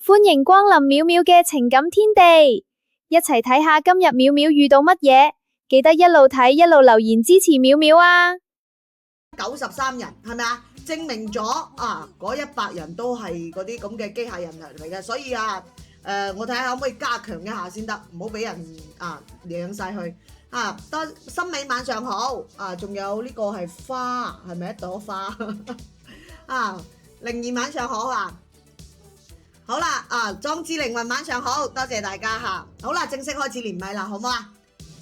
歡迎光臨淼淼嘅情感天地，一齊睇下今日淼淼遇到乜嘢，記得一路睇一路留言支持淼淼啊！93人係咪啊？證明咗嗰100人都係嗰啲咁嘅機械人嚟嘅，所以我睇下可唔可以加強一下先得，唔好俾人養晒去多森美晚上好仲有呢個係花係咪一朵花靈兒晚上好好啦莊之靈魂晚上好，多謝大家好啦，正式開始連麥啦，好唔好啊？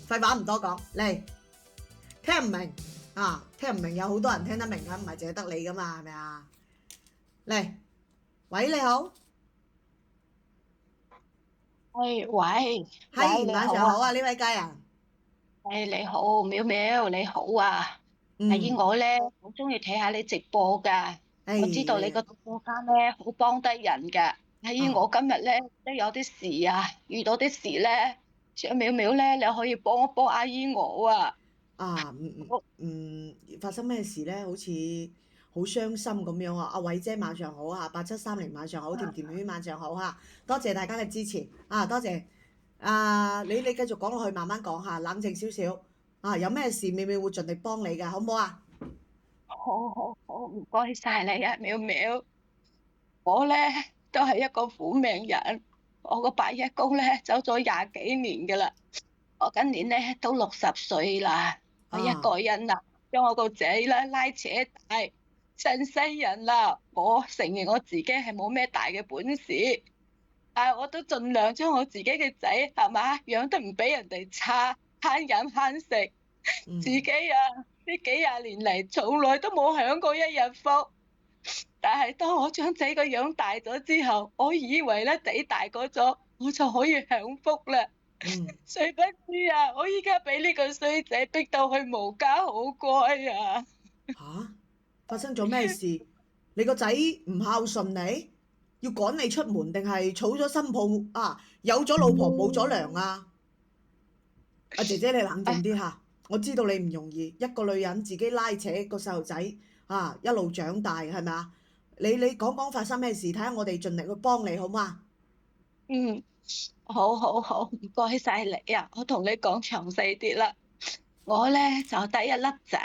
廢話唔多講，嚟聽唔明聽唔明有好多人聽得明唔係淨係得你噶嘛，係咪啊？嚟，喂你好，喂，係晚上好呢位家人，你好，淼淼你好啊，阿姨我咧好中意睇下你直播噶，我知道你個直播間咧好幫得人噶，阿姨我今日咧都有啲事遇到啲事咧，想淼淼咧你可以幫一幫阿姨我發生咩事咧？好似好傷心咁樣阿偉姐晚上好8730晚上好，甜甜妹晚上好多謝大家嘅支持多謝你繼續講落去，慢慢講冷靜少少有咩事淼淼會盡力幫你㗎，好唔好啊？好，唔該晒你淼淼，我咧都係一個苦命人，我個八一公咧走咗20幾年㗎啦，我今年咧都60歲啦。我一個人將我個仔咧拉扯大，成世人啦，我承認我自己係冇咩大嘅本事，但係我都盡量將我自己嘅仔係嘛養得唔俾人哋差，慳飲慳食，自己呢幾廿年嚟從來都冇享過一日福，但係當我將仔個養大咗之後，我以為咧仔大個咗我就可以享福啦。誰不知我依家俾呢個衰仔逼到去無家可歸發生咗咩事？你個仔唔孝順你，要趕你出門，定係儲咗新抱有咗老婆冇咗娘姐姐你冷靜啲我知道你唔容易，一個女人自己拉扯個細路仔一路長大係咪啊？你講講發生咩事，睇下我哋盡力去幫你好嗎？好，唔該晒你我同你講詳細啲啦。我咧就得一粒仔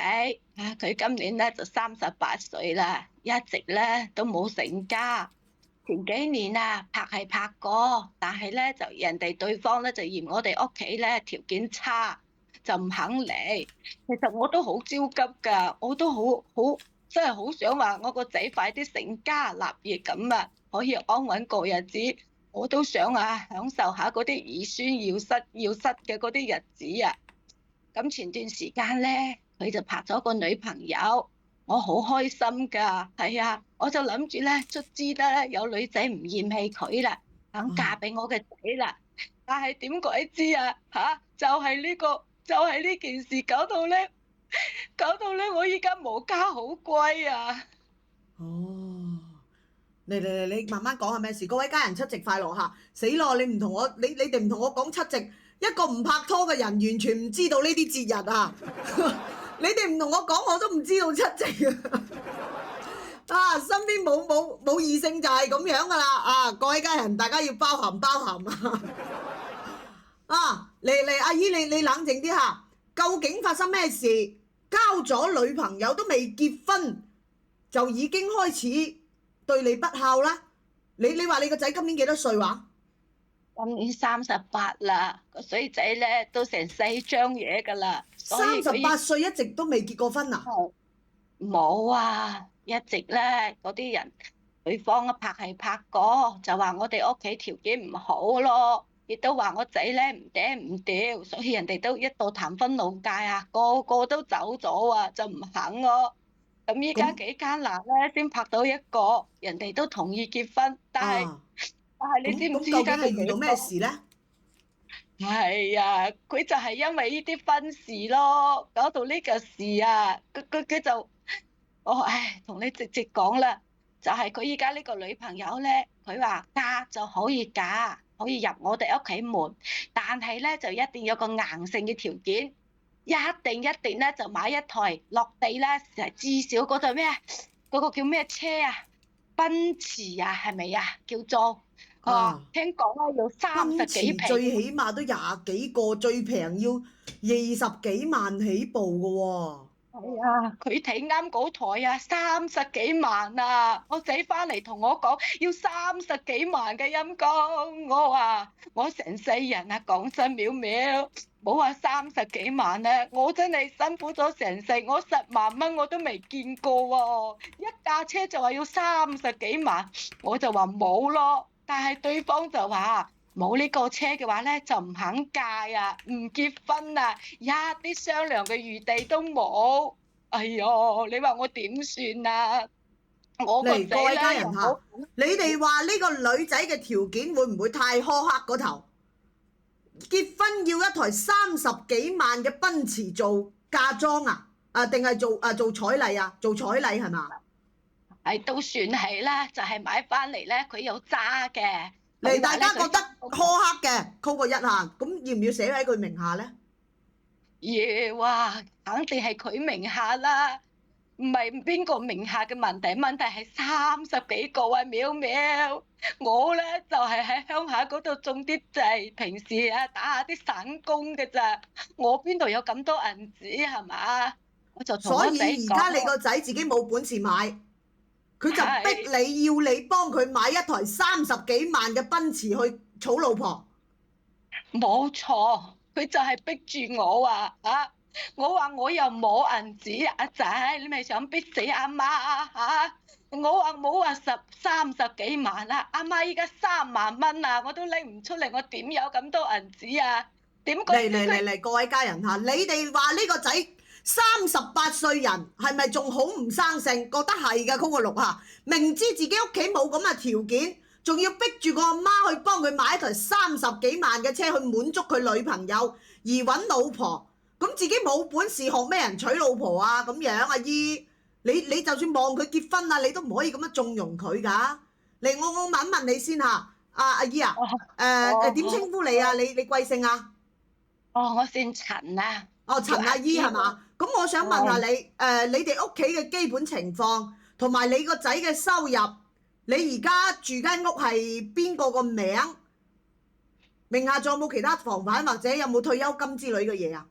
佢今年咧就38歲啦，一直咧都冇成家。前幾年拍係拍過，但係咧就人哋對方咧就嫌我哋屋企咧條件差，就唔肯嚟。其實我都好焦急噶，我都好真係好想話我個仔快啲成家立業咁可以安穩過日子。我都想享受下嗰啲兒孫要室嘅嗰啲日子咁前段時間咧，佢就拍咗個女朋友，我好開心噶，我就諗住咧，卒之咧有女仔唔嫌棄佢啦，肯嫁俾我嘅仔啦。但係點鬼知就係呢件事搞到咧，我依家無家可歸你慢慢講係咩事？各位家人七夕快樂死咯！你哋唔同我講七夕，一個唔拍拖嘅人完全唔知道呢啲節日你哋唔同我講，我都唔知道七夕身邊冇異性就係咁樣噶啦各位家人，大家要包涵嚟阿姨你冷靜啲究竟發生咩事？交咗女朋友都未結婚就已經開始對你不孝啦？你話你個仔今年幾多歲話？今年38啦，個衰仔咧都成4張嘢噶啦。38歲一直都未結過婚冇一直咧嗰啲人對方拍係拍過，就話我哋屋企條件唔好咯，亦都話我仔咧唔嗲唔吊，所以人哋都一度談婚論嫁個個都走咗就唔肯咯。咁依家幾艱難咧，先拍到一個，人哋都同意結婚，但係你知唔知依家佢遇到咩事咧？佢就係因為呢啲婚事咯，搞到呢個事佢就同你直接講啦，就係佢依家呢個女朋友咧，佢話嫁就可以嫁，可以入我哋屋企門，但係咧就一定有個硬性嘅條件，一定咧就買一台落地咧，至少嗰台咩嗰個叫咩車奔馳啊，係咪啊？叫做聽講咧要奔30幾馳最皮。起碼都廿幾個，最平要20幾萬起步嘅喎。係啊，佢睇啱嗰台啊，30幾萬啊！我仔翻嚟同我講要30幾萬嘅陰公，我話我成世人啊，講真淼淼，冇話30幾萬咧，我真係辛苦咗成世，我10萬蚊我都未見過喎、一架車就話要30幾萬，我就話冇咯，但係對方就話。冇呢個車嘅話咧，就唔肯嫁啊，唔結婚啊，一啲商量嘅餘地都冇。哎唷，你話我點算啊？我個嚟，各位仔咧又家人嚇，好，你哋話呢個女仔嘅條件會唔會太苛刻嗰頭？結婚要一台30幾萬嘅奔馳做嫁妝啊？定係做彩禮啊？做彩禮係嘛？係都算係啦，就係買翻嚟咧，佢有揸嘅。嚟，大家覺得佢苛刻嘅，扣個1下，咁要唔要寫喺佢名下呢？要啊，肯定係佢名下啦，唔係邊個名下嘅問題，問題係30幾個啊，淼淼。我咧就係喺鄉下嗰度種啲地，平時啊打下啲散工嘅咋，我邊度有咁多銀紙係嘛？我就同所以我仔而家你講，個仔自己冇本事買，佢就逼你要你幫佢買一台30幾萬嘅奔馳去娶老婆。冇錯，佢就係逼住我我話我又冇銀紙，阿仔你咪想逼死阿媽啊？我話冇話30幾萬啦，阿媽依家3萬蚊啊，我都拎唔出嚟，我點有咁多銀紙啊？點嚟解嚟嚟嚟，各位家人嚇，你哋話呢個仔38歲人係咪仲好唔生性？覺得係㗎，箍個6下，明知自己屋企冇咁嘅條件，仲要逼住個阿媽去幫佢買一台30幾萬嘅車去滿足佢女朋友而揾老婆，咁自己冇本事學咩人娶老婆啊？咁樣阿姨，你就算望佢結婚啊，你都唔可以咁樣縱容佢㗎。嚟，我問一問你先嚇，阿姨啊，點稱呼你啊？你貴姓啊？我姓陳啊。哦，陳阿姨係嘛？咁我想問下你，你哋屋企嘅基本情況，同埋你個仔嘅收入，你而家住間屋係邊個名？名下仲有冇其他房產，或者有冇退休金之類嘅嘢啊？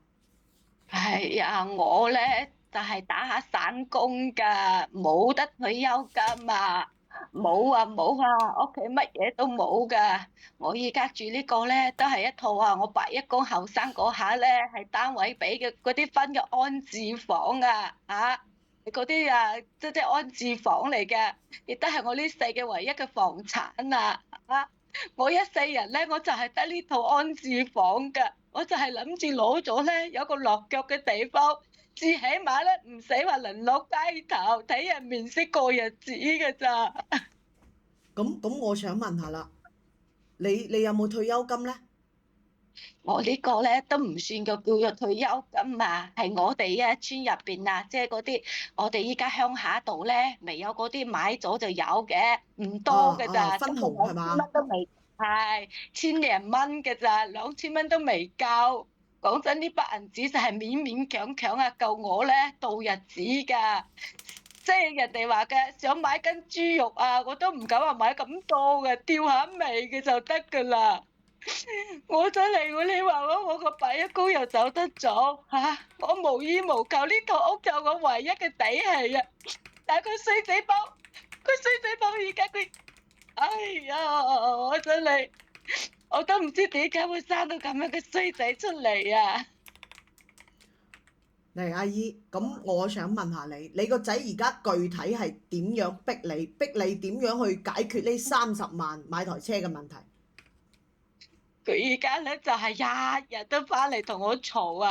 係啊，我咧就係打下散工㗎，冇得退休金啊！冇啊冇啊，屋企乜嘢都冇㗎。我依家住呢個咧都係一套我伯一公後生嗰下咧係單位俾嘅嗰啲分嘅安置房嗰啲即安置房嚟嘅，亦都係我呢世嘅唯一嘅房產我一世人咧我就係得呢套安置房㗎，我就係諗住攞咗咧有個落腳嘅地方。至起碼咧唔使話淪落街頭睇人面色過日子㗎咋。咁我想問下啦，你有冇退休金呢？我呢個咧都唔算叫做退休金啊，係我哋村入邊即係嗰啲我哋依家鄉下度咧，未有嗰啲買咗就有嘅，唔多㗎咋，分紅係嘛？乜都未係千零蚊㗎咋，2000蚊都未夠。講真，呢筆銀紙就係勉勉強強夠我咧度日子㗎。即係人哋話嘅，想買斤豬肉我都唔敢話買咁多嘅，吊下味嘅就得㗎啦。我真係你話我個伯一公又走得咗我無依無靠，呢套屋就我唯一嘅底氣啊！但係佢衰仔包而家佢，哎呀！我真係我都唔知點解會生到咁樣嘅衰仔出嚟啊！嚟，阿姨，咁我想問下你個仔而家具體係點樣逼你點樣去解決呢30萬買台車嘅問題？佢而家咧就係日日都翻嚟同我嘈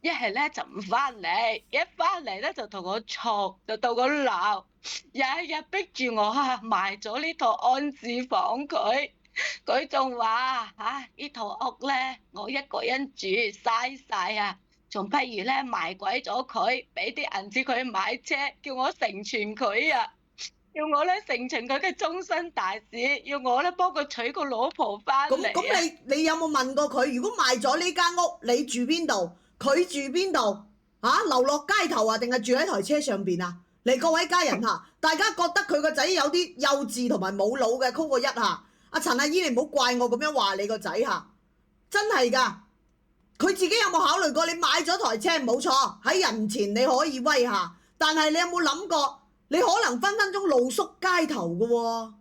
一係咧就唔翻嚟，一翻嚟咧就同我嘈，就到我鬧，日日逼住我賣咗呢套安置房佢仲話呢套屋咧我一個人住嘥晒仲不如咧賣鬼咗佢，俾啲銀紙佢買車，叫我成全佢要我咧成全佢嘅終身大事，要我咧幫佢娶個老婆翻嚟。咁你有冇問過佢？如果賣咗呢間屋，你住邊度？佢住邊度？流落街頭定係住喺台車上邊啊？嚟各位家人嚇，大家覺得佢個仔有啲幼稚同埋冇腦嘅，call 個一嚇。阿陳阿姨，你唔好怪我咁樣話你個仔嚇，真係㗎。佢自己有冇考慮過？你買咗台車冇錯，喺人前你可以威下，但係你有冇諗過，你可能分分鐘露宿街頭㗎喎？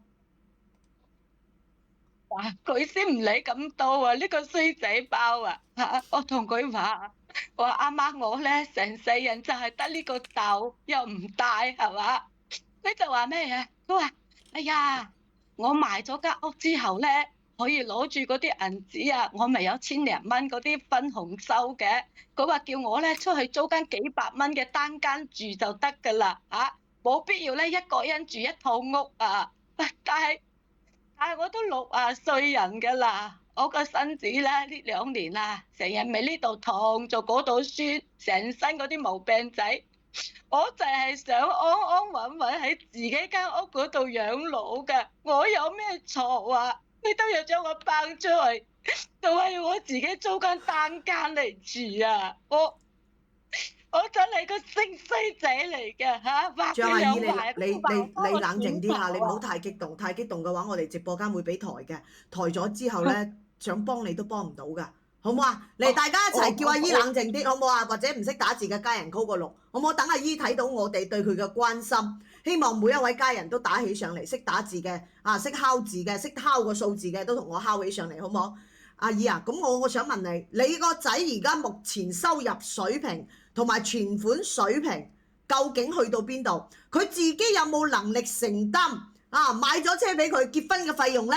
哇！佢先唔理咁多啊！呢個衰仔包啊嚇！我同佢話：我話阿媽，我咧成世人就係得呢個竇，又唔大係嘛？佢就話咩嘢？佢話：哎呀，我賣咗間屋之後咧，可以攞住嗰啲銀紙啊，我咪有千零蚊嗰啲分紅收嘅。佢話叫我咧出去租間幾百蚊嘅單間住就得㗎啦嚇，冇必要咧一個人住一套屋啊！但係我都60歲人㗎啦，我個孫子咧呢2年啊，成日咪呢度痛做嗰度酸，成身嗰啲毛病仔，我就係想安安穩穩喺自己間屋嗰度養老㗎，我有咩錯啊？你都要將我拋出去，就係我自己租間單間嚟住啊！我真係個識衰仔嚟嘅嚇，話張阿姨，佢有壞，你冷靜啲下，你唔好太激動，太激動嘅話，我哋直播間會俾台嘅，台咗之後咧，想幫你都幫唔到㗎，好唔好啊？嚟，大家一齊叫阿姨冷靜啲，好唔好啊？或者唔識打字嘅家人 call 個6，好唔好？等阿姨睇到我哋對佢嘅關心，希望每一位家人都打起上嚟，識打字嘅啊，識敲字嘅，識敲個數字嘅，都同我敲起上嚟，好唔好？阿姨啊，咁我想問你，你個仔而家目前收入水平同埋存款水平究竟去到邊度？佢自己有冇能力承擔啊？買咗車俾佢結婚嘅費用呢？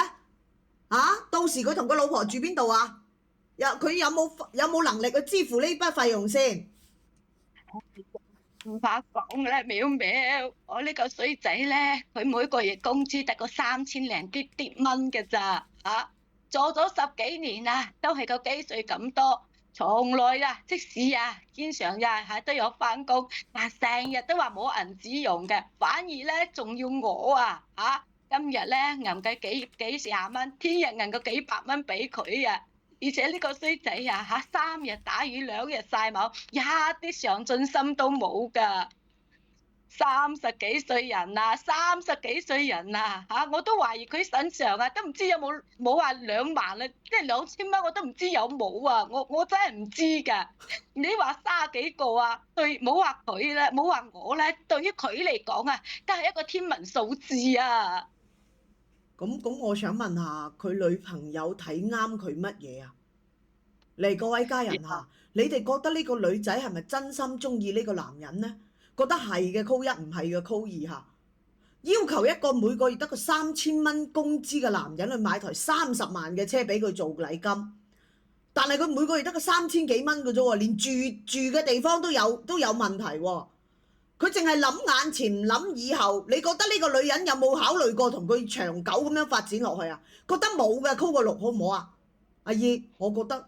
到時佢同個老婆住邊度啊？佢有冇能力去支付呢筆費用先？唔怕講啦，淼淼，我呢個衰仔咧，佢每個月工資得個3000零啲蚊嘅咋嚇，做咗10幾年啦，都係個幾歲咁多，從來啊，即使啊，經常呀都有翻工，但成日都話冇銀紙用嘅，反而咧仲要我今日咧揞個幾廿蚊，聽日揞個幾百蚊俾佢啊！而且呢個衰仔3日打魚2日曬網，一啲上進心都冇㗎。30幾歲人啊我都懷疑佢身上都唔知有冇話2萬啦，即係2000蚊我都唔知有冇啊！我真係唔知㗎。你話30幾個對，冇話佢咧，冇話我咧，對於佢嚟講都係一個天文數字啊！咁，我想問下佢女朋友睇啱佢乜嘢啊？嚟各位家人嚇，你哋覺得呢個女仔係咪真心中意呢個男人呢？覺得係嘅 call 1，唔係嘅 call 2嚇。要求一個每個月得個3000蚊工資嘅男人去買台30萬嘅車俾佢做禮金，但係佢每個月得個3000幾蚊嘅啫喎，連住嘅地方都有問題喎。佢淨係諗眼前唔諗以後，你覺得呢個女人有冇考慮過同佢長久咁樣發展落去啊？覺得冇嘅 call 個6好唔好啊？阿姨，我覺得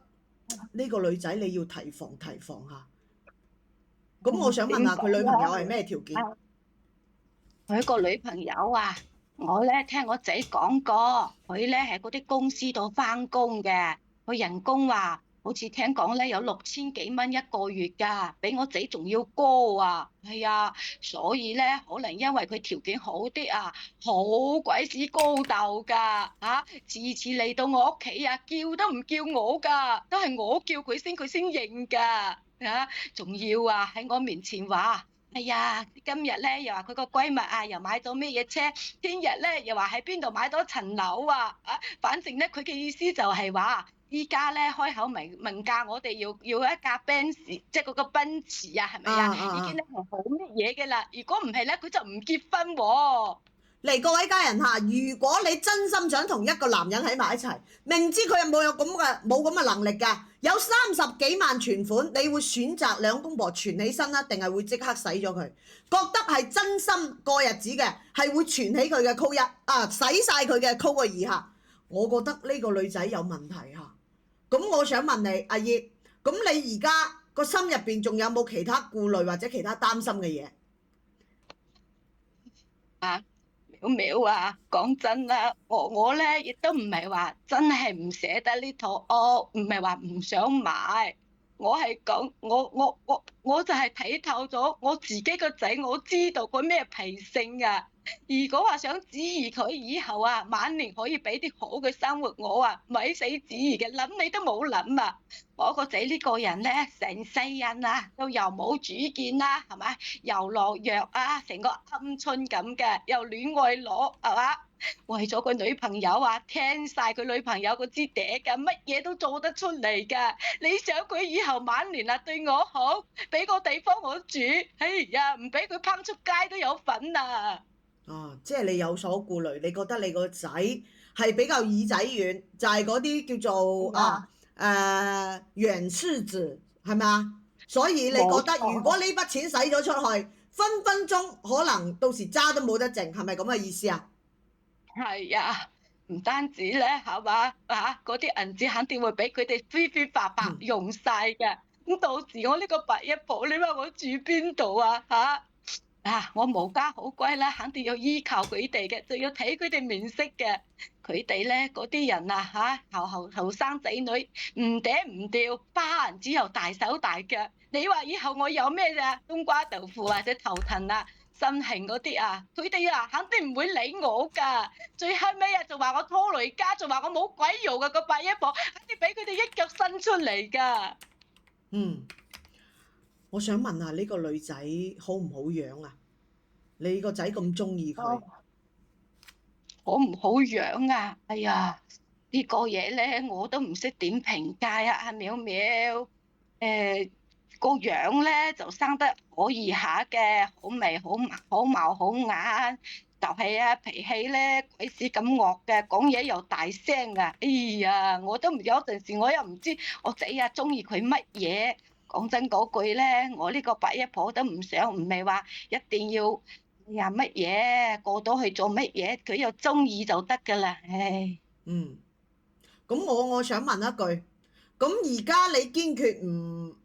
呢個女仔你要提防下。咁我想問下佢女朋友係咩條件？佢個女朋友我咧聽我仔講過，佢咧喺嗰啲公司度翻工嘅，佢人工好似聽講咧有6000幾蚊一個月㗎，比我仔仲要高啊！係啊，所以咧可能因為佢條件好啲好鬼死高竇㗎次次嚟到我屋企叫都唔叫我㗎，都係我叫佢先認㗎仲要喺我面前話。哎呀，今日咧又話佢個閨蜜又買咗咩嘢車，聽日咧又話喺邊度買咗層樓反正咧佢嘅意思就係話，依家咧開口明價我哋要一架 Benz，即係嗰個奔馳係咪已經咧係好乜嘢嘅啦？如果唔係咧，佢就唔結婚喎。嚟各位家人嚇，如果你真心想同一個男人喺埋一齊，明知佢冇咁嘅能力㗎，有30幾萬存款，你會選擇兩公婆存起身啦，定係會即刻使咗佢？覺得係真心過日子嘅，係會存起佢嘅 call 1使晒佢嘅 call 個2嚇。我覺得呢個女仔有問題嚇。咁我想問你，阿姨，咁你而家個心入邊仲有冇其他顧慮或者其他擔心嘅嘢？淼講真啦，我咧亦都唔係話真係唔捨得呢套屋，唔係話唔想買，我係講我就係睇透咗我自己個仔，我知道佢咩脾性啊！如果話想指意佢以後啊，晚年可以俾啲好嘅生活我啊，咪死指意嘅，諗你都冇諗啊！我個仔呢個人咧，成世人啊，都又冇主見啦，係咪？又落藥啊，成個鵪鶉咁嘅，又戀愛腦，係嘛？為咗個女朋友啊，聽晒佢女朋友嗰支嗲㗎，乜嘢都做得出嚟㗎。你想佢以後晚年啊對我好，俾個地方我住，哎呀，唔俾佢拋出街都有份啊！即係你有所顧慮，你覺得你個仔係比較耳仔軟，就係嗰啲叫做軟柿子，係咪啊？所以你覺得冇錯如果呢筆錢使咗出去，分分鐘可能到時渣都冇得剩，係咪咁嘅意思啊？係啊，唔單止咧，係嘛啊，嗰啲銀紙肯定會俾佢哋飛飛白白用晒嘅。咁到時我呢個八一婆，你話我住邊度啊？我無家可歸啦，肯定要依靠佢哋嘅，就要睇佢哋面色嘅。佢哋咧嗰啲人啊後生仔女唔嗲唔吊，花銀紙又大手大腳。你話以後我有咩啫？冬瓜豆腐或者頭疼啊、身痕嗰啲啊，佢哋啊肯定唔會理我㗎。最後尾啊就話我拖累家，仲話我冇鬼用啊！個八一婆肯定俾佢哋一腳伸出嚟㗎。嗯，我想問下呢個女仔好唔好養啊？你個仔咁中意佢，好唔好樣啊？哎呀，呢個嘢咧我都唔識點評價啊！阿淼淼，個樣咧就生得可以下嘅，好眉好貌好眼，就係啊脾氣咧鬼屎咁惡嘅，講嘢又大聲啊！哎呀，我都唔有陣時我又唔知我仔啊中意佢乜嘢。講真嗰句咧，我呢個八一婆都唔想，唔係話一定要。哎呀，乜嘢過到去做乜嘢，佢又中意就得噶啦，唉。嗯，咁我想問一句，咁而家你堅決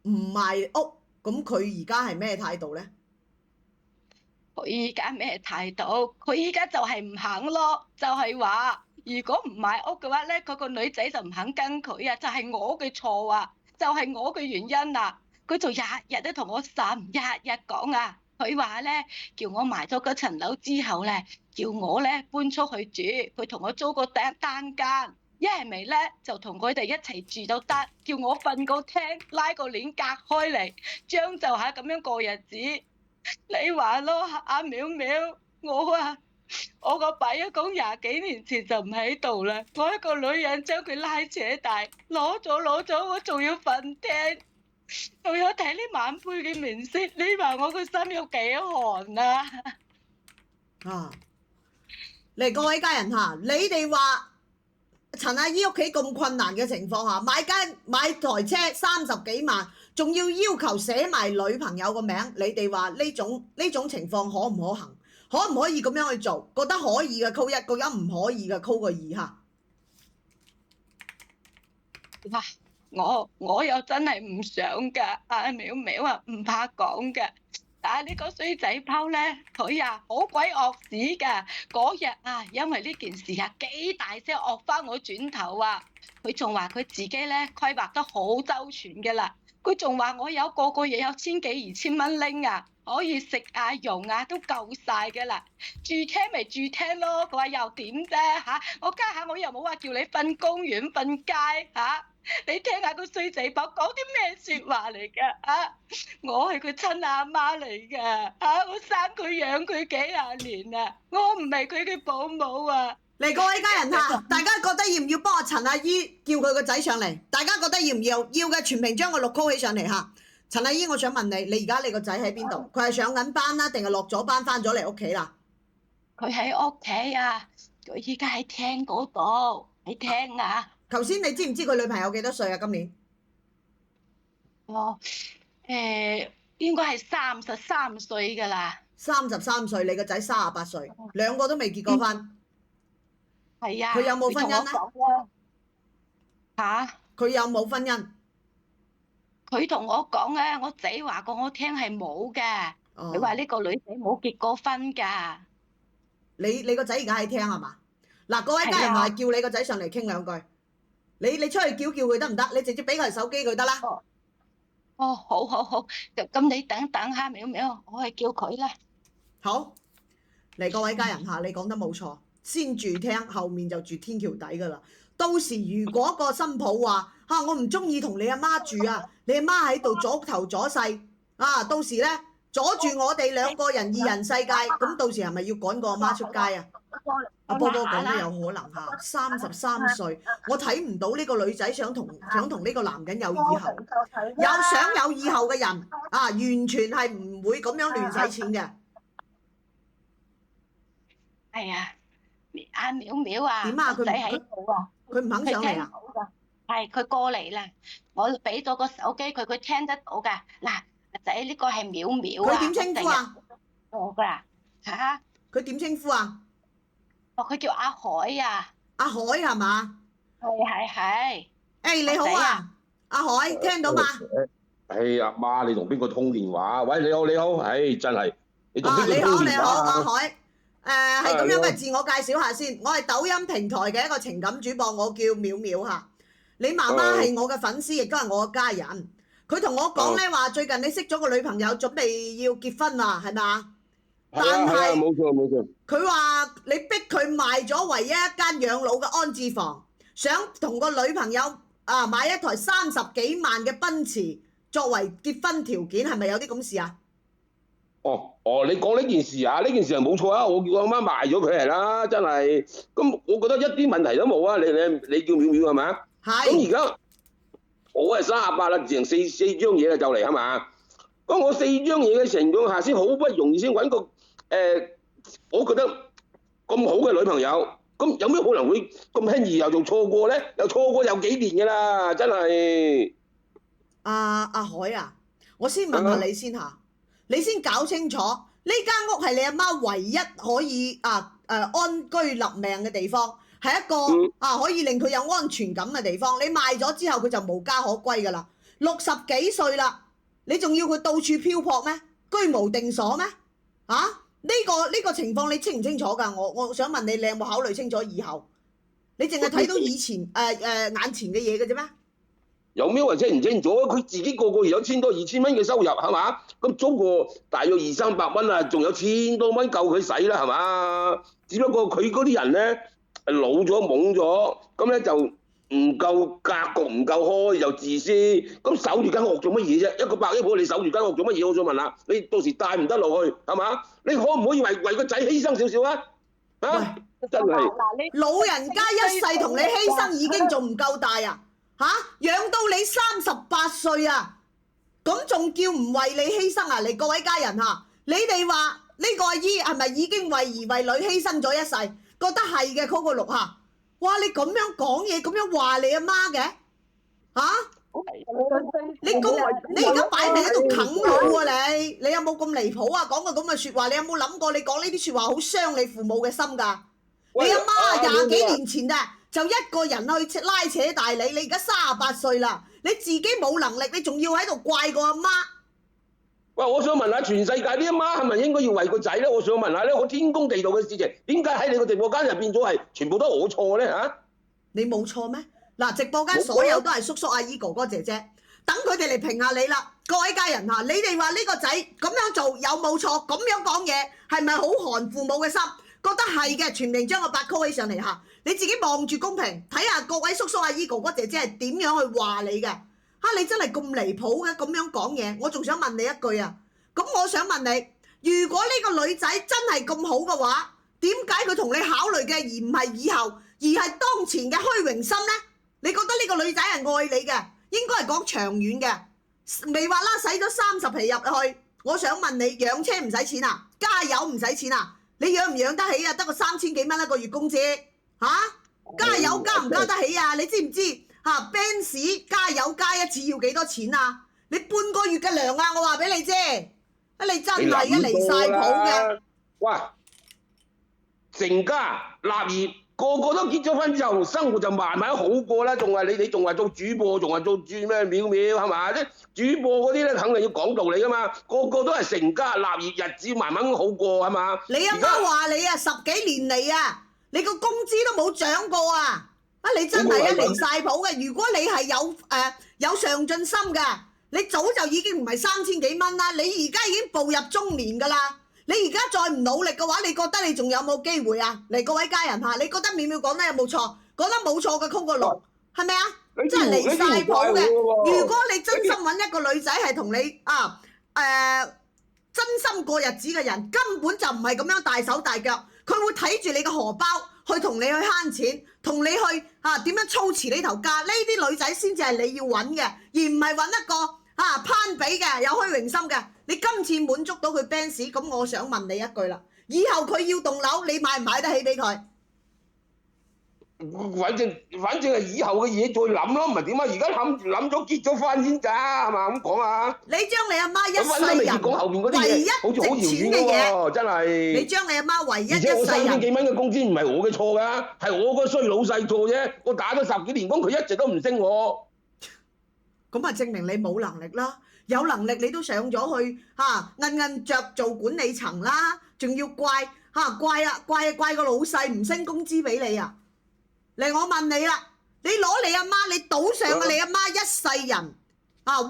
唔賣屋，咁佢而家係咩態度呢？佢依家咩態度？佢依家就係唔肯咯，就係話如果唔買屋嘅話咧，佢個女仔就唔肯跟佢啊，就係我嘅錯啊，就係我嘅原因啊。佢就日日都同我呻，日日講啊。佢話咧叫我賣咗嗰層樓之後咧，叫我咧搬出去住，佢同我租個單間，一係咪咧就同佢哋一齊住都得，叫我瞓個廳，拉個簾隔開嚟，將就下咁樣過日子。你話咯，阿淼淼，我個爸一講廿幾年前就唔喺度啦，我一個女人將佢拉扯大，攞咗，我仲要瞓廳，仲要睇呢晚輩嘅面色，你話我個心有幾寒啊？啊，嚟各位家人嚇，你哋話陳阿姨屋企咁困難嘅情況下，買台車30幾萬，仲要求寫埋女朋友個名，你哋話呢種情況可唔可行？可唔可以咁樣去做？覺得可以嘅扣一，覺得唔可以嘅扣個2嚇。哇！我又真係唔想噶，阿淼淼啊，唔怕講嘅。但係呢個衰仔包咧，佢啊好鬼惡屎噶。嗰日啊，因為呢件事啊，幾大聲惡翻我轉頭啊。佢仲話佢自己咧規劃得好周全嘅啦。佢仲話我有個月有千幾2000蚊拎啊，可以食啊用啊都夠晒嘅啦。住廳咪住廳咯，佢話又點啫嚇？我家下我又冇話叫你瞓公園瞓街嚇。你聽下個衰仔包講啲咩説話嚟㗎啊！我係佢親阿媽嚟㗎啊！我生佢養佢幾廿年啊！我唔係佢嘅保姆啊！嚟各位家人嚇，大家覺得要唔要幫阿陳阿姨叫佢個仔上嚟？大家覺得要唔要？要嘅全屏將個錄 call 起上嚟嚇。陳阿姨，我想問你，你而家你個仔喺邊度？佢係上緊班啦，定係落咗班翻咗嚟屋企啦？佢喺屋企啊！佢依家喺廳嗰度，喺廳啊！頭先你知唔知佢女朋友幾多歲啊？今年？應該係33歲㗎啦。33歲，你個仔38歲，兩個都未結過婚。係啊。佢有冇婚姻咧？嚇？佢有冇婚姻？佢同我講咧，我仔話過我聽係冇嘅。佢話呢個女仔冇結過婚㗎。你個仔而家喺廳係嘛？嗱，各位家人話叫你個仔上嚟傾兩句。你出去叫佢得唔得？你直接俾佢手機佢得啦。哦，好，咁你等等下，淼淼，我去叫佢啦。好，嚟各位家人嚇，你講得冇錯，先住廳，後面就住天橋底噶啦。到時如果個新抱話嚇我唔中意同你阿媽住啊，你阿媽喺度阻頭阻勢啊，到時咧阻住我哋兩個人二人世界，咁到時係咪要趕個阿媽出街啊？阿波波講都有可能嚇，33歲，我睇唔到呢個女仔想同呢個男人有以後，想有以後嘅人啊，完全係唔會咁樣亂使錢嘅。係啊，阿淼淼啊，點啊？個仔喺度啊，佢唔肯上嚟啊？係佢過嚟啦，我俾咗個手機佢，佢聽得到㗎。嗱，阿仔呢個係淼淼啊。佢點稱呼啊？我㗎嚇。佢點稱呼啊？哦，佢叫阿海啊。阿海係嘛？係。誒你好啊，阿海聽到嘛？阿媽，你同邊個通電話？喂，你好，真係你同邊個通電話？你好，阿海。係咁樣嘅，自我介紹下先。我係抖音平台嘅一個情感主播，我叫淼淼嚇。你媽媽係我嘅粉絲，亦都係我嘅家人。佢同我講咧話，最近你識咗個女朋友，準備要結婚啦，係咪啊？但係冇錯。佢話你逼佢賣咗唯一一間養老嘅安置房，想同個女朋友買一台30幾萬嘅奔馳作為結婚條件，係咪有啲咁事啊？哦，你講呢件事啊？呢件事係冇錯啊！我叫我阿媽賣咗佢係啦，真係。咁我覺得一啲問題都冇啊！你叫淼淼係咪啊？係。咁而家我係38啦，剩四張嘢啦就嚟係嘛？咁我4張嘢嘅情況下，先好不容易先揾個我覺得咁好嘅女朋友，咁有咩可能會咁輕易又仲錯過咧？又錯過有幾年㗎啦，真係。阿海啊，我先問下你先嚇。你先搞清楚，呢間屋係你阿媽唯一可以安居立命嘅地方，係一個可以令佢有安全感嘅地方。你賣咗之後，佢就無家可歸㗎啦。60幾歲啦，你仲要佢到處漂泊咩？居無定所咩？呢個情況你清唔清楚㗎？我想問你，你有冇考慮清楚以後？你淨係睇到以前眼前嘅嘢嘅啫咩？有咩話清唔清楚？佢自己個月有1000多2000蚊嘅收入係嘛？咁租個大約200-300蚊啊，仲有1000多蚊夠佢使啦係嘛？只不過佢嗰啲人咧老咗懵咗，咁咧就唔夠格局，唔夠開又自私，咁守住間屋做乜嘢啫？一個百億鋪你守住間屋做乜嘢？我想問下，你到時帶唔得落去係嘛？你可唔可以為個仔犧牲少少啊？真係老人家一世同你犧牲已經仲唔夠大啊？養到你38歲啊，咁仲叫唔為你犧牲啊？嚟各位家人你哋話呢個阿姨係咪已經為兒為女犧牲咗一世？覺得係嘅嗰個六哇！你咁樣講嘢，咁樣話你阿媽嘅你而家擺明喺度啃老啊！你有冇咁離譜啊？講個咁嘅説話，你有冇諗過你講呢啲説話好傷你父母嘅心㗎？你阿媽20幾年前就一個人去拉扯大你而家38歲啦，你自己冇能力，你仲要喺度怪個阿媽？喂，我想問下，全世界啲阿媽係咪應該要為個仔咧？我想問下咧，我天公地道嘅事情，點解喺你個直播間入變咗係全部都我錯咧嚇？你冇錯咩？嗱，直播間所有都係叔叔阿姨哥哥姐姐，等佢哋嚟評下你啦。各位家人你哋話呢個仔咁樣做有冇錯？咁樣講嘢係咪好寒父母嘅心？覺得係嘅，全名將個8call起上嚟你自己望住公屏，睇下各位叔叔阿姨哥哥姐姐係點樣去話你嘅。你真係咁離譜嘅咁樣講嘢，我仲想問你一句啊。咁我想問你，如果呢個女仔真係咁好嘅話，點解佢同你考慮嘅而唔係以後，而係當前嘅虛榮心呢？你覺得呢個女仔係愛你嘅，應該係講長遠嘅，未話啦，使咗30皮入去。我想問你，養車唔使錢啊？加油唔使錢啊？你養唔養得起啊？得個3000幾蚊一個月工資加油加唔加得起啊？你知唔知Benz 加油加一次要幾多錢啊？你半個月嘅糧啊！我話俾你知，你真係而家離晒譜嘅。喂，成家立業，個個都結咗婚之後，生活就慢慢好過啦。仲話你仲話做主播，仲話做咩淼淼係嘛？即主播嗰啲咧，肯定要講道理噶嘛。個個都係成家立業，日子慢慢好過係嘛？你阿媽話你10幾年嚟你個工資都冇漲過你真係離晒譜嘅。如果你係有上進心嘅，你早就已經唔係3000幾蚊啦。你而家已經步入中年㗎啦。你而家再唔努力嘅話，你覺得你仲有冇機會啊？嚟各位家人嚇，你覺得淼淼講得有冇錯？講得冇錯嘅，扣個6，係咪啊？真係離晒譜嘅。如果你真心揾一個女仔係同你真心過日子嘅人，根本就唔係咁樣大手大腳，佢會睇住你嘅荷包去同你去慳錢，同你去點樣操持呢頭家。呢啲女仔先至係你要揾嘅，而唔係揾一個攀比嘅有虛榮心嘅。你今次滿足到佢 Benz， 咁我想問你一句啦，以後佢要棟樓，你買唔買得起俾佢？反正係以後嘅嘢再諗咯，唔係點啊？而家諗咗結咗婚先咋，係嘛咁講啊？你將你阿媽一世人唯一值錢嘅嘢，真係。你將你阿媽唯一一世人。而且我3000幾蚊嘅工資唔係我嘅錯㗎，係我個衰老細錯啫。我打咗10幾年工，佢一直都唔升我。咁啊，證明你冇能力啦。有能力你都上咗去硬着做管理層啦，仲要怪個老細唔升工資俾你啊！嚟我問你啦，你攞你阿媽，你賭上嘅你阿媽一世人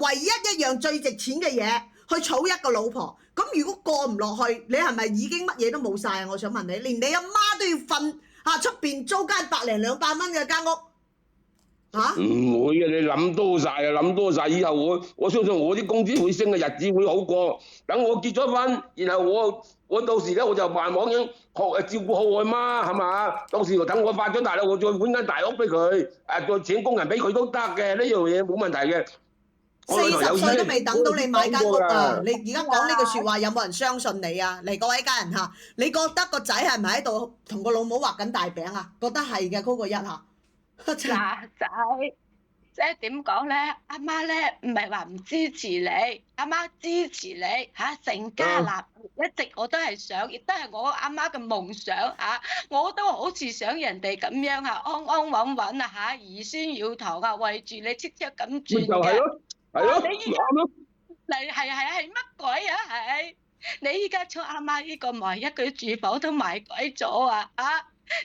唯一一樣最值錢嘅嘢去儲一個老婆，咁如果過唔落去，你係咪已經乜嘢都冇晒啊？我想問你，連你阿媽都要瞓出邊租間100零200蚊嘅間屋。唔會嘅，你諗多晒啊！諗多晒，以後我相信我啲工資會升嘅日子會好過。等我結咗婚，然後我到時咧我就慢慢咁照顧好我媽，係嘛？到時等我發咗大啦，我再揾間大屋俾佢，再請工人俾佢都得嘅，呢樣嘢冇問題嘅。 40歲都未等到你買間屋啊！你而家講呢句説話，有冇人相信你啊？嚟各位家人嚇，你覺得個仔係咪喺度同個老母畫緊大餅啊？覺得係嘅，嗰個1嚇。嗱仔，即係點講咧？阿媽咧唔係話唔支持你，阿媽支持你成家立業，一直我都係想，亦都係我阿媽嘅夢想我都好似想人哋咁樣安安穩穩兒孫滿堂圍住你戚戚咁轉嘅。就係咯，係咯，你依家嚟係乜鬼啊？係你依家將阿媽呢個唯一嘅住房都賣鬼咗啊！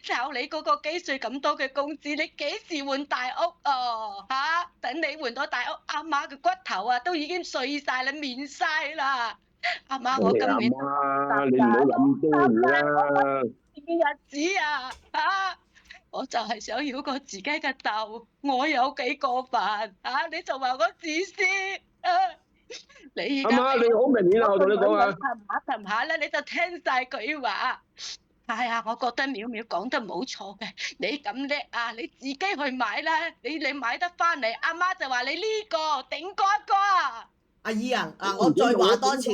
靠你嗰個幾歲咁多嘅工資，你幾時換大屋等你換到大屋，阿媽嘅骨頭都已經碎晒啦，面晒啦。阿媽，我今年你唔好諗多嘢啦。嘅日子我就係想要個自己嘅竇，我有幾過分你就話我自私你而家阿媽，你好明顯啦，我同你講沉下咧，你就聽晒佢話。係我覺得淼淼講得冇錯嘅，你咁叻你自己去買啦，你買得翻嚟，阿媽就話你呢個頂哥哥阿姨我再話多次，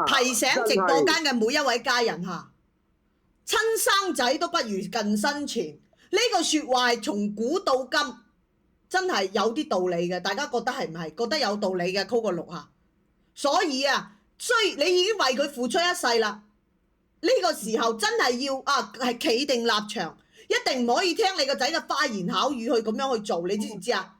提醒直播間嘅每一位家人親生仔都不如近身錢，呢個説話係從古到今，真係有啲道理嘅，大家覺得係唔係？覺得有道理嘅，扣個6所以你已經為佢付出一世啦。呢個時候真係要係企定立場，一定唔可以聽你個仔嘅花言巧語去咁樣去做，你知唔知啊？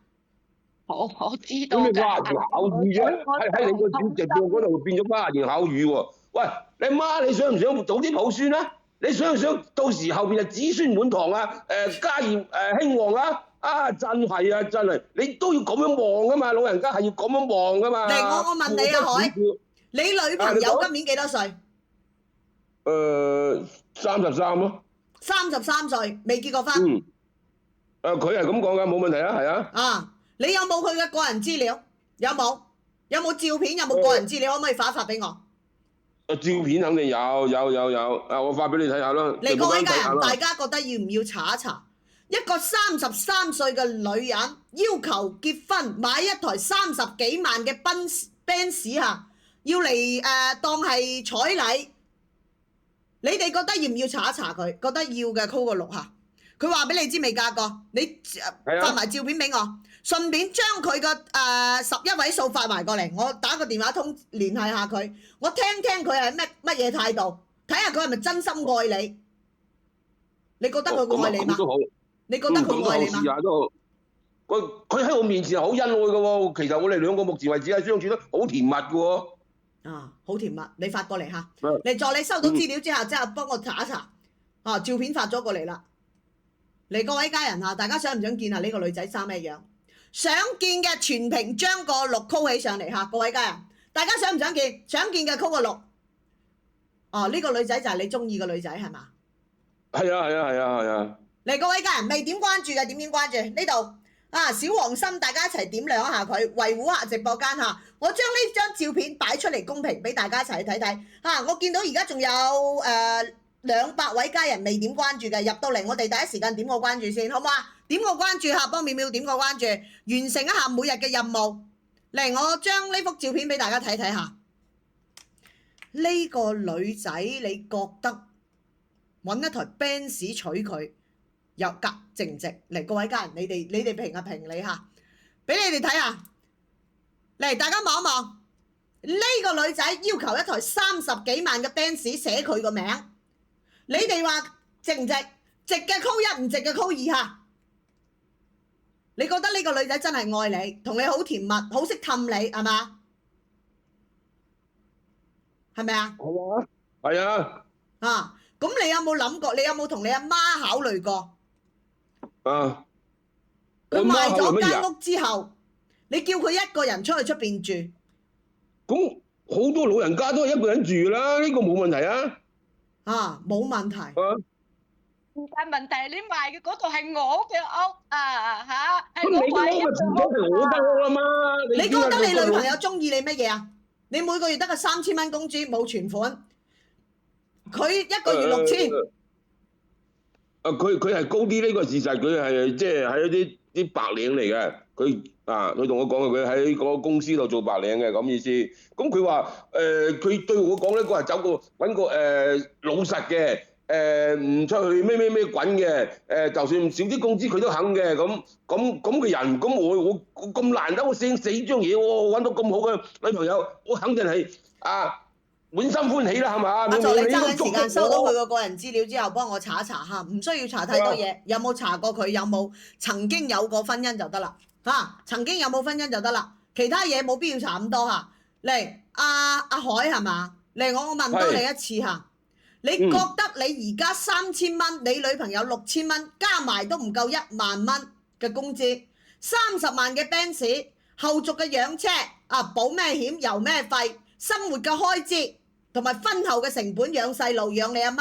我知道㗎。咁你花言巧語啫，喺你個直播嗰度變咗花言巧語喎。喂，你媽，你想唔想早啲抱孫啊？你想唔想到時後邊就子孫滿堂家業興旺真係，你都要咁樣望噶嘛，老人家係要咁樣望噶嘛。嚟，我問你海，你女朋友今年幾多歲？33咯。33歲，未結過婚。佢係咁講㗎，冇問題係你有冇佢嘅個人資料？有冇？有冇照片？有冇個人資料？可唔可以發一發俾我？照片肯定有，我發俾你睇下啦。嚟，各位家人，大家覺得要唔要查一查？一個33歲嘅女人要求結婚，買一台30幾萬嘅Benz要嚟當係彩禮。你哋覺得要唔要查一查佢？覺得要嘅，扣個6佢話俾你知未嫁過，你發埋照片俾我，順便將佢個11位數發埋過嚟，我打個電話通聯繫下佢，我聽聽佢係乜嘢態度，睇下佢係咪真心愛你。你覺得佢愛你嗎？你覺得佢愛你嗎？佢喺我面前係好恩愛嘅喎，其實我哋兩個目前為止係相處得好甜蜜嘅喎。好甜蜜，你發過嚟嚇。嚟助你收到資料之後，即係幫我查一查。照片發咗過嚟啦。嚟各位家人大家想唔想見下呢個女仔生咩樣？想見嘅全屏將個6 call 起上嚟各位家人，大家想唔想見？想見嘅 call 個6。哦，呢個女仔就係你中意嘅女仔係嘛？係啊。嚟各位家人未點關注嘅點關注呢度小黃心，大家一齊點亮一下佢，維護下直播間我將呢張照片擺出嚟公屏俾大家一齊睇睇我見到而家仲有200位家人未點關注嘅，入到嚟我哋第一時間點個關注先，好唔好啊？點個關注幫淼淼點個關注，完成一下每日嘅任務。嚟，我將呢幅照片俾大家睇睇下。呢個女仔你覺得揾一台 Benz 娶佢有價值唔值？嚟，各位家人，你哋評下評理下，俾你哋睇下。嚟，大家望一望，呢個女仔要求一台30幾萬嘅 Benz 寫佢個名，你哋話值唔值？值嘅 call 1，唔值嘅 call 2你覺得呢個女仔真係愛你，同你好甜蜜，好識氹你係嘛？係咪啊？係啊。咁你有冇諗過？你有冇同你阿媽考慮過？佢賣咗間屋之後，你叫佢一個人出去出邊住？咁好多老人家都係一個人住啦，呢個冇問題啊。冇問題。但問題係你賣嘅嗰度係我嘅屋係咁你間屋咪全部係我間屋啦嘛？你覺得你女朋友中意你乜嘢啊？你每個月得個3000蚊工資，冇存款，佢一個月6000。佢係高啲，呢個事實，佢係即係喺一啲白領嚟嘅。佢同我講佢喺嗰個公司度做白領嘅咁意思。咁佢話佢對我講咧，佢係揾個老實嘅。唔出去咩滾嘅，就算少啲工資佢都肯嘅，咁嘅人，咁我咁難得我寫死張嘢，我揾到咁好嘅女朋友，我肯定係滿心歡喜啦，係嘛？阿助，你爭緊時間收到佢個人資料之後，幫我查一查嚇，唔需要查太多嘢，有冇查過佢有冇曾經有過婚姻就得啦曾經有冇婚姻就得啦，其他嘢冇必要查咁多嚟，阿海係嘛？嚟，我問多你一次你覺得你而家3000蚊，你女朋友6000蚊，加埋都唔夠1萬蚊嘅工資，30萬嘅 Benz，後續嘅養車保咩險、油咩費，生活嘅開支同埋婚後嘅成本，養細路、養你阿媽，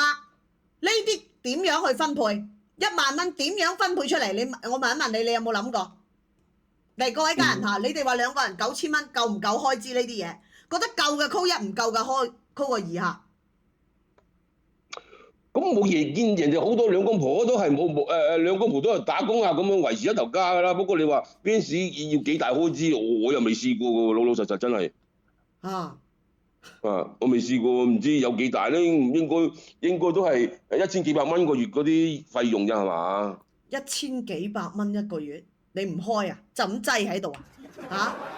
呢啲點樣去分配？1萬蚊點樣分配出嚟？我問一問你，你有冇諗過？嚟，各位家人你哋話兩個人9000蚊夠唔夠開支呢啲嘢？覺得夠嘅 call 1，唔夠嘅call 個2咁冇嘢見，人哋好多兩公婆都係兩公婆都係打工咁樣維持一頭家噶啦。不過你話 Benz 要幾大開支，我又未試過嘅，老實真係。我未試過，唔知有幾大咧？應該都係1000幾百蚊個月嗰啲費用啫，係嘛？1000幾百蚊一個月，你唔開就咁擠喺度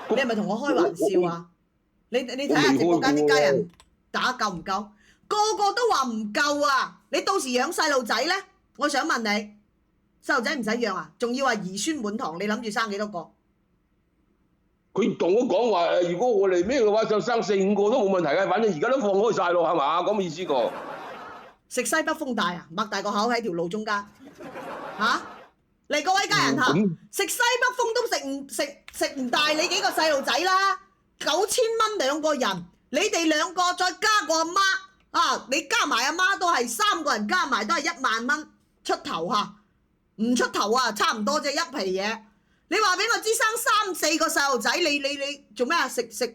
你係咪同我開玩笑啊？你睇下直播間啲家人打夠唔夠？個個都話唔夠你到時養細路仔咧？我想問你，細路仔唔使養仲要話兒孫滿堂，你諗住生幾多個？佢同我講話如果我嚟咩嘅話，就生4、5個都冇問題嘅，反正而家都放開晒咯，係嘛？咁意思個？食西北風大擘大個口喺條路中間嚟，各位家人食西北風都食唔大你幾個細路仔啦？9000蚊2個人，你哋2個再加個阿媽。你加埋阿媽都係3個人加埋都係1萬蚊出頭唔出頭差唔多啫，一皮嘢。你話俾我知生3、4個細路仔，你做咩食西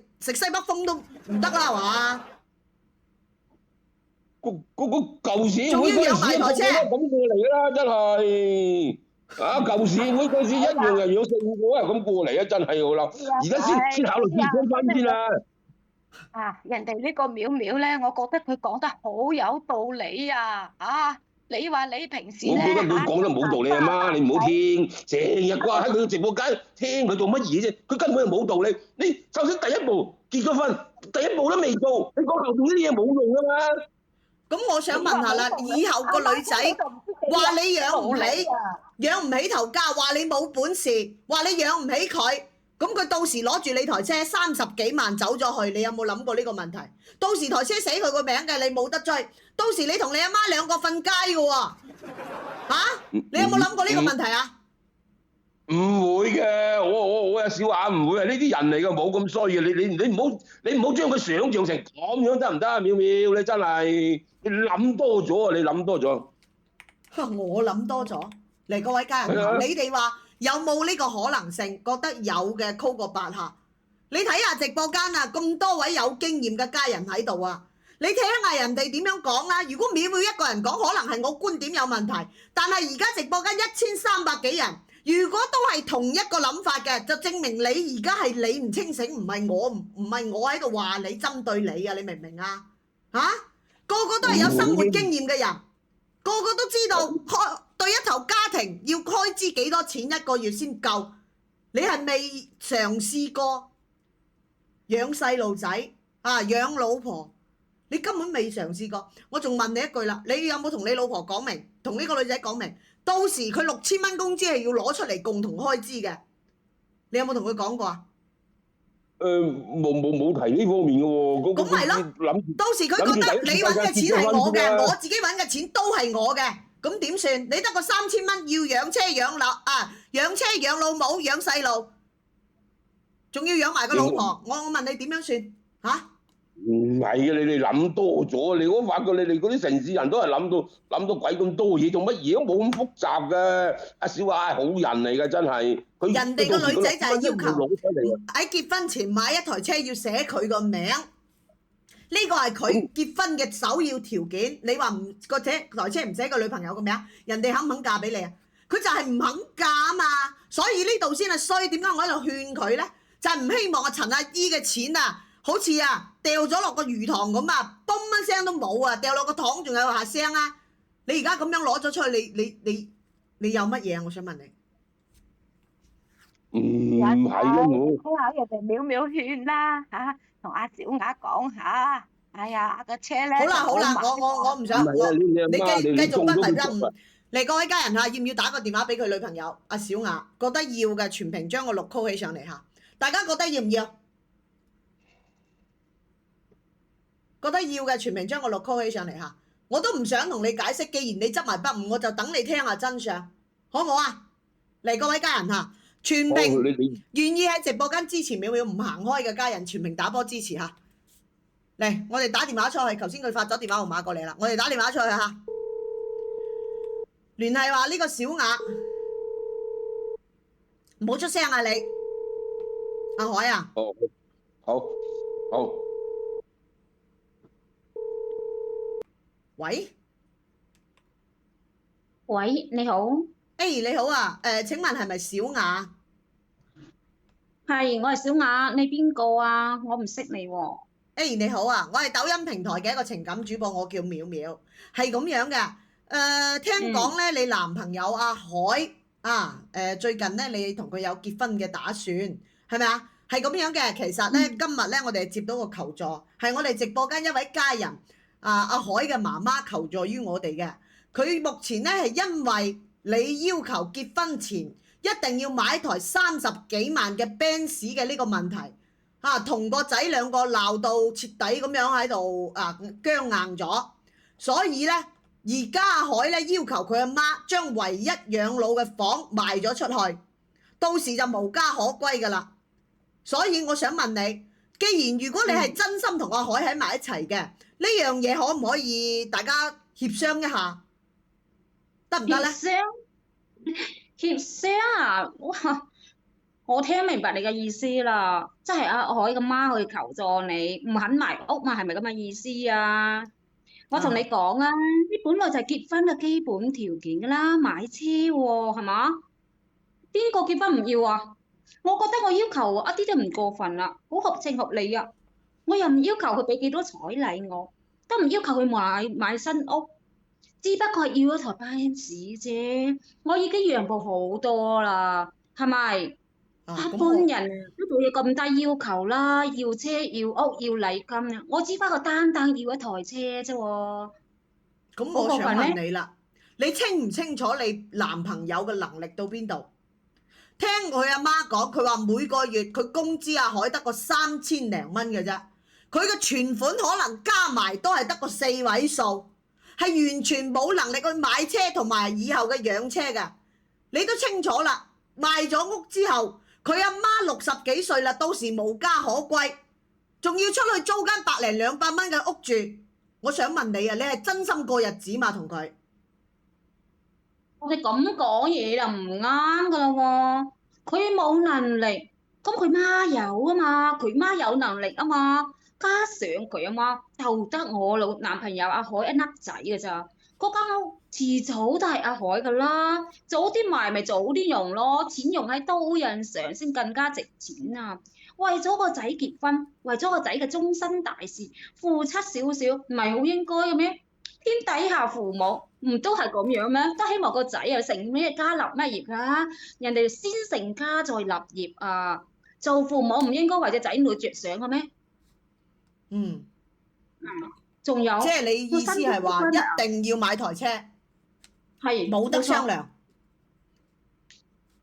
北風都唔得啦，係嘛？嗰舊時仲要養埋台車，咁過嚟啦，真係舊時會嗰時一樣係養4、5個咁過嚟真係好啦。而家先考慮結婚翻先啦。人哋呢個淼淼咧，我覺得佢講得好有道理你話你平時我覺得佢講得冇道理啊媽，你唔好聽，成日掛喺佢嘅直播間聽佢做乜嘢啫？佢根本就冇道理。你就算第一步結咗婚，第一步都未做，你講後邊啲嘢冇用噶嘛？咁我想問下啦，以後個女仔話你養唔起頭家，話你冇本事，話你養唔起佢。咁佢到時攞住你台車30幾萬走咗去，你有冇諗過呢個問題？到時台車寫佢個名嘅，你冇得追。到時你同你阿媽2個瞓街嘅喎。你有冇諗過呢個問題啊？唔會嘅，我有小雅唔會係呢啲人嚟嘅，冇咁衰嘅。你唔好將佢想像成咁樣得唔得啊？淼淼，你真係你諗多咗啊！你諗多咗。我諗多咗。嚟各位家人，你哋話有冇呢個可能性？覺得有嘅 call 個8下。你睇下直播間啊，咁多位有經驗嘅家人喺度啊！你聽下人哋點樣講啦。如果淼淼一個人講，可能係我觀點有問題。但係而家直播間1300幾人，如果都係同一個諗法嘅，就證明你而家係你唔清醒，唔係我喺度話你針對你啊！你明唔明啊？個個都係有生活經驗嘅人，個個都知道對一頭家庭要開支幾多錢一個月先夠。你係未嘗試過養細路仔養老婆？你根本未嘗試過。我仲問你一句啦，你有冇同你老婆講明，同呢個女仔講明，到時佢6000蚊工資係要攞出嚟共同開支嘅？你有冇同佢講過啊？冇提呢方面嘅喎。咁咪咯，到時佢覺得你揾嘅錢係我嘅，我自己揾嘅錢都係我嘅，咁點算？你得個3000蚊要養車養樓養車養老母養細路，仲要養埋個老婆，我問你點樣算？唔係嘅，你哋諗多咗。我發覺你哋嗰啲城市人都係諗到鬼咁多嘢，做乜嘢都冇咁複雜嘅。阿小雅係好人嚟嘅，真係。人哋個女仔就係要求喺結婚前買一台車要寫佢個名，呢個係佢結婚嘅首要條件。你話台車唔寫個女朋友個名，人哋肯唔肯嫁俾你啊？佢就係唔肯嫁啊嘛。所以呢度先係衰。點解我喺度勸佢咧？就係唔希望陳阿姨嘅錢好似掉咗落個魚塘咁嘣一聲都冇掉落個塘仲有下聲啊！你而家咁樣攞咗出去，你有乜嘢啊？我想問你。唔係咯，聽下人哋淼淼勸啦同阿小雅講下。哎呀，個車咧好啦，我唔想你繼續不問嚟，各位家人要唔要打個電話俾佢女朋友阿小雅？覺得要嘅全屏將個6 call 起上嚟大家覺得要唔要？覺得要嘅全屏將個6 call 起上嚟我都唔想同你解釋。既然你執埋筆，我就等你聽下真相，好唔好啊？嚟，各位家人全屏願意喺直播間支持淼淼唔行開嘅家人，全屏打波支持嚟，我哋打電話出去。頭先佢發咗電話號碼過嚟啦，我哋打電話出去聯繫話呢個小雅，唔好出聲你阿海好。喂，你好。你好請問係咪小雅？係，我係小雅，你邊個啊？我唔識你喎。你好我係抖音平台嘅一個情感主播，我叫淼淼。係咁樣嘅，聽講咧，你男朋友阿海最近咧，你同佢有結婚嘅打算，係咪啊？係咁樣嘅。其實咧，今日咧，我哋接到個求助，係我哋直播間一位家人阿海嘅媽媽求助於我哋嘅。佢目前咧係因為你要求結婚前一定要買台30幾萬嘅 Benz 嘅呢個問題同個仔兩個鬧到徹底咁樣喺度僵硬咗，所以咧而家阿海咧要求佢阿媽將唯一養老嘅房賣咗出去，到時就無家可歸噶啦。所以我想問你，既然如果你係真心同阿海喺埋一齊嘅，呢樣嘢可唔可以大家協商一下，得唔得咧？協商哇！我聽明白你嘅意思啦，即係阿海嘅媽去求助你，唔肯賣屋嘛，係咪咁嘅意思啊？我同你講啊，呢本來就係結婚嘅基本條件噶啦，買車喎，係嘛？邊個結婚唔要啊？我覺得我要求一啲都唔過分啦，好合情合理啊！我又唔要求佢俾幾多彩禮我，都唔要求佢買新屋，只不過係要一台Benz啫。我已經讓步好多啦，係咪？一般人都冇嘢咁低要求啦，要車要屋要禮金啊！我只不過單要一台車啫喎。咁我想問你啦，你清唔清楚你男朋友嘅能力到邊度？聽佢阿媽講，佢話每個月佢工資阿海得個3000零蚊嘅啫，佢嘅存款可能加埋都係得個4位數。係完全冇能力去買車同埋以後嘅養車㗎。你都清楚啦，賣咗屋之後，佢阿媽60幾歲啦，到時無家可歸，仲要出去租間100零200蚊嘅屋住。我想問你啊，你係真心過日子嘛同佢？我哋咁講嘢就唔啱噶啦喎，佢冇能力，咁佢媽有啊嘛，佢媽有能力啊嘛，加上佢阿媽就得我男朋友阿海一粒仔嘅咋，嗰間屋遲早都係阿海噶啦，早啲賣咪早啲用咯，錢用喺刀刃上先更加值錢啊！為咗個仔結婚，為咗個仔嘅終身大事，付出少少唔係好應該嘅咩？天底下父母唔都係咁樣咩？都希望個仔又成咩家立咩業㗎？人哋先成家再立業啊！做父母唔應該為隻仔女着想嘅咩？仲有，即係你意思係話一定要買台車，係冇得商量，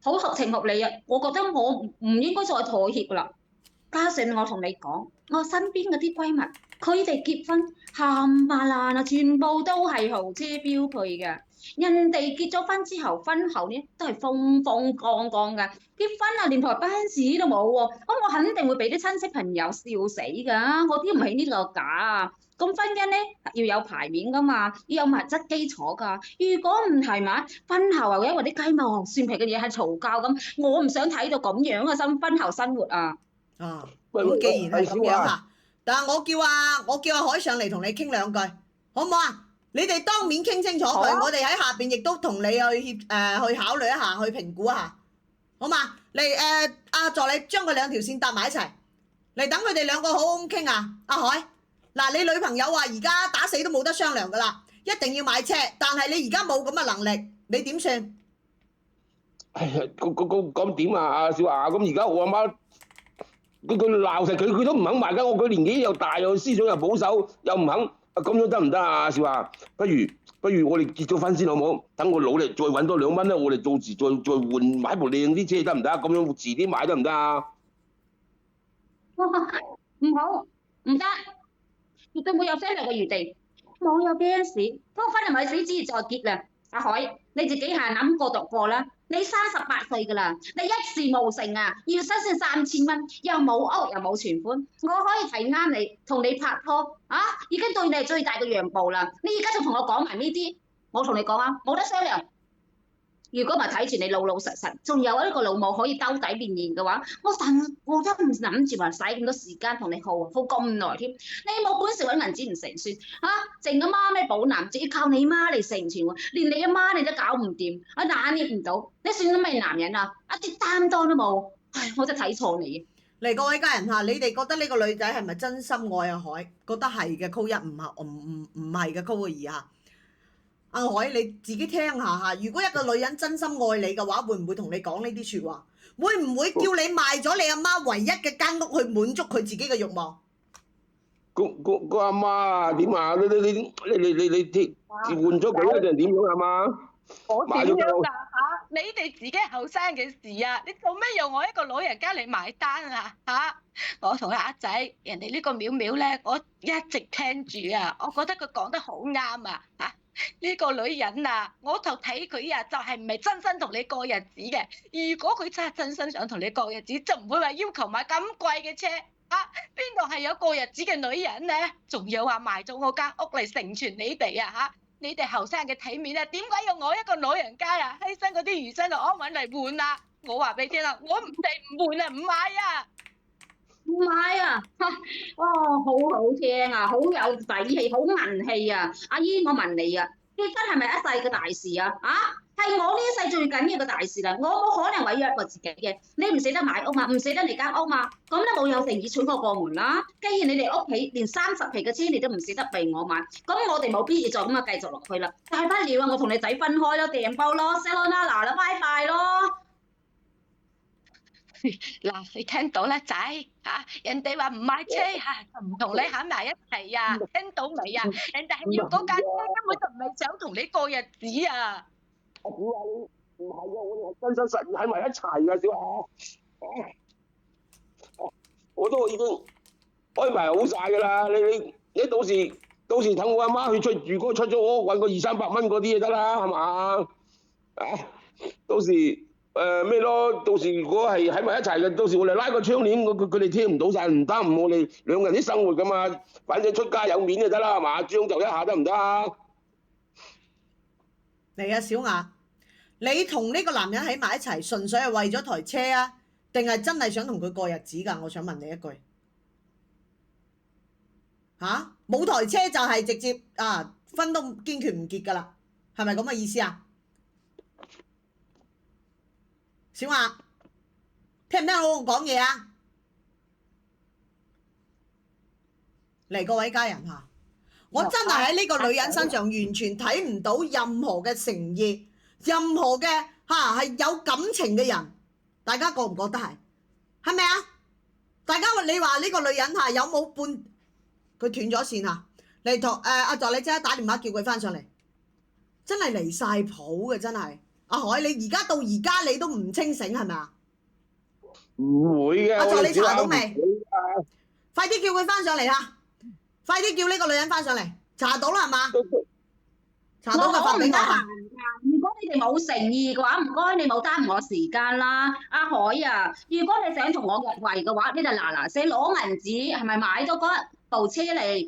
好合情合理啊！我覺得我唔應該再妥協㗎啦。加上我同你講，我身邊嗰啲閨蜜，佢哋結婚冚唪唥啊，全部都係豪車標配嘅。人哋結咗婚之後，婚後呢都係風風光光㗎。結婚啊，連台奔馳都冇喎，咁我肯定會俾啲親戚朋友笑死㗎。我啲唔起呢個價啊！咁婚姻呢要有牌面㗎嘛，要有物質基礎㗎。如果唔係嘛，婚後啊因為啲雞毛蒜皮嘅嘢係嘈交咁，我唔想睇到咁樣嘅婚後生活啊！咁既然係咁樣嚇，但係我叫阿海上嚟同你傾兩句，好唔好啊？你哋當面傾清楚佢，我哋喺下邊亦都同你去考慮一下，去評估一下，好嘛？嚟阿助理將佢兩條線搭埋一齊，嚟等佢哋兩個好好咁傾啊！阿海，嗱你女朋友話而家打死都冇得商量噶啦，一定要買車，但係你而家冇咁嘅能力，你點算？哎呀，咁點啊？阿小華，咁而家我阿媽。佢鬧實佢都唔肯賣間屋，佢年紀又大又思想又保守又唔肯，咁樣得唔得啊？少華，不如我哋結咗婚先好唔好？等我努力再揾多2蚊咧，我哋到時再換買部靚啲車得唔得？咁樣遲啲買得唔得啊？唔好，唔得，絕對冇有商量嘅餘地，冇有 Benz，嗰個婚係咪死之再結啦？阿海，你自己係諗過讀過啦。你38歲㗎啦，你一事無成啊，要申請3000蚊，又冇屋又冇存款，我可以睇啱你，同你拍拖啊，已經對你係最大嘅讓步啦。你而家仲同我講埋呢啲，我同你講啊，冇得商量。如果唔係睇住你老老實實，仲有呢個老母可以兜底面面嘅話，我都唔諗住話使咁多時間同你耗咁耐添。你冇本事揾銀紙唔成算嚇，剩阿媽咩寶男，仲要靠你媽嚟成全喎，連你阿媽你都搞唔掂，拿捏唔到，你算得咩男人啊？一啲擔當都冇，唉，我真係睇錯你。嚟各位家人嚇，你哋覺得呢個女仔係咪真心愛阿海？覺得係嘅，扣一；唔係嘅，扣個2嚇。阿海，你自己聽下嚇，如果一個女人真心愛你嘅話，會唔會同你講呢啲説話？會唔會叫你賣咗你阿媽唯一嘅間屋去滿足佢自己嘅慾望？個阿媽啊，點啊？你換咗佢一定點樣啊媽？我點樣㗎嚇？你哋自己後生嘅事啊！你做咩用我一個老人家嚟埋單啊嚇？我同阿仔，人哋呢個淼淼咧，我一直聽住啊，我覺得佢講得好啱啊嚇！呢個女人啊，我就睇佢啊，就係唔係真心同你過日子嘅。如果佢真係真心想同你過日子，就唔會話要求買咁貴嘅車啊！邊度係有過日子嘅女人咧？仲要話賣咗我間屋嚟成全你哋啊嚇！你哋後生嘅體面啊，點解要我一個老人家啊犧牲嗰啲餘生同安穩嚟換啊？我話俾你聽啦，我唔地唔換啊，唔買啊！唔買啊！哇，好好聽啊，好有底氣，好文氣啊！阿姨，我問你啊，結婚係咪一世嘅大事啊？係我呢一世最緊要嘅大事啦！我冇可能委約過自己嘅，你唔捨得買屋嘛，唔捨得你間屋嘛，咁都冇有誠意娶我過門啦！既然你哋屋企連30皮嘅車你都唔捨得俾我買，咁我哋冇必要再咁啊繼續落去啦！大不了啊，我同你仔分開咯，訂包咯 ，Sayonara 啦，拜拜咯！嗱，你聽到啦，仔嚇，人哋話唔買車嚇，就唔同你喺埋一齊啊！聽到未啊？人哋係要嗰架車，根本就唔係想同你過日子啊！我估下你唔係嘅，我哋係真實喺埋一齊嘅，小夏。我都已經安排好晒㗎啦，你到時到時等我阿媽去出住嗰出租屋，揾個200-300蚊嗰啲就得啦，係嘛？到時咩咯？到時如果係喺埋一齊嘅，到時我哋拉個窗簾，佢哋聽唔到晒，唔耽誤我哋兩個人啲生活噶嘛。反正出街有面就得啦，係嘛？將就一下得唔得啊？嚟啊，小雅，你同呢個男人喺埋一齊，純粹係為咗台車啊，定係真係想同佢過日子㗎？我想問你一句。冇台車就係直接分都堅決唔結㗎啦，係咪咁嘅意思啊？小雅，聽唔聽到我講嘢啊？嚟，各位家人嚇，我真係喺呢個女人身上完全睇唔到任何嘅誠意，任何嘅係有感情嘅人，大家覺唔覺得係？係咪啊？大家你話呢個女人有冇半？佢斷咗線啊！嚟同阿助理姐打電話叫佢翻上嚟，真係離晒譜嘅，真係。阿海，你而家到而家你都唔清醒係咪啊？唔會嘅。阿助理查到未？快啲叫佢翻上嚟啦！快啲叫呢個女人翻上嚟，查到啦係嘛？查到就發俾我啊！如果你哋冇誠意嘅話，唔該你冇耽誤我時間啦。阿海啊，如果你想同我入圍嘅話，你就嗱聲攞銀紙，係咪買咗嗰部車嚟？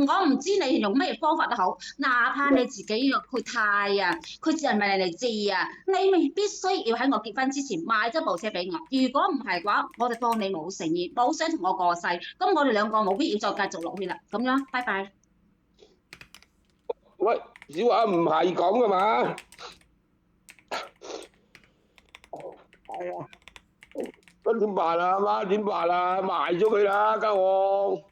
我唔知你用咩方法都好，哪怕你自己去貸啊，佢係咪嚟借啊？你咪必須要喺我結婚之前買咗部車俾我。如果唔係嘅話，我就當你冇誠意，冇想同我過世。咁我哋兩個冇必要再繼續落去啦。咁樣，拜拜。喂，小華唔係咁噶嘛？係啊，咁點辦啊？阿媽點辦啊？賣咗佢啦，間屋。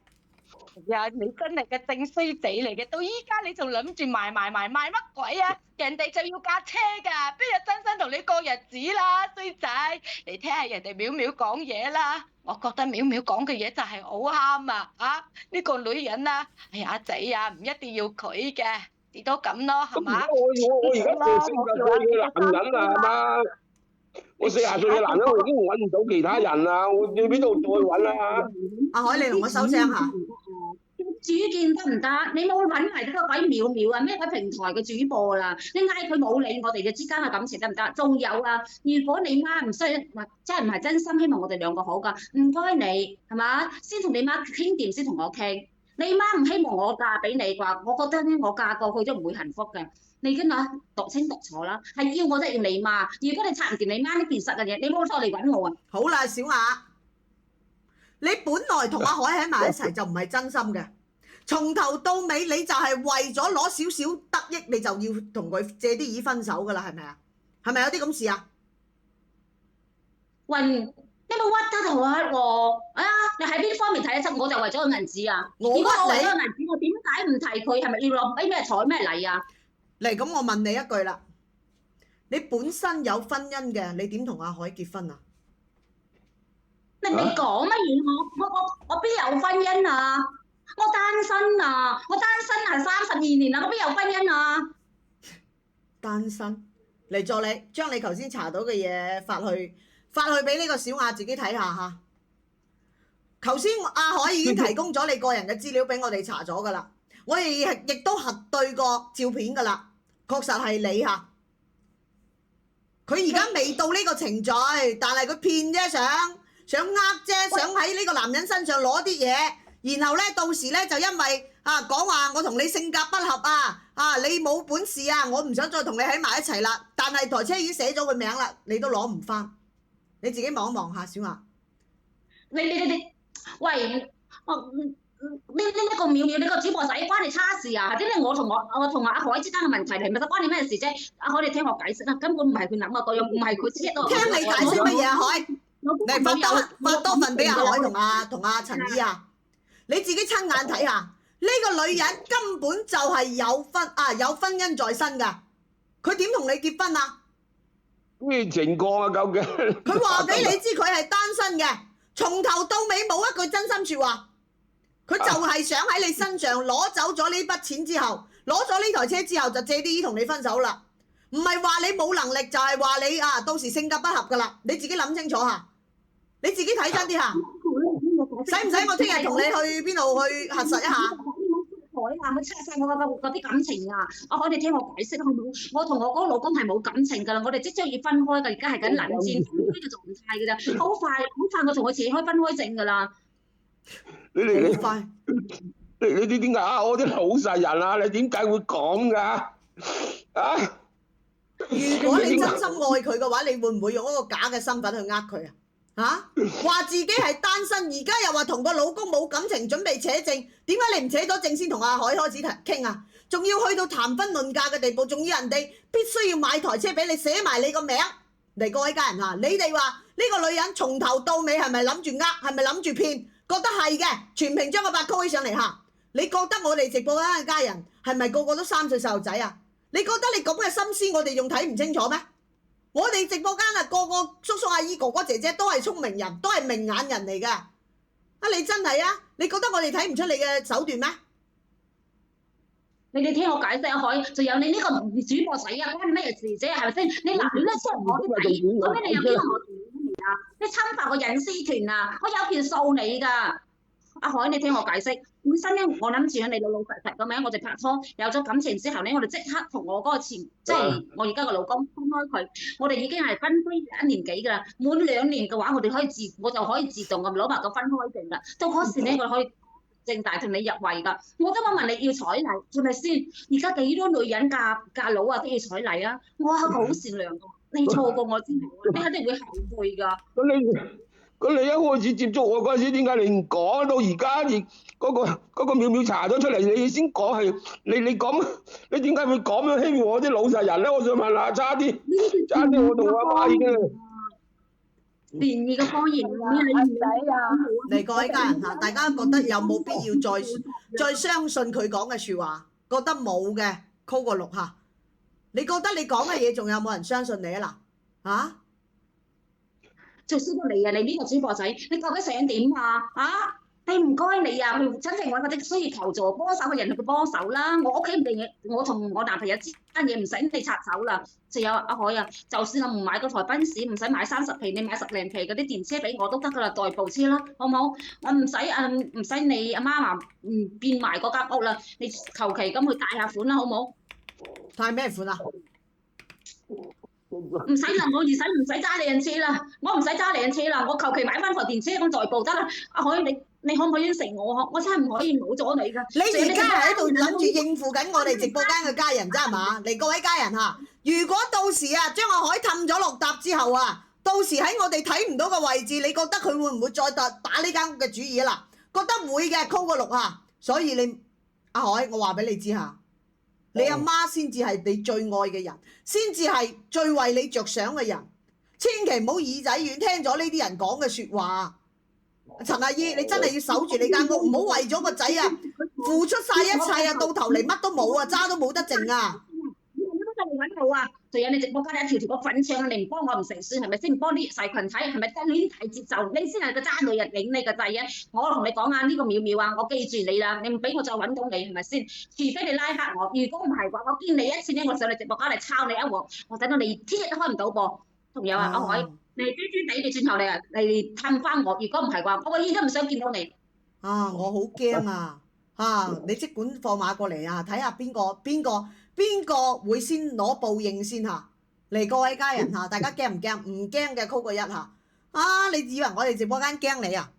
呀，你真係嘅正衰仔嚟嘅，到依家你仲諗住賣乜鬼啊？人哋就要架車㗎，邊有真心同你過日子啦，衰仔！你聽下人哋淼淼講嘢啦，我覺得淼淼講嘅嘢就係好啱啊！呢個女人啊，哎呀仔啊，唔一定要佢嘅，至多咁咯，係嘛？我而家做40歲嘅男人啊，係嘛？我40歲嘅男人，我已經揾唔到其他人啦，我要邊度再揾啊？阿海，你同我收聲下。主見得唔得？你冇揾埋嗰個鬼淼淼啊，咩鬼平台嘅主播啦？你嗌佢冇理我哋嘅之間嘅感情得唔得？仲有啊，如果你媽唔需要，真係唔係真心希望我哋兩個好㗎，唔該你係嘛？先同你媽傾掂先同我傾。你媽唔希望我嫁俾你啩？我覺得咧，我嫁過去都唔會幸福嘅。你跟住讀清讀楚啦，係要我都係要你媽。如果你拆唔掂你媽呢件實嘅嘢，你冇錯嚟揾我啊！好啦，小雅，你本來同阿海喺埋一齊就唔係真心嘅，從頭到尾你就係為咗攞少少得益，你就要同佢借啲意分手噶啦，係咪啊？係咪有啲咁事啊？喂，你冇屈得同我屈喎！啊，你喺邊方面睇得出我就為咗個銀紙啊？我如果我為屈你咗個銀紙，我點解唔提佢？係咪要落俾咩彩咩禮啊？嚟，咁我問你一句啦，你本身有婚姻嘅，你點同阿海結婚啊？你講乜嘢？我邊有婚姻啊？我單身啊！我單身係32年啦，我邊有婚姻啊？單身嚟，助理將你頭先查到嘅嘢發去俾呢個小雅自己睇下嚇。頭先阿海已經提供咗你個人嘅資料俾我哋查咗噶啦，我哋亦都核對過照片噶啦，確實係你嚇。佢而家未到呢個程序，但係佢騙啫，想啫，想喺呢個男人身上攞啲嘢，然後咧到時咧就因為講話我同你性格不合你冇本事我唔想再同你喺埋一齊啦。但係台車已經寫咗個名啦，你都攞唔翻，你自己望一望下，小雅。你喂，呢個淼淼，你個主播仔關你叉事啊？點解我同阿海之間嘅問題係咪關你咩事啫？阿海，你聽我解釋啦，根本唔係佢諗嗰個，又唔係佢知道。聽你解釋乜嘢啊？海，嚟發多份俾阿海同阿陳姨啊！你自己親眼睇下，呢個女人根本就係有婚姻在身噶，佢點同你結婚啊？咩情況啊？究竟？佢話俾你知佢係單身嘅，從頭到尾冇一句真心説話。佢就係想喺你身上攞走咗呢筆錢之後，攞咗呢台車之後就借啲意同你分手啦。唔係話你冇能力，就係話你到時性格不合噶啦。你自己諗清楚下，你自己睇真啲下。使唔使我聽日同你去邊度去核實一下？海啊，佢拆晒我嗰啲感情啊！阿海，你聽我解釋好唔好？我同我嗰個老公係冇感情㗎啦，我哋即將要分開㗎，而家係緊冷戰分開嘅狀態㗎咋，好快我同佢自己開分開證㗎啦。你好快。你點解我啲老實人啊？你點解會咁㗎？啊！如果你真心愛佢嘅話，你會唔會用一個假嘅身份去呃佢啊？話自己係單身，而家又話同個老公冇感情，準備扯證，點解你唔扯咗證先同阿海開始傾啊？仲要去到談婚論嫁嘅地步，仲要人哋必須要買台車俾你，寫埋你個名嚟。各位家人嚇，你哋話呢個女人從頭到尾係咪諗住係咪諗住騙？覺得係嘅，全屏將個八曲起上嚟嚇。你覺得我哋直播間嘅家人係咪個個都3歲細路仔啊？你覺得你咁嘅心思我哋仲睇唔清楚咩？我哋直播間啊，個個叔叔阿姨哥哥姐姐都係聰明人，都係明眼人嚟㗎。你真係啊？你覺得我哋睇唔出你嘅手段咩？你哋聽我解釋啊，海，仲有你呢個主播仔啊，關你咩事啫？係咪先？你嗱亂咧出我啲底，咁你又邊個我嚟啊？你侵犯我隱私權啊！我有權訴你㗎。阿海，你聽我解釋。本身咧，我諗住喺你老老實實咁樣，我哋拍拖有咗感情之後咧，我哋即刻同我嗰個即係我而家個老公分開佢。我哋已經係分開1年幾㗎啦。滿2年嘅話，我就可以自動咁攞埋個分開證啦。到嗰時咧，我可以正大同你入圍㗎。我都冇問你要彩禮，係咪先？而家幾多女人嫁佬啊都要彩禮啊！我係好善良㗎，你錯過我之後，你肯定會後悔㗎。咁你一開始接觸我嗰陣時，點解你唔講？到而家嗰個淼淼查咗出嚟，你先講係你講，你點解會咁樣欺負我啲老實人咧？我想問下，差啲我同我阿媽已經善意嘅謊言，你唔使啊！嚟各位家人嚇，大家覺得有冇必要再相信佢講嘅説話？覺得冇嘅，call 個6嚇。你覺得你講嘅嘢仲有冇人相信你啊？嗱嚇？最衰過你啊！你呢個主播仔，你究竟想點啊？你唔該你啊，去真正揾嗰啲需要求助幫手嘅人去幫手啦。我屋企唔定嘢，我同我男朋友之間嘢唔使你插手啦。仲有阿海啊，就算我唔買嗰台賓士，唔使買30皮，你買10零皮嗰啲電車俾我都得噶啦，代步車啦，好唔好？我唔使你阿媽話變埋嗰間屋啦，你求其咁去貸下款啦，好唔好？貸咩款啊？唔使啦，我唔使揸你人車啦，我唔使揸你人車啦，我求其買翻台電車咁代步得啦。阿海，你可唔可以應承我？我真係唔可以冇咗你㗎。你而家係喺度諗住應付緊我哋直播間嘅家人啫係嘛？嚟各位家人嚇，如果到時啊將阿海氹咗落搭之後啊，到時喺我哋睇唔到嘅位置，你覺得佢會唔會再打呢間屋嘅主意啊？嗱，覺得會嘅，call 個6嚇。所以你阿海，我話俾你知嚇。你阿媽先至係你最愛嘅人，先至係最為你着想嘅人，千祈唔好耳仔軟聽咗呢啲人講嘅説話。陳阿姨，你真係要守住你間屋，唔好為咗個仔啊付出晒一切啊，到頭嚟乜都冇啊，渣都冇得剩啊！你揾我啊！仲有你直播間一條條個粉腸，你唔幫我唔成算係咪先？唔幫啲細群體係咪真亂睇節奏？你先係個渣女人，領你個掣啊！我同你講啊，呢個淼淼啊，我記住你啦，你唔俾我再揾到你係咪先？除非你拉黑我，如果唔係話，我見你一次咧，我上你直播間嚟抄你一鑊，我等到你天日都開唔到噃。仲有啊，阿海，你專專地你轉頭嚟氹翻我，如果唔係話，我永遠都唔想見到你。我好驚啊！你即管放馬過嚟啊，睇下邊個會先攞報應先嚇。嚟各位家人嚇，大家驚唔驚？唔驚嘅 call 個1嚇。你以為我哋直播間驚你啊？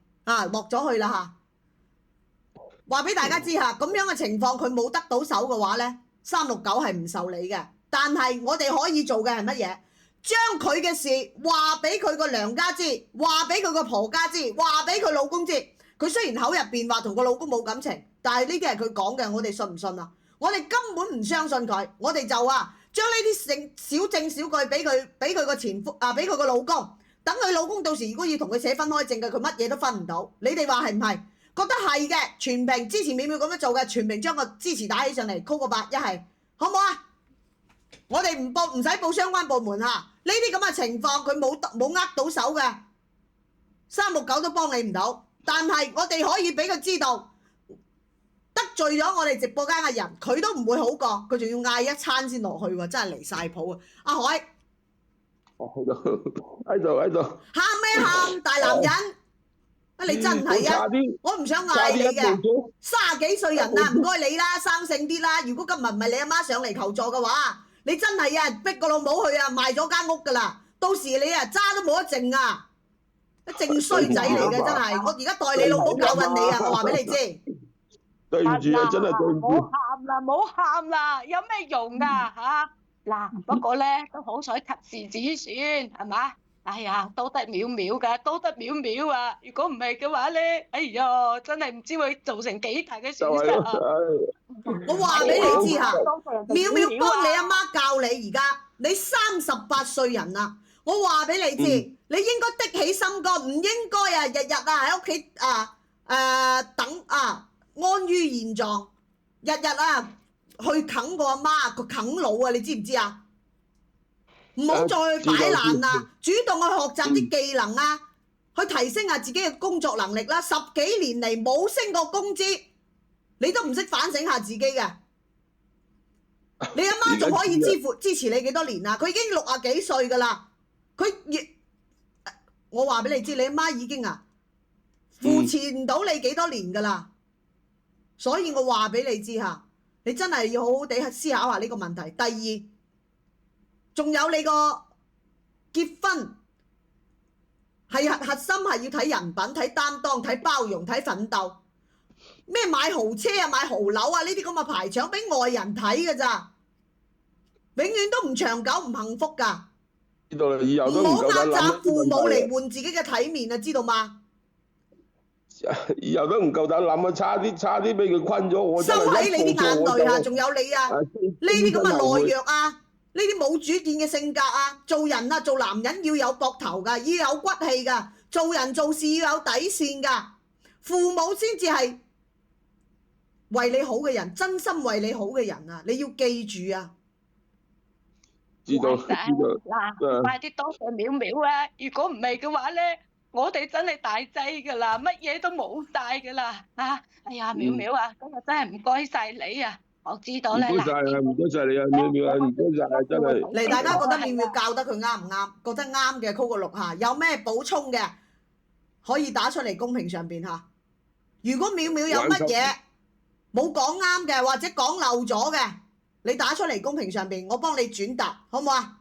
落咗去啦嚇。話俾大家知嚇，咁樣嘅情況佢冇得到手嘅話咧，369係唔受理嘅。但係我哋可以做嘅係乜嘢？將佢嘅事話俾佢個娘家知，話俾佢個婆家知，話俾佢老公知。佢雖然口入邊話同個老公冇感情，但係呢啲係佢講嘅，我哋信唔信啊？我哋根本唔相信佢，我哋就將呢啲小證小據俾佢個前夫俾佢個老公，等佢老公到時如果要同佢寫分開證嘅，佢乜嘢都分唔到。你哋話係唔係？覺得係嘅，全屏支持淼淼咁樣做嘅，全屏將個支持打起上嚟，call 個8，一係好唔好啊？我哋唔使報相關部門嚇，呢啲咁嘅情況佢冇呃到手嘅，369都幫你唔到。但係我哋可以俾佢知道，得罪咗我哋直播間嘅人，佢都唔會好過，佢仲要嗌一餐先落去喎，真係離晒譜啊！阿海，喺度，喊咩喊？大男人你真係啊！我唔想嗌你嘅，30幾歲人啊，唔該你啦，生性啲啦。如果今日唔係你阿媽上嚟求助嘅話，你真係啊逼個老母去啊賣咗間屋㗎啦，到時你啊渣都冇得剩啊！正衰仔嚟嘅真係，我而家代你老母教訓你啊！我話俾你知，對唔住啊，真係對唔住。唔好喊啦，唔好喊啦，有咩用㗎嚇？嗱，不過咧都好彩及時止損，係嘛？哎呀，多得秒秒㗎，多得秒秒啊！如果唔係嘅話咧，哎呀，真係唔知會造成幾大嘅損失啊！我話俾你知嚇，秒秒幫你阿媽教你而家，你38歲人啦，我話俾你知，你應該的起心肝，唔應該啊日日啊喺屋企等啊安於現狀，日日啊去啃個阿媽個啃老啊，你知唔知啊？唔好再擺爛啦，主動去學習啲技能啊，去提升下自己嘅工作能力啦。10幾年嚟冇升過工資，你都唔識反省下自己嘅。你阿媽仲可以支持你幾多年啊？佢已經60幾歲㗎啦，我話俾你知，你阿媽已經扶持唔到你幾多年㗎啦。所以我話俾你知嚇，你真係要好好地思考下呢個問題。第二，仲有你個結婚係核心係要睇人品、睇擔當、睇包容、睇奮鬥。咩買豪車啊、買豪樓啊呢啲咁嘅排場俾外人睇㗎咋，永遠都唔長久、唔幸福㗎。知道啦，以後都唔好夠膽壓榨父母嚟換自己嘅體面啊，知道嗎？以後都唔夠膽諗啊！差啲俾佢困咗我。收喺你啲眼淚啊！仲有你啊，呢啲咁嘅懦弱啊，呢啲冇主見嘅性格啊，做人啊，做男人要有膊頭㗎，要有骨氣㗎，做人做事要有底線㗎。父母先至係為你好嘅人，真心為你好嘅人啊！你要記住啊！知道。嗱，快啲多謝秒秒啊！如果唔係嘅話咧，我哋真係大劑㗎啦，乜嘢都冇晒㗎啦嚇！哎呀，秒秒啊，今日真係唔該晒你啊！我知道咧，唔該晒啊，唔該晒你啊，秒秒啊，唔該晒啊，真係。嚟，大家覺得秒秒教得佢啱唔啱？覺得啱嘅，扣個6下。有咩補充嘅，可以打出嚟公屏上邊嚇。如果秒秒有乜嘢冇講啱嘅，或者講漏咗嘅，你打出嚟公屏上邊，我幫你轉達，好唔好啊？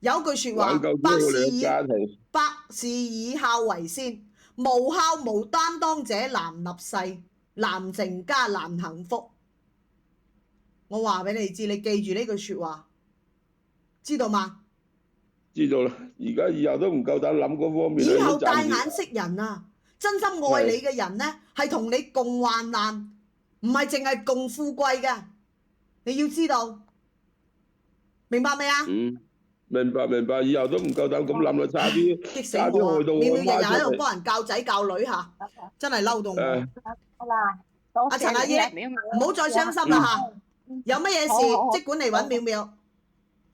有句説話，百事以孝為先，無孝無擔當者難立世，難成家，難幸福。我話俾你知，你記住呢句説話，知道嗎？知道啦，而家以後都唔夠膽諗嗰方面。以後帶眼識人啊！真心愛你嘅人呢，係同你共患難，唔係淨係共富貴嘅。你要知道，明白未啊？明白，以後都唔夠膽咁諗啦，差啲激死我啊！秒秒日日喺度幫人教仔教女嚇，真係嬲到我。好啦，阿陳阿姨，唔好再傷心啦嚇，有乜嘢事即管嚟揾秒秒。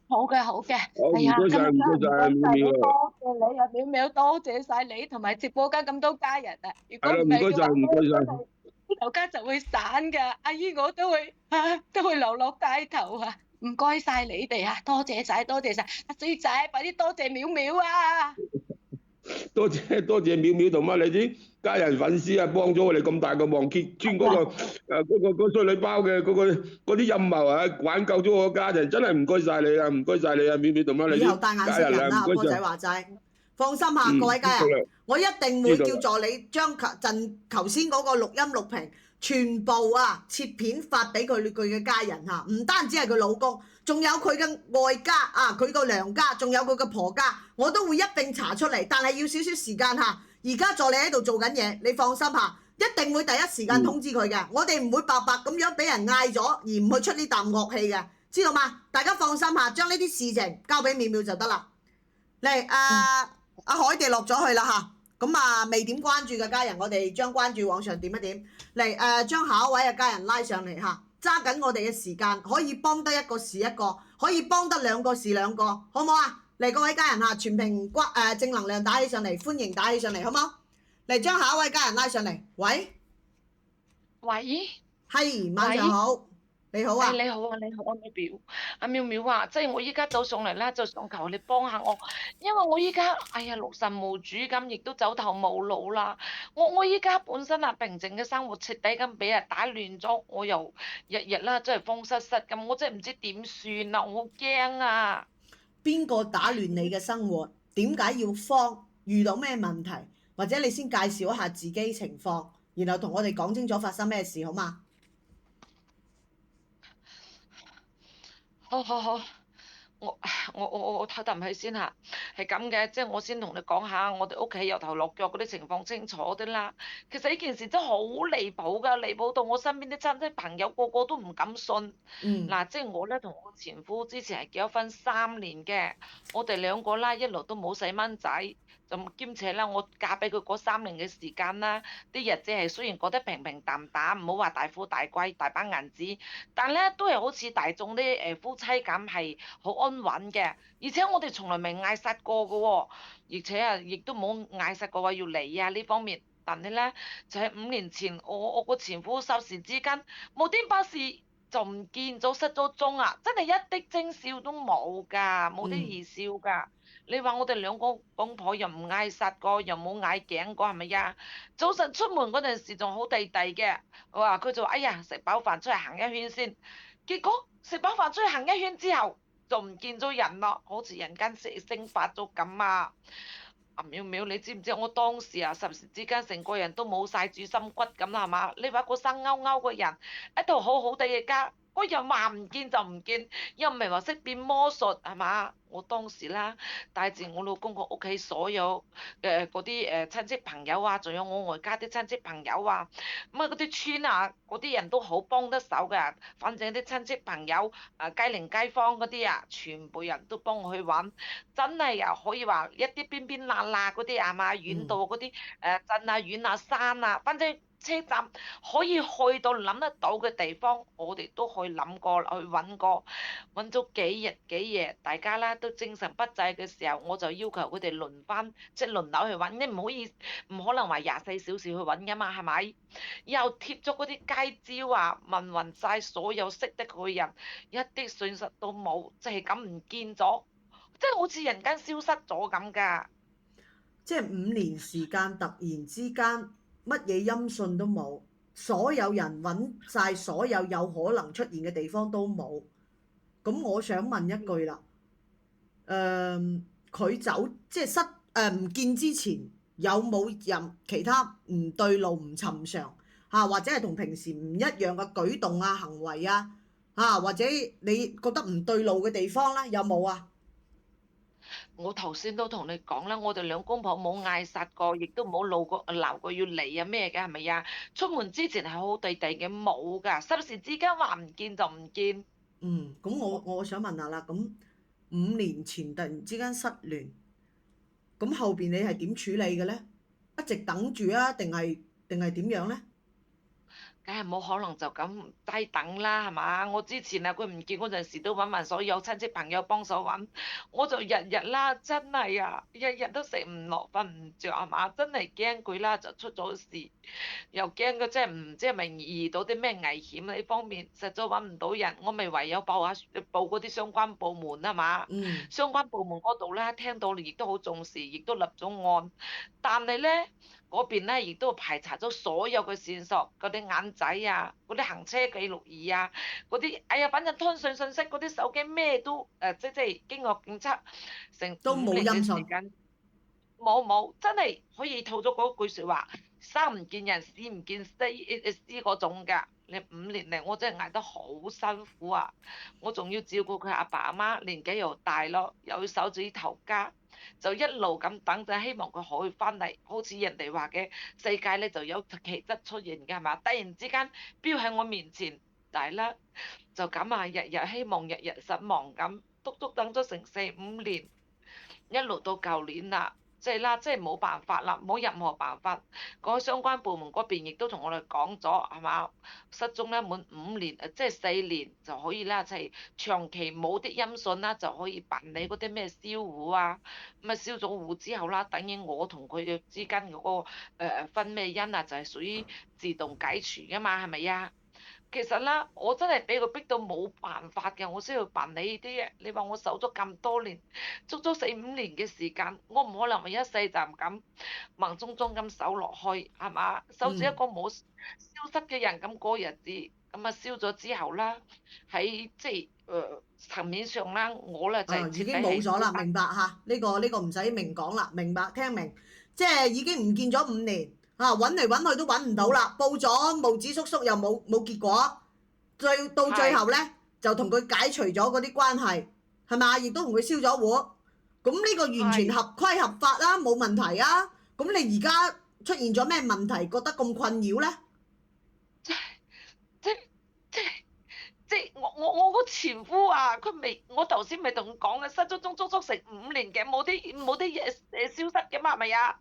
好嘅，好嘅。唔該晒，唔該晒，秒秒。多謝你啊，秒秒，多謝晒你同埋直播間咁多家人啊！如果唔係嘅話，呢頭家就會散㗎。阿姨我都會流落街頭啊！唔該晒你哋啊，多謝晒，多謝晒。阿衰仔，快啲多謝秒秒啊！多謝秒秒同埋你啲家人粉絲啊，幫咗我哋咁大個忙，揭穿嗰衰女包嘅嗰啲陰謀啊，挽救咗我家人，真係唔該晒你啊，唔該晒你啊，秒秒同埋你啲家人啊，波仔話齋，放心下各位家人，我一定會叫助理將頭先嗰個錄音錄屏全部切片發俾佢嘅家人嚇，唔單止係佢老公，仲有佢嘅外家佢個娘家，仲有佢嘅婆家，我都會一並查出嚟，但係要少少時間嚇。而家助理喺度做緊嘢，你放心嚇，一定會第一時間通知佢嘅。我哋唔會白白咁樣俾人嗌咗而唔去出呢啖惡氣嘅，知道嗎？大家放心嚇，將呢啲事情交俾秒秒就得啦。嚟阿海地落咗去啦嚇。咁未點關注嘅家人，我哋將關注往上點一點，嚟將下一位嘅家人拉上嚟嚇，揸緊我哋嘅時間，可以幫得一個是一個，可以幫得兩個是兩個，好唔好啊？嚟各位家人嚇，全屏正能量打起上嚟，歡迎打起上嚟，好唔好？嚟將下一位家人拉上嚟，喂，喂，係晚上好，你好啊，你好啊，你好啊，苗苗，阿苗苗啊，即係我依家走上嚟啦，就想求你幫下我，因為我依家哎呀六神無主咁，亦都走投無路啦。我依家本身啊平靜嘅生活徹底咁俾人打亂咗，我又日日啦真係慌失失咁，我真係唔知點算啊，我好驚啊！邊個打亂你嘅生活？點解要慌？遇到咩問題？或者你先介紹一下自己情況，然後同我哋講清楚發生咩事好嘛？好好好。我我唞啖氣先嚇，係咁嘅，即係我先同你講下我哋屋企由頭落腳嗰啲情況清楚啲啦。其實呢件事真係好離譜㗎，離譜到我身邊啲親戚朋友個個都唔敢信。嗯嗱，即係我咧同我前夫之前係結咗婚3年嘅，我哋兩個啦一路都冇細蚊仔，就兼且啦我嫁俾佢嗰3年嘅時間啦，啲日子係雖然過得平平淡淡，唔好話大富大貴大把銀紙，但咧都係好似大眾啲夫妻咁係好安穩嘅，而且我哋從來未嗌殺過嘅喎，而且啊亦都冇嗌殺過話要離啊呢方面。但係咧就係5年前，我個前夫霎時之間無端白事就唔見咗失咗蹤啊！真係一啲徵兆都冇㗎，冇啲嗯，異兆㗎。你話我哋兩個公婆又唔嗌殺過，又冇嗌頸過，係咪呀？早晨出門嗰陣時仲好地地嘅，我話佢就話：哎呀，食飽飯出去行一圈先。結果食飽飯出去行一圈之後，就唔見咗人咯，好似人間蒸發咗咁啊！阿淼淼，你知唔知我當時啊，霎時之間成個人都冇晒主心骨咁啦，係嘛？你話個生勾勾個人，一套好好地嘅家，個人話唔見就唔見，又唔係話識變魔術，係嘛？我當時啦，帶住我老公個屋企所有嗰啲親戚朋友啊，仲有我外家啲親戚朋友啊，咁啊嗰啲村啊嗰啲人都好幫得手㗎，反正啲親戚朋友街鄰街坊嗰啲啊，全部人都幫我去揾。真係又可以話一啲邊邊罅罅嗰啲啊嘛，遠到嗰啲鎮啊、縣啊、山啊，反正車站可以去到諗得到嘅地方，我哋都去諗過、去揾過，揾咗幾日幾夜，大家啦都精神不濟嘅時候，我就要求佢哋輪番即係輪流去揾，你唔可能話24小時去揾㗎嘛，係咪？又貼咗嗰啲街招啊，問勻晒所有識得佢嘅人，一啲訊息都冇，就係咁唔見咗。即係好似人間消失咗咁㗎。即係5年時間，突然之間乜嘢音訊都冇，所有人揾晒所有有可能出現嘅地方都冇。咁我想問一句啦，佢走即係唔見之前，有冇任其他唔對路、唔尋常嚇，或者係同平時唔一樣嘅舉動啊、行為啊嚇，或者你覺得唔對路嘅地方咧，有冇啊？我頭先都同你講啦，我哋兩公婆冇嗌殺過，亦都冇鬧過要離啊咩嘅，係咪呀？出門之前係好好地地嘅冇㗎，霎時之間話唔見就唔見。咁我想問下啦，咁5年前突然之間失聯，咁後邊你係點處理嘅咧？一直等住啊，定係點樣咧？梗係冇可能就咁低等啦，係嘛？我之前啊，佢唔見嗰陣時都揾埋所有親戚朋友幫手揾，我就日日啦，真係啊，日日都食唔落，瞓唔着，係嘛？真係驚佢啦，就出咗事，又驚佢即係咪遇到啲咩危險呢方面，實在揾唔到人，我咪唯有報嗰啲相關部門啊嘛。嗯相關部門嗰度咧，聽到亦都好重視，亦都立咗案，但係咧。嗰邊咧亦都排查咗所有嘅線索，嗰啲眼仔啊，嗰啲行車記錄儀啊，嗰啲哎呀，反正通訊信息嗰啲手機咩都即係經過檢測成都冇5年嘅音訊。時間，冇真係可以套咗嗰句説話，生唔見人，死唔見屍嗰種㗎。你5年嚟，我真係捱得好辛苦啊！我仲要照顧佢阿爸阿媽，年紀又大咯，又要守住呢頭家。就一路咁等，就希望佢可以翻嚟，好似人哋話嘅世界咧就有奇蹟出現㗎係嘛？突然之間飆喺我面前，但係咧就咁啊，日日希望，日日失望咁，足足等咗成4、5年，一路到舊年啦。即係啦，即係冇辦法啦，冇任何辦法。嗰相關部門嗰邊亦都同我哋講咗，係嘛？失蹤咧滿5年，即係4年就可以啦，就係長期冇啲音訊啦，就可以辦理嗰啲咩銷戶啊。咁啊銷咗戶之後啦，等於我同佢嘅之間嗰個分咩因啊，就係屬於自動解除㗎嘛，係咪啊？其實啦，我真係俾佢逼到冇辦法嘅，我先要辦你呢啲嘢。你話我守咗咁多年，足足4、5年嘅時間，我唔可能話一世就咁盲舂舂咁守落去，係嘛？守住一個冇消失嘅人咁過日子，咁啊燒咗之後啦，喺即係層面上啦，我咧就係已經冇咗啦，明白嚇？呢個唔使明講啦，明白聽明，即係已經唔見咗5年。揾嚟揾去都揾唔到啦，報咗無子叔叔又冇結果，到最後咧就同佢解除咗嗰啲關係，係咪？亦都同佢燒咗鑊，咁呢個完全合規合法啦，冇問題啊。咁你而家出現咗咩問題，覺得咁困擾咧？即係我個前夫啊，我頭先咪同佢講嘅，失蹤足足成5年嘅，冇啲嘢消失嘅嘛，係咪啊？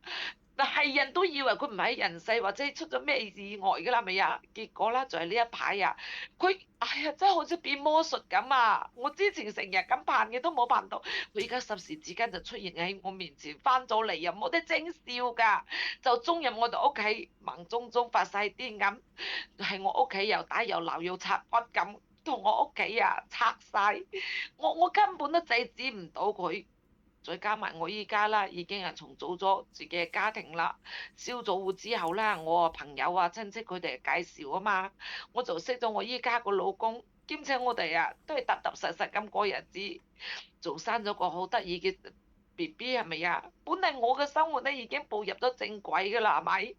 但係人都以為佢唔喺人世，或者出咗咩意外㗎啦，係咪啊？結果啦，就係呢一排啊，佢哎呀真係好似變魔術咁啊！我之前成日咁扮嘅都冇扮到，佢而家霎時之間就出現喺我面前，翻咗嚟又冇得徵兆㗎，就衝入我哋屋企，盲舂舂發晒癲咁，喺我屋企又打又鬧又拆骨咁，同我屋企啊拆晒，我根本都制止唔到佢。再加埋我依家啦，已經係重組咗自己嘅家庭啦。燒咗戶之後啦，我朋友啊、親戚佢哋介紹啊嘛，我就識咗我依家個老公，兼且我哋啊都係踏踏實實咁過日子，做生咗個好得意嘅 BB 係咪啊？本嚟我嘅生活咧已經步入咗正軌㗎啦，係咪？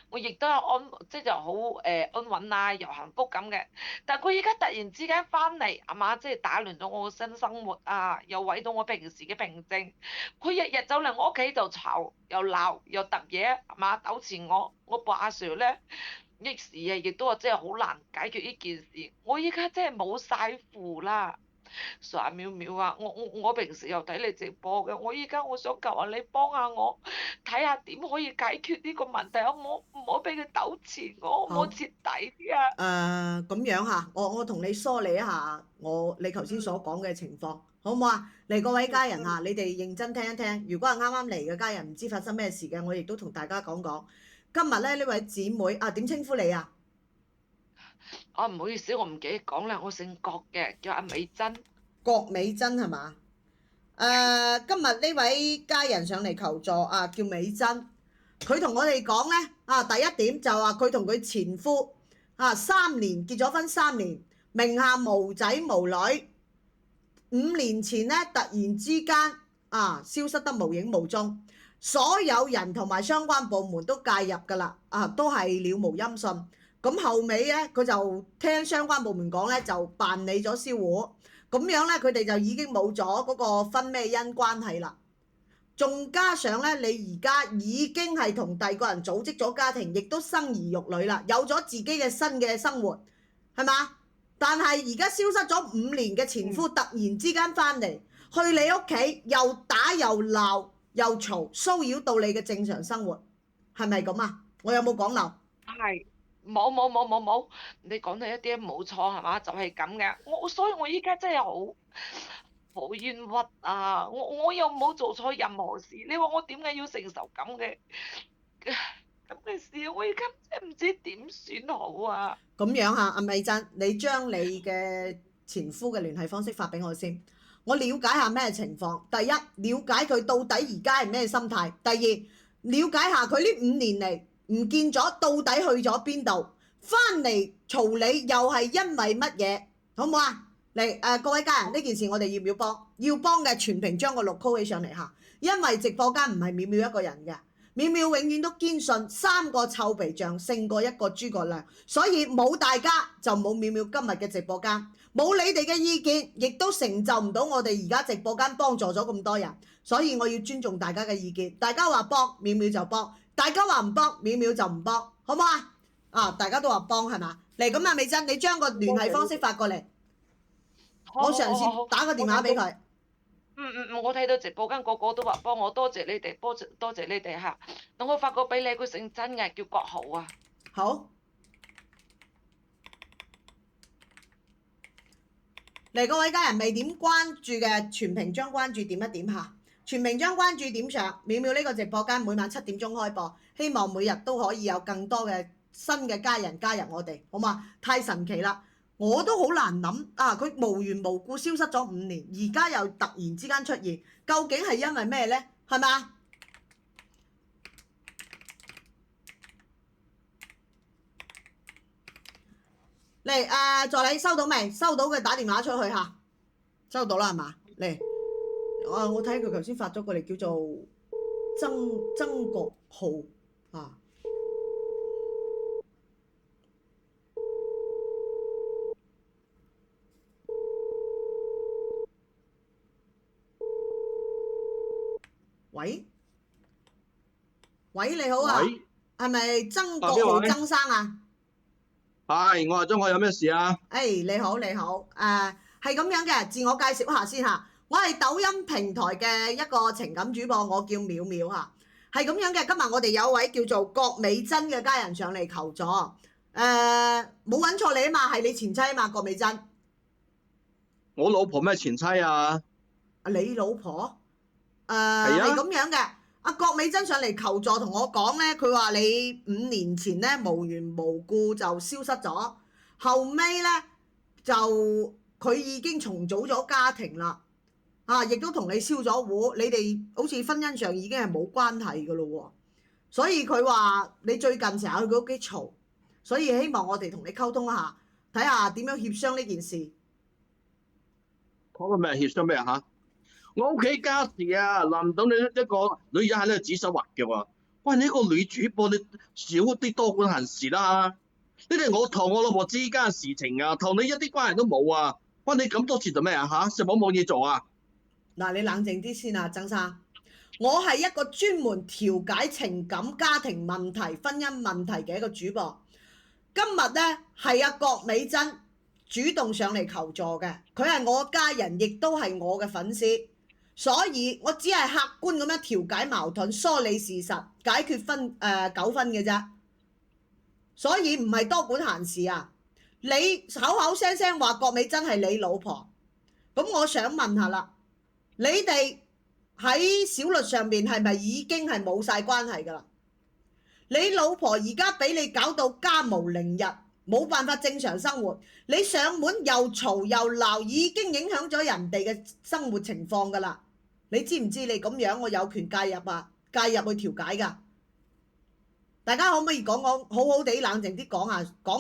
我亦都係即係就好安穩啊，又幸福咁嘅。但係佢而家突然之間翻嚟，係嘛？即係打亂咗我嘅新生活啊，又毀到我平時嘅平靜。佢日日走嚟我屋企就嘈，又鬧，又揼嘢，係嘛？糾纏我。我爸阿 Sir 咧，一時啊亦都話真係好難解決呢件事。我而家真係冇晒符啦。傻妙妙啊！我平時又睇你直播嘅，我依家我想求下你幫下我，睇下點可以解決呢個問題，唔好俾佢糾纏我，好唔好徹底啲啊？咁樣嚇，我同你梳理一下你頭先所講嘅情況，好唔好啊？嚟各位家人嚇，你哋認真聽一聽。如果係啱啱嚟嘅家人唔知發生咩事嘅，我亦都同大家講講。今日咧呢位姊妹啊，點稱呼你啊？唔好意思，我唔記得講啦，我姓郭嘅，叫阿美珍。郭美珍係嘛？今日呢位家人上嚟求助啊，叫美珍。佢同我哋講咧第一點就話佢同佢前夫3年結咗婚3年，名下無仔無女。5年前咧突然之間消失得無影無蹤，所有人同埋相關部門都介入㗎啦，都係了無音訊。咁後尾咧，佢就聽相關部門講咧，就辦理咗銷戶，咁樣咧，佢哋就已經冇咗嗰個分咩姻關係啦。仲加上咧，你而家已經係同第二個人組織咗家庭，亦都生兒育女啦，有咗自己嘅新嘅生活，係嘛？但係而家消失咗5年嘅前夫，突然之間翻嚟，去你屋企又打又鬧又嘈，騷擾到你嘅正常生活，係咪咁啊？我有冇講漏？係。冇，你講到一啲冇錯係嘛？就係咁嘅。所以我依家真係好冤屈啊！我又冇做錯任何事，你話我點解要承受咁嘅事？我而家真係唔知點算好啊！咁樣嚇，阿美珍，你將你嘅前夫嘅聯繫方式發俾我先，我了解下咩情況。第一，了解佢到底而家係咩心態；第二，了解下佢呢5年嚟唔見咗，到底去咗邊度？翻嚟嘈你又係因為乜嘢？好唔好啊？嚟各位家人，呢件事我哋要唔要幫？要幫嘅全屏將個錄 call 起上嚟嚇，因為直播間唔係淼淼一個人嘅，淼淼永遠都堅信3個臭皮匠勝過1個諸葛亮，所以冇大家就冇淼淼今日嘅直播間，冇你哋嘅意見，亦都成就唔到我哋而家直播間幫助咗咁多人，所以我要尊重大家嘅意見。大家話幫淼淼就幫，大家話唔幫淼淼就唔幫，好唔好啊？大家都話幫係嘛？嚟咁啊，美珍，你將個聯繫方式發過嚟，我嘗試打個電話俾佢。我睇到直播間個個都話幫我，多謝你哋，多謝你哋嚇。等我發個俾你，佢姓曾嘅，叫郭豪啊。好。嚟各位家人未點關注嘅，全屏將關注點一點下，全屏將關注點上。淼淼呢個直播間每晚7點鐘開播，希望每日都可以有更多嘅新嘅家人加入我哋，好嘛？太神奇啦！我都好難諗啊！佢無緣無故消失咗5年，而家又突然之間出現，究竟係因為咩呢？係嘛？嚟助理收到未？收到嘅打電話出去嚇，收到啦係嘛？嚟，我睇佢頭先發咗過嚟，叫做曾國浩啊。喂，你好啊，係咪曾國浩曾生啊？係，我係曾國，有咩事啊？你好，係咁樣嘅，自我介紹下先嚇。我係抖音平台嘅一個情感主播，我叫淼淼嚇。係咁樣嘅，今日我哋有位叫做郭美珍嘅家人上嚟求助。冇揾錯你啊嘛，係你前妻啊嘛，郭美珍。我老婆咩前妻啊？你老婆？係啊。係咁樣嘅。阿郭美珍上嚟求助，同我講咧，佢話你5年前咧無緣無故就消失咗，後尾咧就佢已經重組咗家庭啦，亦都同你燒咗戶，你哋好似婚姻上已經係冇關係噶咯喎，所以佢話你最近成日去佢屋企嘈，所以希望我哋同你溝通下，睇下點樣協商呢件事。講緊咩協商咩嚇？我屋企家事啊，難唔到你一個女人喺度指手畫腳喎。喂，你一個女主播，你少啲多管閒事啦。呢啲係我同我老婆之間嘅事情啊，同你一啲關係都冇啊。喂，你咁多次做咩啊？嚇，食冇嘢做啊？嗱，你冷靜啲先啊，曾生。我係一個專門調解情感、家庭問題、婚姻問題嘅一個主播。今日呢，係阿郭美珍主動上嚟求助嘅，佢係我家人，亦都係我嘅粉絲。所以我只係客觀咁樣調解矛盾、梳理事實、解決糾紛嘅啫。所以唔係多管閒事啊！你口口聲聲話郭美珍係你老婆，咁我想問下啦，你哋喺小律上面係咪已經係冇晒關係㗎啦？你老婆而家俾你搞到家無寧日，冇辦法正常生活，你上門又嘈又鬧，已經影響咗人哋嘅生活情況㗎啦。你知唔知你咁樣我有權介入啊？介入去調解㗎。大家可唔可以講好好地冷靜啲講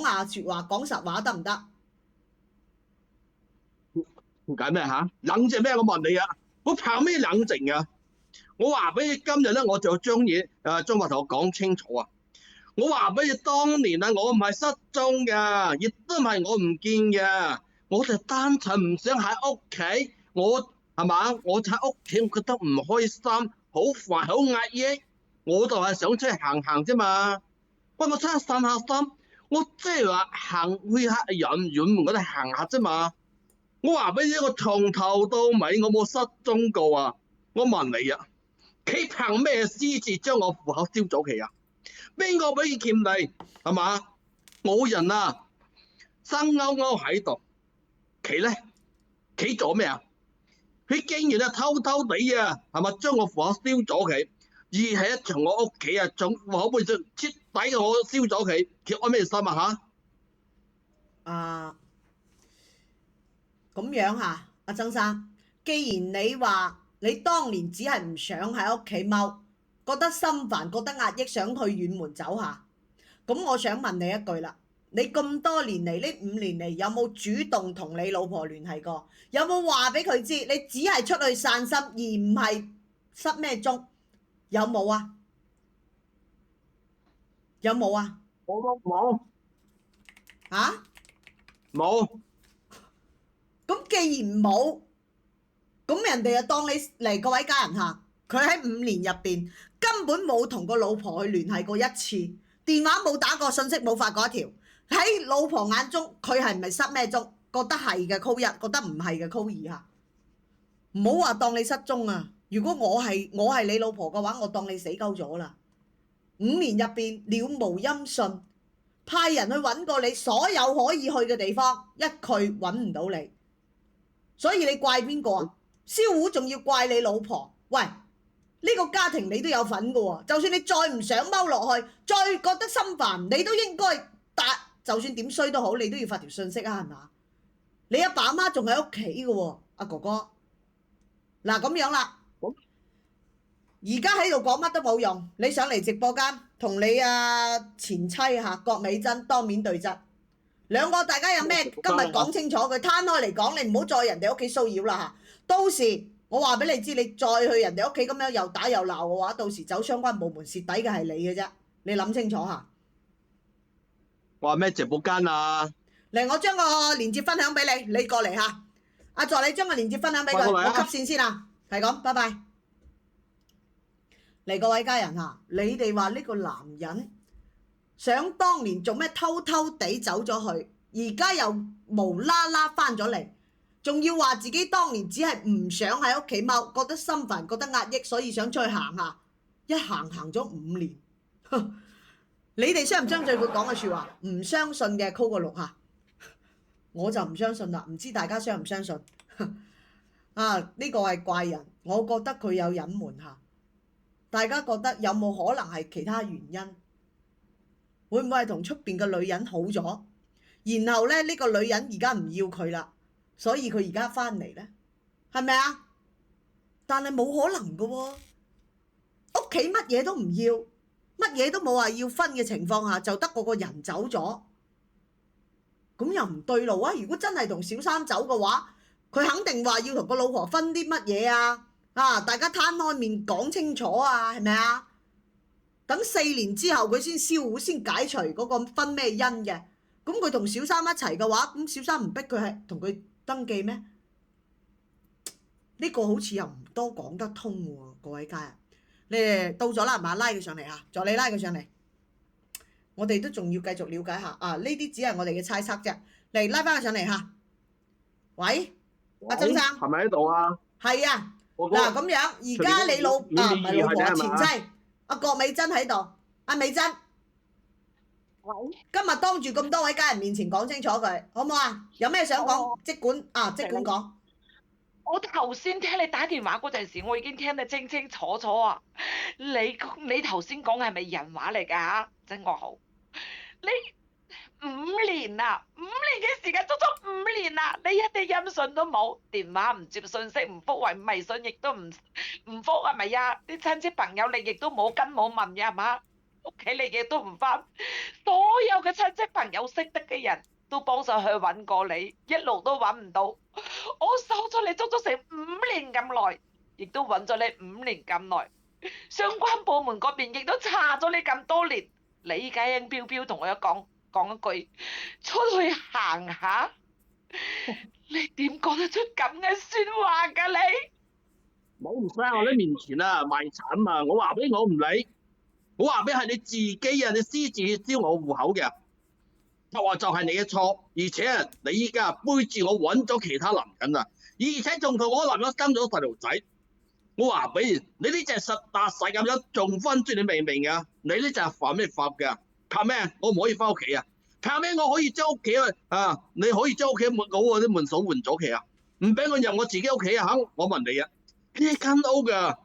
下説話，講實話得唔得？調解咩嚇？冷靜咩？我問你啊，我怕咩冷靜啊？我話俾你，今日咧我就將話同我講清楚啊！我話俾你，當年啊，我唔係失蹤㗎，亦都唔係我唔見㗎，我就單純唔想喺屋企，係嘛？我喺屋企，我覺得唔開心，好煩，好壓抑，我就係想出去行行啫嘛。喂，我出去散下心，我即係話去下遠門嗰度行下啫嘛。我話俾你，我從頭到尾我冇失蹤過啊！我問你啊，佢憑咩私自將我戶口燒咗佢啊？邊個俾佢欠你？係嘛？冇人啊，生勾勾喺度，佢咧，佢做咩啊？佢竟然偷偷地啊，係咪將我戶口燒咗佢？而係從我屋企啊，從戶口背上徹底嘅我燒咗佢，佢安咩心啊嚇？咁樣嚇，阿曾生，既然你話你當年只係唔想喺屋企踎，覺得心煩，覺得壓抑，想去遠門走下，咁我想問你一句啦，你咁多年嚟，呢5年嚟，有冇主動同你老婆聯繫過？有冇話俾佢知你只係出去散心，而唔係失咩蹤？有冇啊？有冇啊？冇。嚇？冇。咁既然冇，咁人哋就當你嚟各位家人嚇，佢喺5年入邊根本冇同個老婆去聯繫過一次，電話冇打過，信息冇發過一條。喺老婆眼中，佢係唔係失咩蹤？覺得係嘅 call 1，覺得唔係嘅 call 2嚇。唔好話當你失蹤啊！如果我係你老婆嘅話，我當你死鳩咗啦。5年入邊了無音訊，派人去揾過你所有可以去嘅地方，一去揾唔到你。所以你怪邊個啊？燒糊仲要怪你老婆？喂，呢呢個家庭你都有份㗎喎。就算你再唔想踎落去，再覺得心煩，你都應該就算點衰都好，你都要發條信息啊，係嘛？你阿爸阿媽仲喺屋企㗎喎，阿哥哥。嗱咁樣啦，而家喺度講乜都冇用，你上嚟直播間同你前妻郭美珍當面對質，兩個大家有咩今日講清楚佢，攤開嚟講，你唔好再人哋屋企騷擾啦嚇。到時我話俾你知，你再去人哋屋企咁樣又打又鬧嘅話，到時走相關部門蝕底嘅係你嘅啫，你諗清楚嚇。話咩直播間啊？嚟，我將個連結分享俾你，你過嚟嚇。阿助理將個連結分享俾佢，我吸線先啊。係咁，拜拜。嚟，各位家人嚇，你哋話呢個男人想當年做咩偷偷地走咗去，而家又無啦啦翻咗嚟，仲要話自己當年只係唔想喺屋企踎，覺得心煩，覺得壓抑，所以想出去行下，一行咗5年。你哋相唔相信佢講嘅説話？唔相信嘅扣個6下，我就唔相信啦。唔知大家相唔相信？呢個係怪人，我覺得佢有隱瞞下。大家覺得有冇可能係其他原因？會唔會係同出邊嘅女人好咗？然後咧呢個女人而家唔要佢啦，所以佢而家翻嚟咧，係咪啊？但係冇可能㗎喎，屋企乜嘢都唔要，乜嘢都冇話要分嘅情況下，就得嗰個人走咗，咁又唔對路啊！如果真係同小三走嘅話，佢肯定話要同個老婆分啲乜嘢啊！大家攤開面講清楚啊，係咪啊？等4年之後佢先銷戶，先解除嗰個分咩因嘅。咁佢同小三一齊嘅話，咁小三唔逼佢係同佢登記咩？呢個好似又唔多講得通喎，各位家人。你哋到咗啦，係嘛？拉佢上嚟嚇，助理拉佢上嚟。我哋都仲要繼續了解下呢啲只係我哋嘅猜測啫。嚟拉翻佢上嚟嚇。喂，阿曾生，係咪喺度啊？係啊。嗱咁樣，而家你老唔係老婆前妻，阿郭美珍喺度。阿美珍，今日當住咁多位家人面前講清楚佢，好唔好啊？有咩想講，即管講。我頭先聽你打電話嗰陣時，我已經聽得清清楚楚啊！你頭先講嘅係咪人話嚟㗎？曾國豪，你5年啦，5年嘅時間，足足5年啦，你一啲音訊都冇，電話唔接信息唔覆，為微信亦都唔覆，係咪呀？啲親戚朋友你亦都冇跟冇問嘅係嘛？屋企你亦都唔返，所有嘅親戚朋友識得嘅人都幫手去揾過你，一路都揾唔到。我守咗你足足成5年咁耐，亦都揾咗你5年咁耐，相關部門嗰邊亦都查咗你咁多年。李家英飄飄同我講一句，出去行下，你點講得出咁嘅説話㗎你？冇唔使喺我啲面前啊賣慘啊！我話俾我唔理，我話俾係你自己啊！你私自燒我戶口嘅，就係你嘅錯，而且你依家背住我揾咗其他男人啊，而且仲同我男人生咗細路仔。我話俾你，你呢隻實打實咁樣仲分豬，你明唔明啊？你呢就係犯咩法㗎？怕咩？我唔可以翻屋企啊？怕咩？我可以將屋企你可以將屋企門嗰啲門鎖換咗佢啊？唔俾我入我自己屋企啊？我問你啊，呢間屋㗎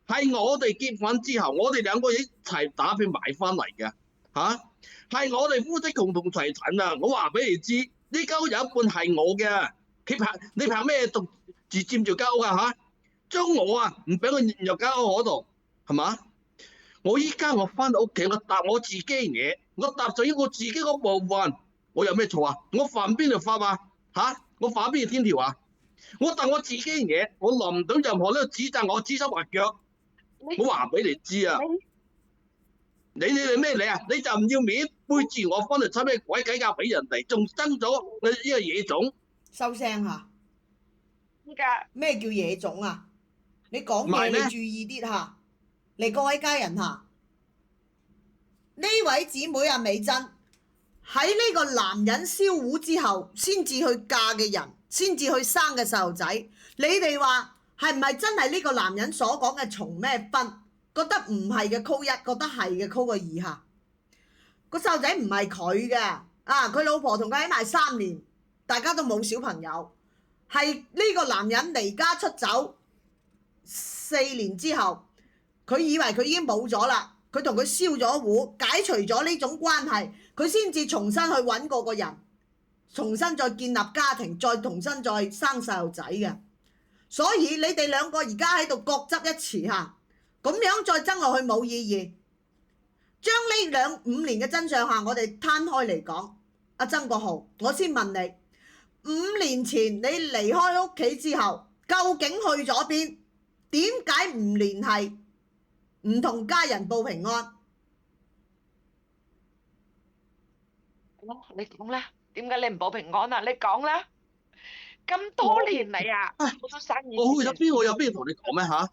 係我哋結婚之後，我哋兩個一齊打拼買翻嚟嘅係我哋夫妻共同財產啊！我話俾你知，呢間屋有一半係我嘅，你憑咩獨自佔住間屋啊？將我唔俾我入間屋嗰度，係嘛？我依家我翻到屋企，我搭我自己嘢，我搭咗我自己嗰部分，我有咩錯啊？我犯邊條法啊？我犯邊條天條啊？我搭我自己嘢，我淋唔到任何呢個指責我指手畫腳。我話俾你知啊！你咩你啊？你就唔要面背住我翻嚟出咩鬼計價俾人哋，仲爭咗呢個野種。收聲嚇！依家咩叫野種啊？你講嘢你注意啲嚇。嚟各位家人嚇，呢位姊妹阿美珍喺呢個男人銷戶之後先至去嫁嘅人，先至去生嘅細路仔。你哋話係唔係真係呢個男人所講嘅從咩分？覺得唔係嘅扣1，覺得係嘅扣個2下。個細路仔唔係佢嘅，佢老婆同佢喺埋3年，大家都冇小朋友。係呢個男人離家出走4年之後，佢以為佢已經冇咗啦，佢同佢燒咗糊，解除咗呢種關係，佢先至重新去揾過個人，重新再建立家庭，再重新再生細路仔嘅。所以你哋兩個而家喺度各執一詞嚇，咁樣再爭落去冇意義。將呢5年嘅真相下，我哋攤開嚟講。阿曾國豪，我先問你，5年前你離開屋企之後，究竟去咗邊？點解唔聯繫？唔同家人報平安？你講啦，點解你唔報平安啊？你講啦，咁多年嚟啊，好多生意。我去咗邊？我有邊同你講咩嚇？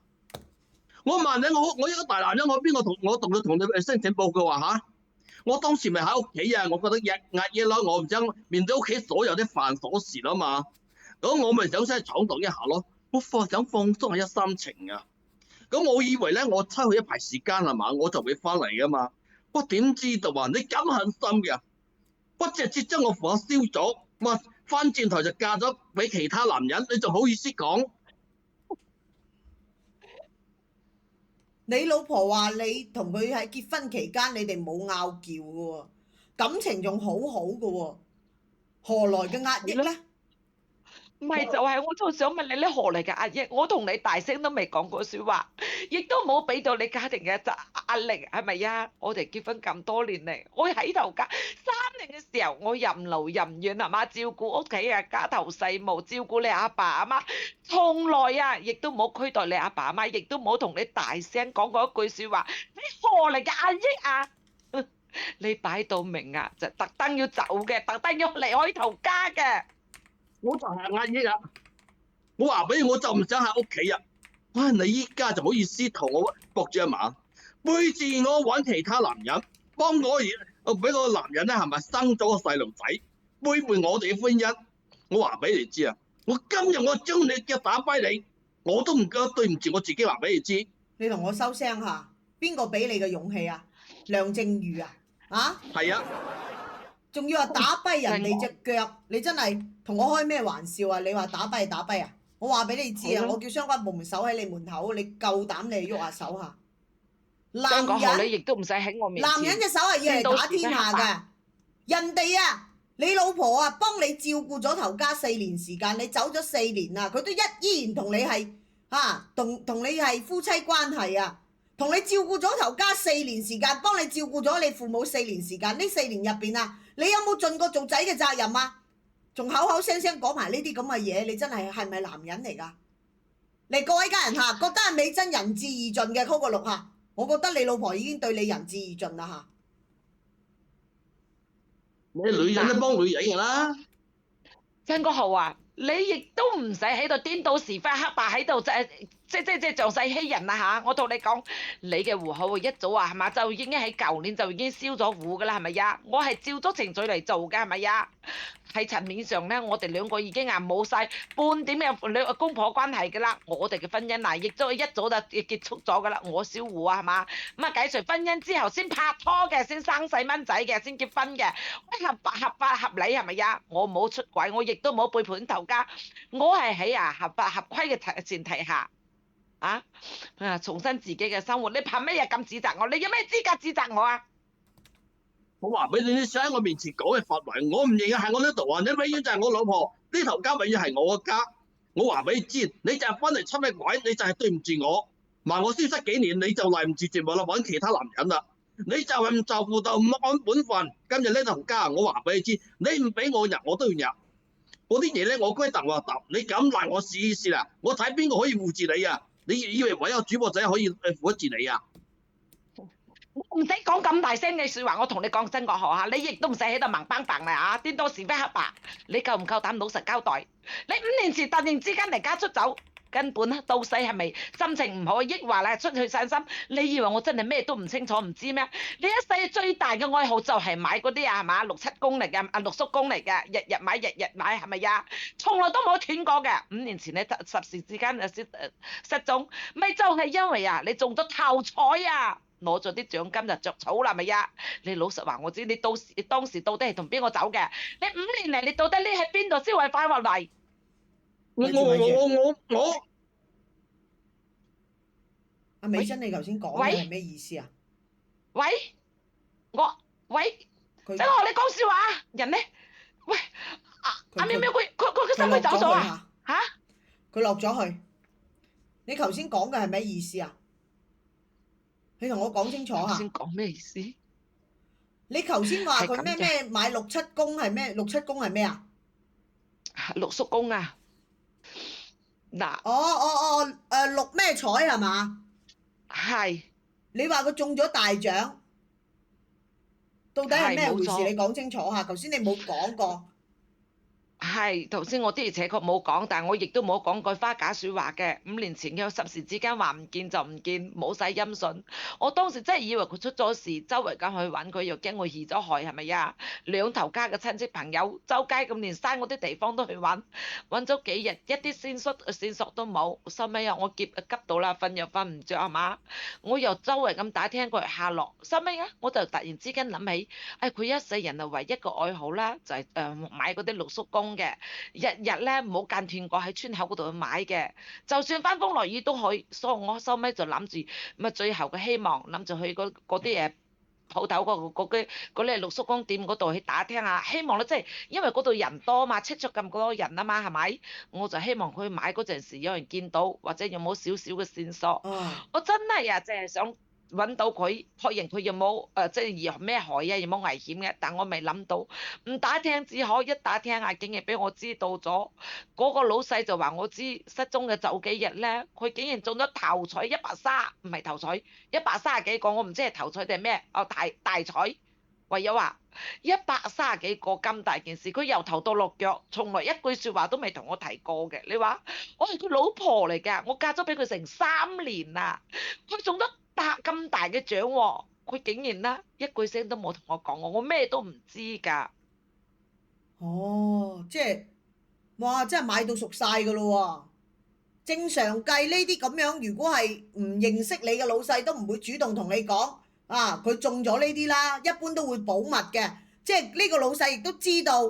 我問你，我一個大男人，我邊個同你申請報告啊嚇？我當時咪喺屋企啊，我覺得壓抑咯，我唔想面對屋企所有啲繁瑣事啦嘛，咁我咪想出去闖蕩一下咯，我想放鬆下一心情啊。咁我以為咧，我抽去一排時間係嘛，我就會翻嚟噶嘛。我點知道啊？你咁狠心嘅，不直接將我火燒咗，咪翻轉頭就嫁咗俾其他男人，你仲好意思講？你老婆話你同佢喺結婚期間，你哋冇拗撬嘅喎，感情仲好好嘅喎，何來嘅壓抑咧？唔係就係，我就想問你，你何嚟嘅壓抑？我同你大聲都未講過説話，亦都冇俾到你家庭嘅壓力，係咪呀？我哋結婚咁多年嚟，我喺頭家3年嘅時候，我任勞任怨係嘛，照顧屋企啊，家頭細務，照顧你阿爸阿媽，從來啊，亦都冇虧待你阿爸阿媽，亦都冇同你大聲講過一句説話。你何嚟嘅壓抑啊？你擺到明啊，就特登要走嘅，特登要離開頭家嘅。我就係壓抑啊！我話俾你，我就唔想喺屋企啊！哇！你依家就唔好意思同我駁住一馬，背住我揾其他男人，幫我而俾個男人咧係咪生咗個細路仔，背叛我哋嘅婚姻。我話俾你知啊！我今日我將你腳打跛你，我都唔覺得對唔住我自己。話俾你知，你同我收聲下，邊個俾你嘅勇氣啊？梁靜茹啊？啊？係啊！仲要話打跛人哋隻腳，你真係同我開咩玩笑啊？你話打跛打跛啊？我話俾你知啊，我叫相關部門守喺你門口，你夠膽你喐下手下。男人，你亦都唔使喺我面前。男人隻手係要嚟打天下㗎。人哋啊，你老婆啊，幫你照顧咗頭家4年時間，你走咗4年啦，佢都依然同你係同你係夫妻關係啊。同你照顧咗頭家4年時間，幫你照顧咗你父母4年時間，呢4年入邊啊，你有冇盡過做仔嘅責任啊？仲口口聲聲講埋呢啲咁嘅嘢，你真係咪男人嚟㗎？嚟各位家人嚇，覺得係美珍仁至義盡嘅，call 個6嚇，我覺得你老婆已經對你仁至義盡啦嚇。你女人都幫女人㗎啦。曾國豪啊，你亦都唔使喺度顛倒是非黑白喺度即仗勢欺人啊嚇！我同你講，你嘅戶口一早啊係嘛，就已經喺舊年就已經燒咗戶㗎啦，係咪呀？我係照咗程序嚟做㗎，係咪呀？喺層面上咧，我哋兩個已經冇晒半點嘅公婆關係㗎啦。我哋嘅婚姻啊，亦都一早就結束咗㗎啦。我燒戶啊係嘛，咁啊解除婚姻之後先拍拖嘅，先生細蚊仔嘅，先結婚嘅，合法合理係咪呀？我冇出軌，我亦都冇背叛頭家，我係喺合法合規嘅前提下。重新自己嘅生活，你憑乜嘢咁指責我？你有咩資格指責我啊？我話俾你，你想喺我面前講嘅法為，我唔認係我呢度啊！你永遠就係我老婆，呢頭家永遠係我嘅家。我話俾你知，你就係翻嚟出咩鬼？你就係對唔住我，埋我消失幾年，你就嚟唔住節目啦，揾其他男人啦。你就係唔就婦道，唔按本分。今日呢頭家，我話俾你知，你唔俾我入，我都要入。嗰啲嘢咧，我歸答我答，你咁賴我試一試啦，我睇邊個可以護住你啊！你以為唯有主播仔可以扶得住你啊？唔使講咁大聲嘅説話，我同你講真個學下，你亦都唔使喺度盲崩崩啦顛倒是非黑白，你夠唔夠膽老實交代？你5年前突然之間離家出走，根本到世係咪心情唔好，抑或咧出去散心？你以為我真係咩都唔清楚唔知咩？你一世最大嘅愛好就係買嗰啲係嘛6、7公嚟嘅6叔公嚟嘅，日日買係咪呀？從來都冇斷過嘅。5年前你霎時之間失蹤，咪就係因為你中咗頭彩啊！攞咗啲獎金就着草啦，咪呀？你老實話我知，你當時到底係同邊個走嘅？你5年嚟，你到底匿喺邊度先會翻落嚟？我阿美珍，你頭先講嘅係咩意思啊？喂，喂，佢真係學你講笑話啊！人咧，喂，阿喵喵佢嘅心去走咗啊？嚇？佢落咗去。你頭先講嘅係咩意思啊？你同我講清楚嚇。頭先講咩意思？你頭先話佢咩買六七公係咩？六七公係咩啊？六叔公啊！嗱，六咩彩係嘛？係。你話佢中咗大獎，到底係咩回事？係冇錯你講清楚嚇。頭先你冇講過。係，頭先我的而且確冇講，但係我亦都冇講句花假説話嘅。5年前嘅霎時之間話唔見就唔見，冇晒音訊。我當時真係以為佢出咗事，周圍咁去揾佢，又驚我移咗害，係咪呀？兩頭家嘅親戚朋友，周街咁連山嗰啲地方都去揾咗幾日，一啲線索都冇。收尾啊，我急到啦，瞓又瞓唔着係嘛？我又周圍咁打聽佢下落。收尾啊，我就突然之間諗起，佢一世人啊唯一嘅愛好啦，就係買嗰啲六叔公嘅，日日咧冇間斷過喺村口嗰度去買嘅，就算翻風落雨都去。所以我收尾就諗住咁啊，最後嘅希望諗住去嗰啲誒鋪頭嗰啲六叔公店嗰度去打聽下，希望咧即係因為嗰度人多嘛，出咁多人啊嘛，係咪？我就希望佢買嗰陣時有人見到，或者有冇少少嘅線索。我真係啊，淨係想揾到佢，確認佢有冇即係有咩害啊，有冇危險嘅。但我未諗到，唔打聽只可，一打聽啊，竟然俾我知道咗。嗰個老細就話我知失蹤嘅就幾日咧，佢竟然中咗頭彩130，唔係頭彩130幾個，我唔知係頭彩定係咩，大彩。唯有話130幾個咁大件事，佢由頭到落腳，從來一句説話都未同我提過嘅。你話我係佢老婆嚟㗎，我嫁咗俾佢成3年啦，佢中得咁大嘅獎喎，佢竟然啦一句聲都冇同我講，我咩都唔知㗎。即係，哇！真係買到熟晒㗎咯喎。正常計呢啲咁樣，如果係唔認識你嘅老細，都唔會主動同你講啊，佢中咗呢啲啦，一般都會保密嘅。即係呢個老細亦都知道，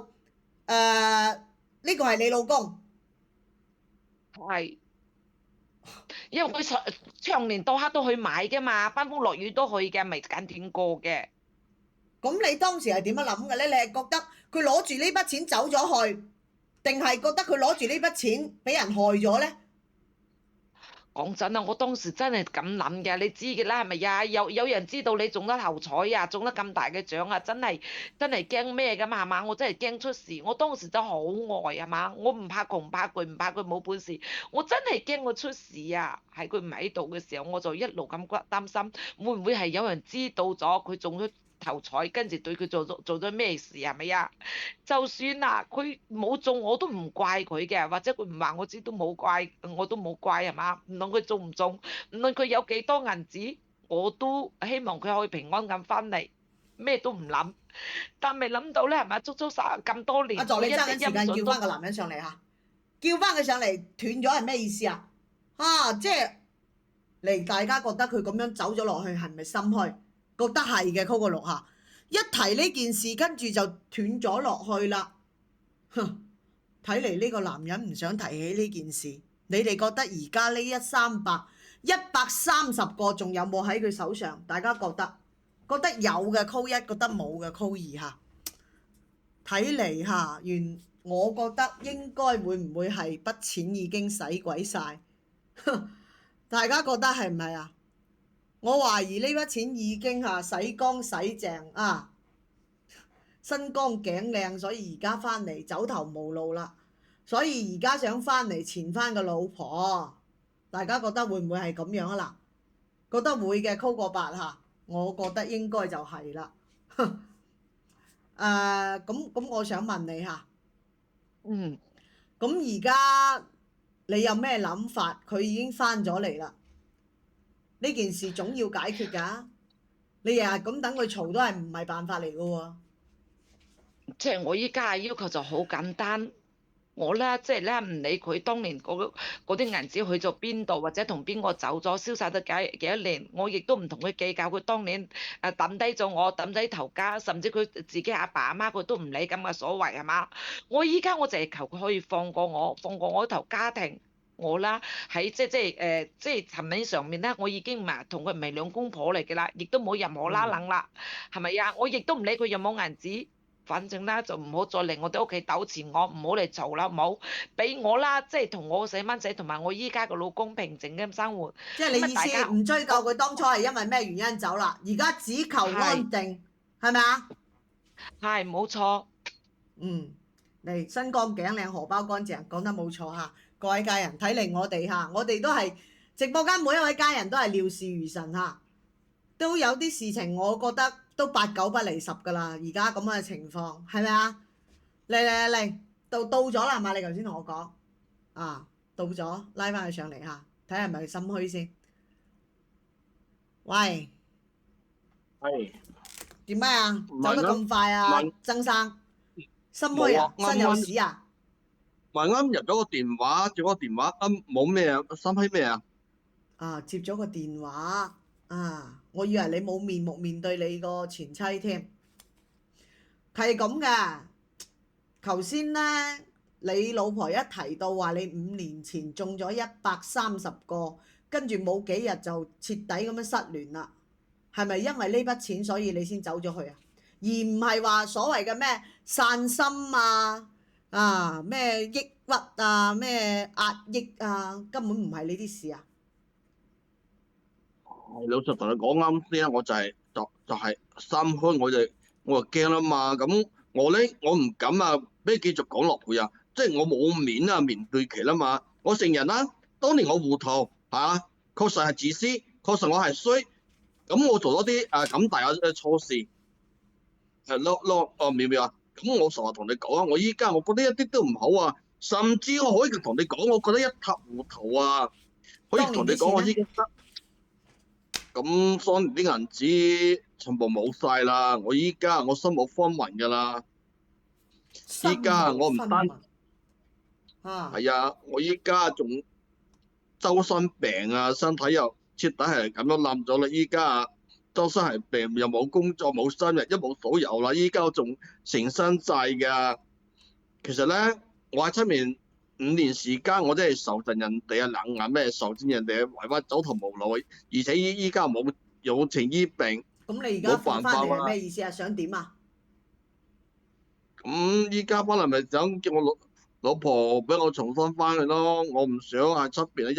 呢個係你老公。係。因為佢長年到黑都去買嘅嘛，翻風落雨都去嘅，未間斷過嘅。咁你當時係點樣諗嘅咧？你係覺得佢攞住呢筆錢走咗去，定係覺得佢攞住呢筆錢俾人害咗咧？講真啊，我當時真係咁諗嘅，你知嘅啦，係咪呀？有人知道你中得頭彩啊，中得咁大嘅獎啊，真係驚咩㗎嘛，係嘛？我真係驚出事，我當時真係好呆係嘛？我唔怕窮唔怕攰唔怕佢冇本事，我真係驚佢出事啊！喺佢唔喺度嘅時候，我就一路咁擔心，會唔會係有人知道咗佢中咗頭彩，跟住對佢做咗咩事係咪啊？就算啊，佢冇中我都唔怪佢嘅，或者佢唔話我知都冇怪，我都冇怪係嘛？唔論佢中唔中，唔論佢有幾多銀紙，我都希望佢可以平安咁翻嚟，咩都唔諗。但未諗到咧係咪？足足咁多年，阿助，你揸緊時間叫翻個男人上嚟嚇，叫翻佢上嚟斷咗係咩意思啊？即係嚟大家覺得佢咁樣走咗落去係咪心虛？覺得係嘅，call 個6嚇，一提呢件事跟住就斷咗落去啦。睇嚟呢個男人唔想提起呢件事。你哋覺得而家呢130個仲有冇喺佢手上？大家覺得有嘅 call 1，覺得冇嘅 call 2嚇。睇嚟嚇，我覺得應該會唔會係筆錢已經使鬼晒？大家覺得係唔係啊？我懷疑呢筆錢已經洗乾洗淨啊，身光頸靚，所以而家翻嚟走投無路啦，所以而家想翻嚟纏翻個老婆。大家覺得會唔會係咁樣啊？嗱，覺得會嘅 call 個8嚇，我覺得應該就係啦。咁我想問你嚇，咁而家你有咩諗法？佢已經翻咗嚟啦。呢件事總要解決㗎，你日日咁等佢嘈都係唔係辦法嚟㗎喎？即係我依家嘅要求就好簡單，我咧即係咧唔理佢當年嗰啲銀紙去咗邊度，或者同邊個走咗，消失咗幾多年，我亦都唔同佢計較佢當年抌低咗我，抌低頭家，甚至佢自己阿爸阿媽佢都唔理咁嘅所謂係嘛？我依家我淨係求佢可以放過我頭家庭。我啦，喺即係層面上面咧，我已經同佢唔係兩公婆嚟嘅啦，亦都冇任何拉冷啦，係咪啊？我亦都唔理佢有冇銀紙，反正啦就唔好再嚟我哋屋企糾纏我，唔好嚟嘈啦，唔好俾我啦，即係同我細蚊仔同埋我依家個老公平靜咁生活。即係你意大家思唔追究佢當初係因為咩原因走啦，而家只求安定，係咪啊？係冇錯。嚟身光頸靚荷包乾淨，講得冇錯嚇。各位家人睇嚟我哋嚇，我哋都係直播間每一位家人都係料事如神嚇，都有啲事情我覺得都8、9不離10㗎啦。而家咁嘅情況係咪啊？嚟，到咗啦係嘛？你頭先同我講到咗，拉翻佢上嚟嚇，睇下係咪心虛先。喂，係點解啊？走得咁快啊，曾生？心虛啊？身有屎啊？唔係啱入咗個電話，接個電話冇咩啊？心虛咩啊？接咗個電話我以為你冇面目面對你個前妻添，係咁嘅。頭先咧，你老婆一提到話你5年前中咗130個，跟住冇幾日就徹底咁樣失聯啦，係咪因為呢筆錢所以你先走咗去啊？而唔係話所謂嘅咩散心咩抑鬱咩壓抑根本唔係呢啲事啊！老實同你講啱先，我就係心虛，我就驚啦嘛。咁我唔敢俾你繼續講落去即係我冇面面對佢啦嘛。我承認啦，當年我糊塗確實係自私，確實我係衰。咁我做咗啲咁大嘅錯事，苗苗咁我實話同你講我依家我覺得一啲都唔好甚至我可以同你講，我覺得一塌糊塗可以同你講我依家咁當年啲銀紙全部冇晒啦，我依家我身無分文噶啦，依家我唔單係我依家仲周身病身體又徹底係咁樣冧咗啦，依家周身係病，又冇工作冇收入，一無所有啦，依家我仲成身債噶。其實咧，我喺出面5年時間，我真係受盡人哋冷咩，受盡人哋委屈，走投無路，而且依家冇情醫病。咁你而家翻嚟係咩意思啊？想點啊？咁依家翻嚟咪想叫我老婆俾我重新翻去咯。我唔想喺出邊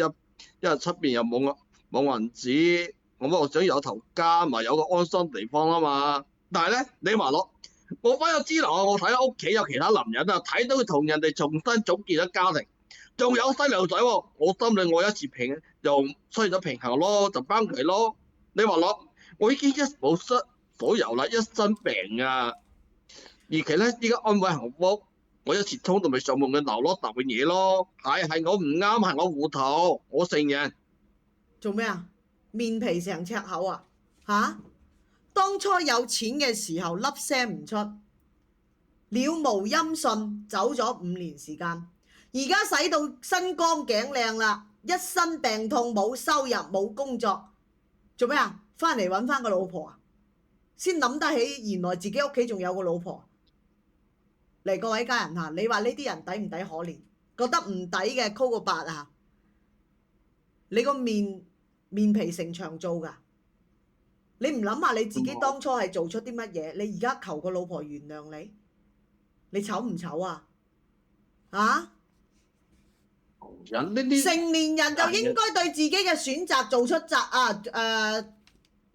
因為出邊又冇銀紙，我想有頭家，咪有個安心地方啊嘛。但係咧，你話我翻咗之後，我睇到屋企有其他男人睇到佢同人哋重新組建咗家庭，仲有細路仔喎，我心裏我一時又失咗平衡咯，就翻佢咯。你話我已經一無所有啦，一身病而且咧依家安慰幸福，我一時衝動咪上門嘅流落揼嘅嘢咯。係我唔啱，係我糊塗，我承認。做咩啊？面皮成尺厚當初有錢嘅時候粒聲唔出，了無音訊，走咗5年時間，而家使到身光頸靚啦，一身病痛，冇收入冇工作，做咩啊？翻嚟揾翻個老婆先諗得起原來自己屋企仲有個老婆。嚟，各位家人你話呢啲人抵唔抵可憐？覺得唔抵嘅，call 個8你個面皮成牆做㗎。你唔諗下你自己當初係做出啲乜嘢？你而家求個老婆原諒你，你醜唔醜成年人就應該對自己嘅選擇做出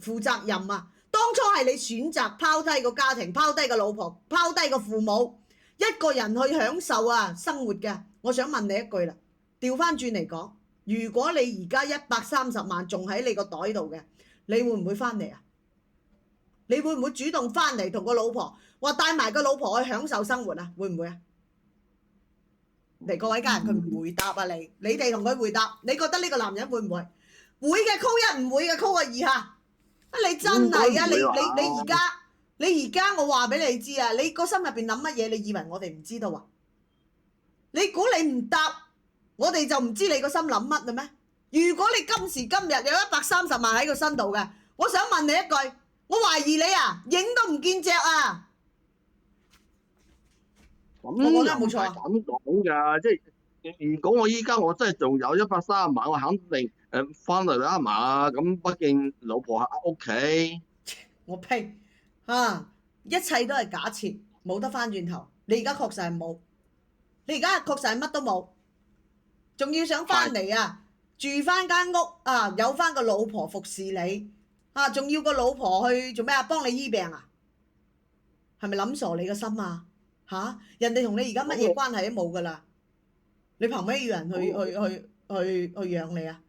負責任當初係你選擇拋低個家庭，拋低個老婆，拋低個父母，一個人去享受生活嘅。我想問你一句啦，調翻轉嚟講，如果你而家130萬仲喺你個袋度嘅，你會唔會翻嚟啊？你會唔會主動翻嚟同個老婆話帶埋個老婆去享受生活啊？會唔會啊？嚟，各位家人，佢唔回答你哋同佢回答，你覺得呢個男人會唔會？會嘅call 1，唔會嘅call 2你真係你而家我話俾你知你個心入邊諗乜嘢？你以為我哋唔知道啊？你估你唔答我哋就唔知你個心諗乜啦咩？如果你今時今日有130萬喺個身度嘅，我想問你一句，我懷疑你影都唔見隻我覺得冇錯。咁講㗎，即係如果我依家我真係仲有130萬，我肯定翻嚟啦嘛。咁畢竟老婆喺屋企。我呸！一切都係假設，冇得翻轉頭。你而家確實係冇，你而家確實係乜都冇，仲要想翻嚟啊？住翻間屋啊，有翻個老婆服侍你啊，仲要個老婆去做咩啊？幫你醫病啊？係咪諗傻你個心啊？人哋同你而家乜嘢關係都冇噶啦，你憑咩要人去養你啊？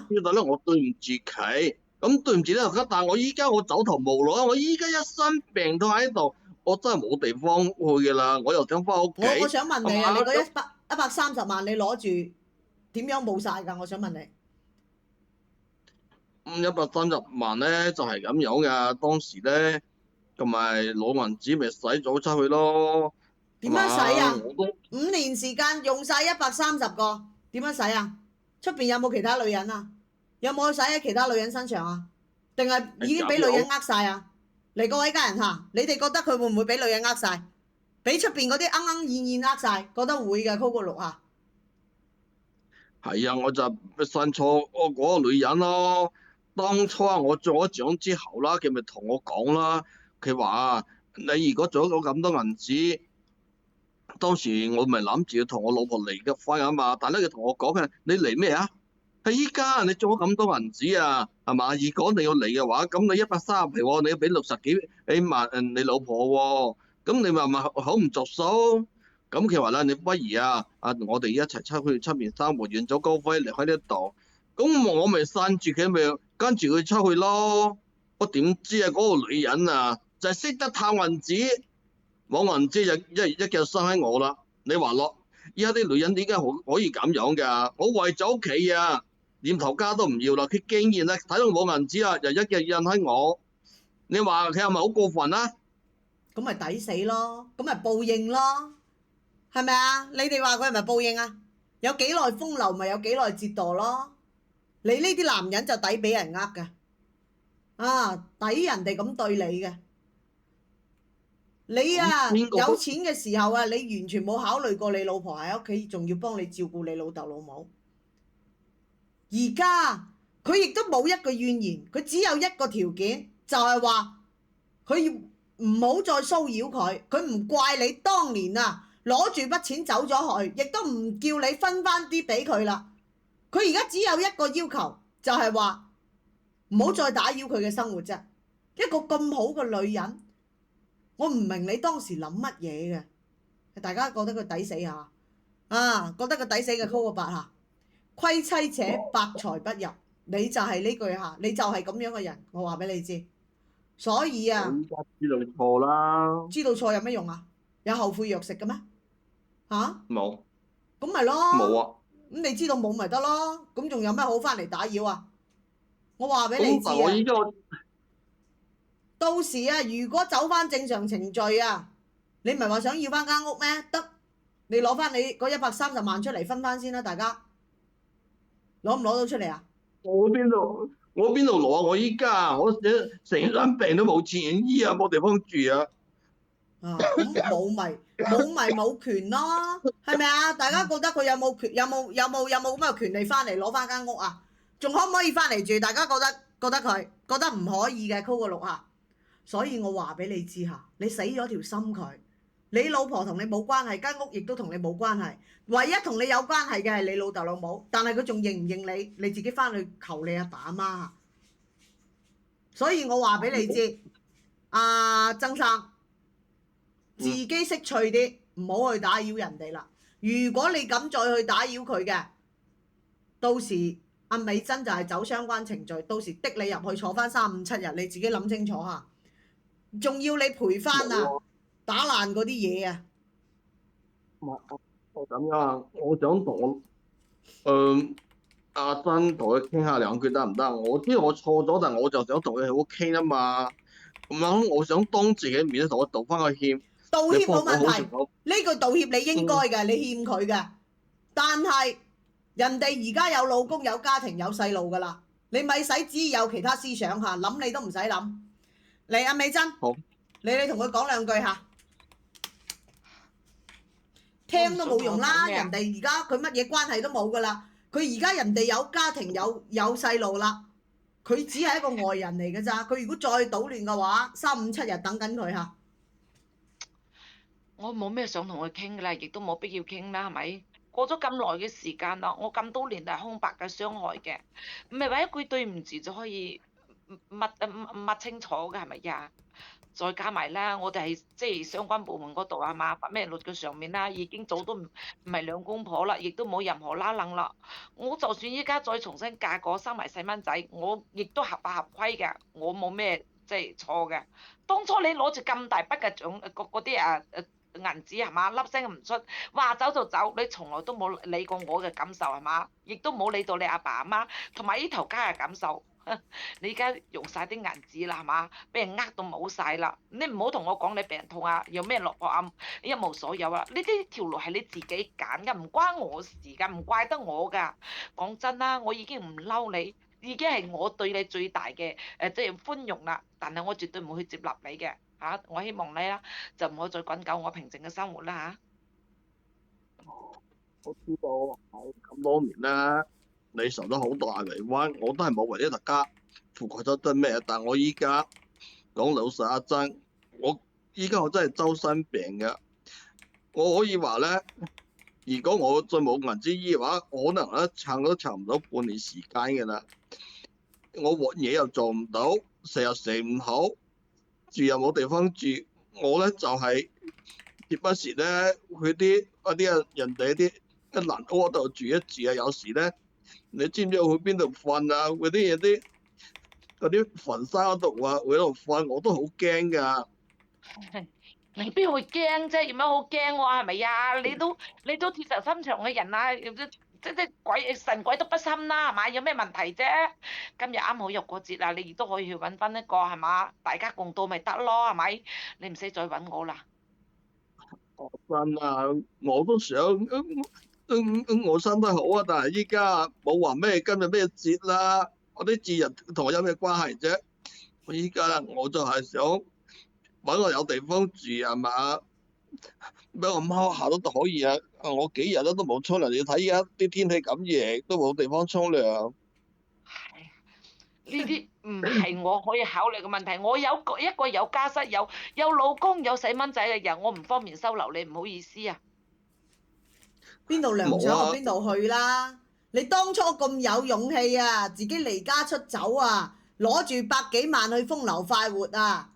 呢度咧，我對唔住佢，咁對唔住咧，但係我依家我走投無路，我依家一身病都喺度，我真係冇地方去噶啦，我又想翻屋企。我想問你啊，你嗰130萬你攞住點樣冇晒㗎？我想問你。 130萬咧就係咁樣噶，當時咧同埋攞銀紙咪使咗出去咯。點樣使啊？5年時間用晒130個，點樣使啊？出邊有冇其他女人啊？有冇使喺其他女人身上啊？定係已經俾女人呃晒啊？嚟各位家人嚇，你哋覺得佢會唔會俾女人呃晒？俾出邊嗰啲鶯燕呃晒？覺得會嘅，Coco 6嚇。係啊，我就信錯我嗰個女人咯。當初我中咗獎之後啦，佢咪同我講啦，佢話你如果做咗咁多銀紙，當時我咪諗住要同我老婆離嘅婚啊嘛，但係咧佢同我講嘅，你離咩啊？係依家你做咗咁多銀紙啊，係嘛？如果你要離嘅話，咁你130皮喎，你要俾60幾萬你老婆喎，咁你咪好唔着數？咁佢話啦，你不如我哋一齊出去出面生活，遠走高飛離開呢度。咁我咪散住佢，咪跟住佢出去咯。我點知啊？嗰個女人啊，就係識得探銀紙，冇銀紙就一腳生喺我啦。你話咯，依家啲女人點解可以咁樣㗎？我為咗屋企啊，連頭家都唔要啦。佢竟然睇到冇銀紙啊，又一腳印喺我。你話佢係咪好過分啊？咁咪抵死咯，咁咪報應咯，係咪啊？你哋話佢係咪報應啊？有幾耐風流咪有幾耐折墮咯。你呢啲男人就抵俾人呃㗎，抵人哋咁對你嘅。你有錢嘅時候啊，你完全冇考慮過你老婆喺屋企，仲要幫你照顧你老豆老母。而家佢亦都冇一個怨言，佢只有一個條件，就係話佢要唔好再騷擾佢，佢唔怪你當年攞住筆錢走咗去，亦都唔叫你分翻啲俾佢啦。佢而家只有一個要求，就係話唔好再打擾佢嘅生活啫。一個咁好嘅女人，我唔明你當時諗乜嘢嘅？大家覺得佢抵死下覺得佢抵死嘅，call 個8下。虧妻者百財不入，你就係呢句下，你就係咁樣嘅人，我話俾你知。所以知道錯啦，知道錯有咩用啊？有後悔藥食嘅咩？冇，咁咪咯，冇啊。咁你知道冇咪得咯？咁仲有咩好翻嚟打擾啊？我話俾你知到時如果走翻正常程序你唔係話想要翻間屋咩？得，你攞翻你嗰130萬出嚟分翻先啦，大家攞唔攞到出嚟啊？我邊度攞啊？我依家我成身病都冇錢醫啊，冇地方住啊。咁冇咪冇權咯，係咪啊？大家覺得佢有冇咁嘅權利翻嚟攞翻間屋啊？仲可唔可以翻嚟住？大家覺得佢覺得唔可以嘅，call 個6下。所以我話俾你知你死咗條心佢，你老婆同你冇關係，間屋亦都同你冇關係，唯一同你有關係嘅係你老豆老母，但係佢仲認唔認你？你自己翻去求你阿爸阿媽。所以我話俾你知，曾生。自己識趣啲，唔好去打擾人哋啦。如果你敢再去打擾佢嘅，到時阿美珍就係走相關程序，到時的你入去坐翻3、5、7日，你自己諗清楚下。仲要你賠翻打爛嗰啲嘢啊！我咁樣，我想同阿珍同佢傾下兩句得唔得？我知我錯咗，但我就想同佢好好傾啊嘛。咁樣我想當自己面同佢道翻個歉。道歉冇問題，呢句道歉你應該嘅，你欠佢嘅。但係人哋而家有老公、有家庭、有細路噶啦，你咪使旨意有其他思想下，諗你都唔使諗。嚟，阿美珍，好，你同佢講兩句下。聽都冇用啦。我唔信我講咩啊人哋而家佢乜嘢關係都冇噶啦，佢而家人哋有家庭有細路啦，佢只係一個外人嚟㗎咋。佢如果再搗亂嘅話，3、5、7日等緊佢嚇。我冇咩想同佢傾㗎啦，亦都冇必要傾啦，係咪？過咗咁耐嘅時間啦，我咁多年係空白嘅傷害嘅，唔係話一句對唔住就可以抹清楚嘅係咪呀？再加埋啦，我哋係即係相關部門嗰度係嘛，法咩律嘅上面啦，已經早都唔係兩公婆啦，亦都冇任何拉楞啦。我就算依家再重新嫁過生埋細蚊仔，我亦都合法合規嘅，我冇咩即係錯嘅。當初你攞住咁大筆嘅獎嗰啲銀紙係嘛，粒聲唔出，話走就走，你從來都冇理過我嘅感受係嘛，亦都冇理到你阿爸阿媽同埋呢頭家嘅感受。你而家用晒啲銀紙啦係嘛，俾人呃到冇晒啦。你唔好同我講你病痛啊，有咩落魄啊，一無所有啊。呢啲條路係你自己揀㗎，唔關我事㗎，唔怪得我㗎。講真啦，我已經唔嬲你，已經係我對你最大嘅即係寬容啦。但係我絕對唔會去接納你嘅嚇。我希望你啦，就唔好再滾攪我平靜嘅生活啦嚇。我知道係咁多年啦，你受咗好大離灣，我都係冇為呢特家負過咗啲咩，但我依家講老實一真，我依家我真係周身病嘅，我可以話咧，如果我再冇銀紙醫嘅話，我可能撐都撐唔到半年時間嘅啦。我活嘢又做唔到，食又食唔好，住又冇地方住，我咧就係時不時咧去啲人哋啲一蘭屋度住一住啊，有時咧。你知唔知我去邊度瞓啊？嗰啲墳山嗰度啊，會喺度瞓，我都好驚㗎。你邊會驚啫？有咩好驚喎？係咪呀？你都鐵石心腸嘅人啊！即鬼神鬼都不侵啦，係嘛？有咩問題啫？今日啱好又過節啦，你亦都可以去揾翻一個係嘛？大家共度咪得咯，係咪？你唔使再揾我啦。真啊，我都想，我身體好啊，但係依家冇話咩今日咩節啦，我啲節日同我有咩關係啫？我依家我就係想揾個有地方住係嘛，俾我踎下都可以啊！我幾日都冇沖涼，你睇而家啲天氣咁熱，都冇地方沖涼。呢啲唔係我可以考慮嘅問題。我有一個有家室、有老公、有細蚊仔嘅人，我唔方便收留你，唔好意思啊。邊度涼想去邊度去啦！你當初咁有勇氣啊，自己離家出走啊，攞住100幾萬去風流快活啊！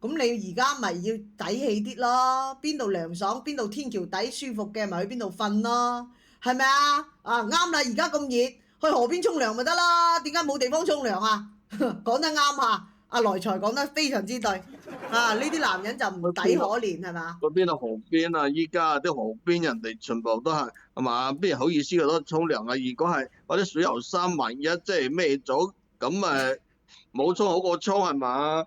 咁你而家咪要抵氣啲咯？邊度涼爽，邊度天橋底舒服嘅，咪去邊度瞓咯？係咪啊？啊啱啦！而家咁熱，去河邊沖涼咪得啦？點解冇地方沖涼啊？講得啱啊！阿來財講得非常之對啊！呢啲男人就唔抵可憐係嘛？嗰邊係河邊啊！依家啲河邊人哋全部都係嘛？邊好意思去得沖涼啊？如果係嗰啲水游衫，萬一即係咩咗咁咪冇沖好過沖係嘛？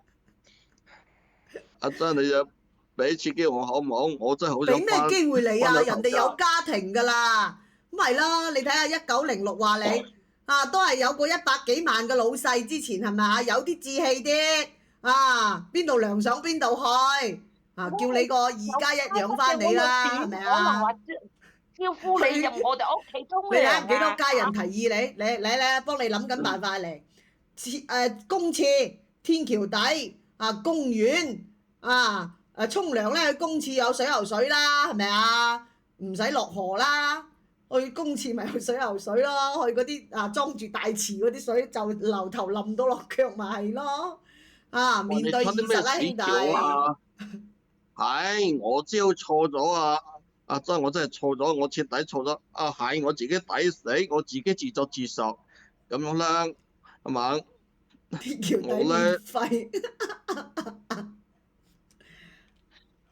阿珍你就俾次機會我好唔好？我真係好想俾咩機會你啊？人哋有有家庭㗎啦，咁係啦。你睇下1906話你啊，都係有個100幾萬嘅老細，之前係咪啊？有啲志氣啲啊，邊度涼爽邊度去啊？叫你個2+1養翻你啦，係咪啊？可能話招呼你入我哋屋企沖涼啊！你睇下幾多家人提議你，嚟幫你諗緊辦法嚟。公廁、天橋底啊、公園啊、沖涼咧，去公廁有水游水啦，係咪啊？唔使落河啦。去公廁咪去水游水咯，去嗰啲裝住大池嗰啲水就流頭淋到落腳咪係咯。啊，面對現實啦，兄弟。係我知道錯咗啊！阿珍，我真係錯咗，我徹底錯咗。啊，係我自己抵死，我自己自作自受咁樣啦，係嘛？天橋底免費。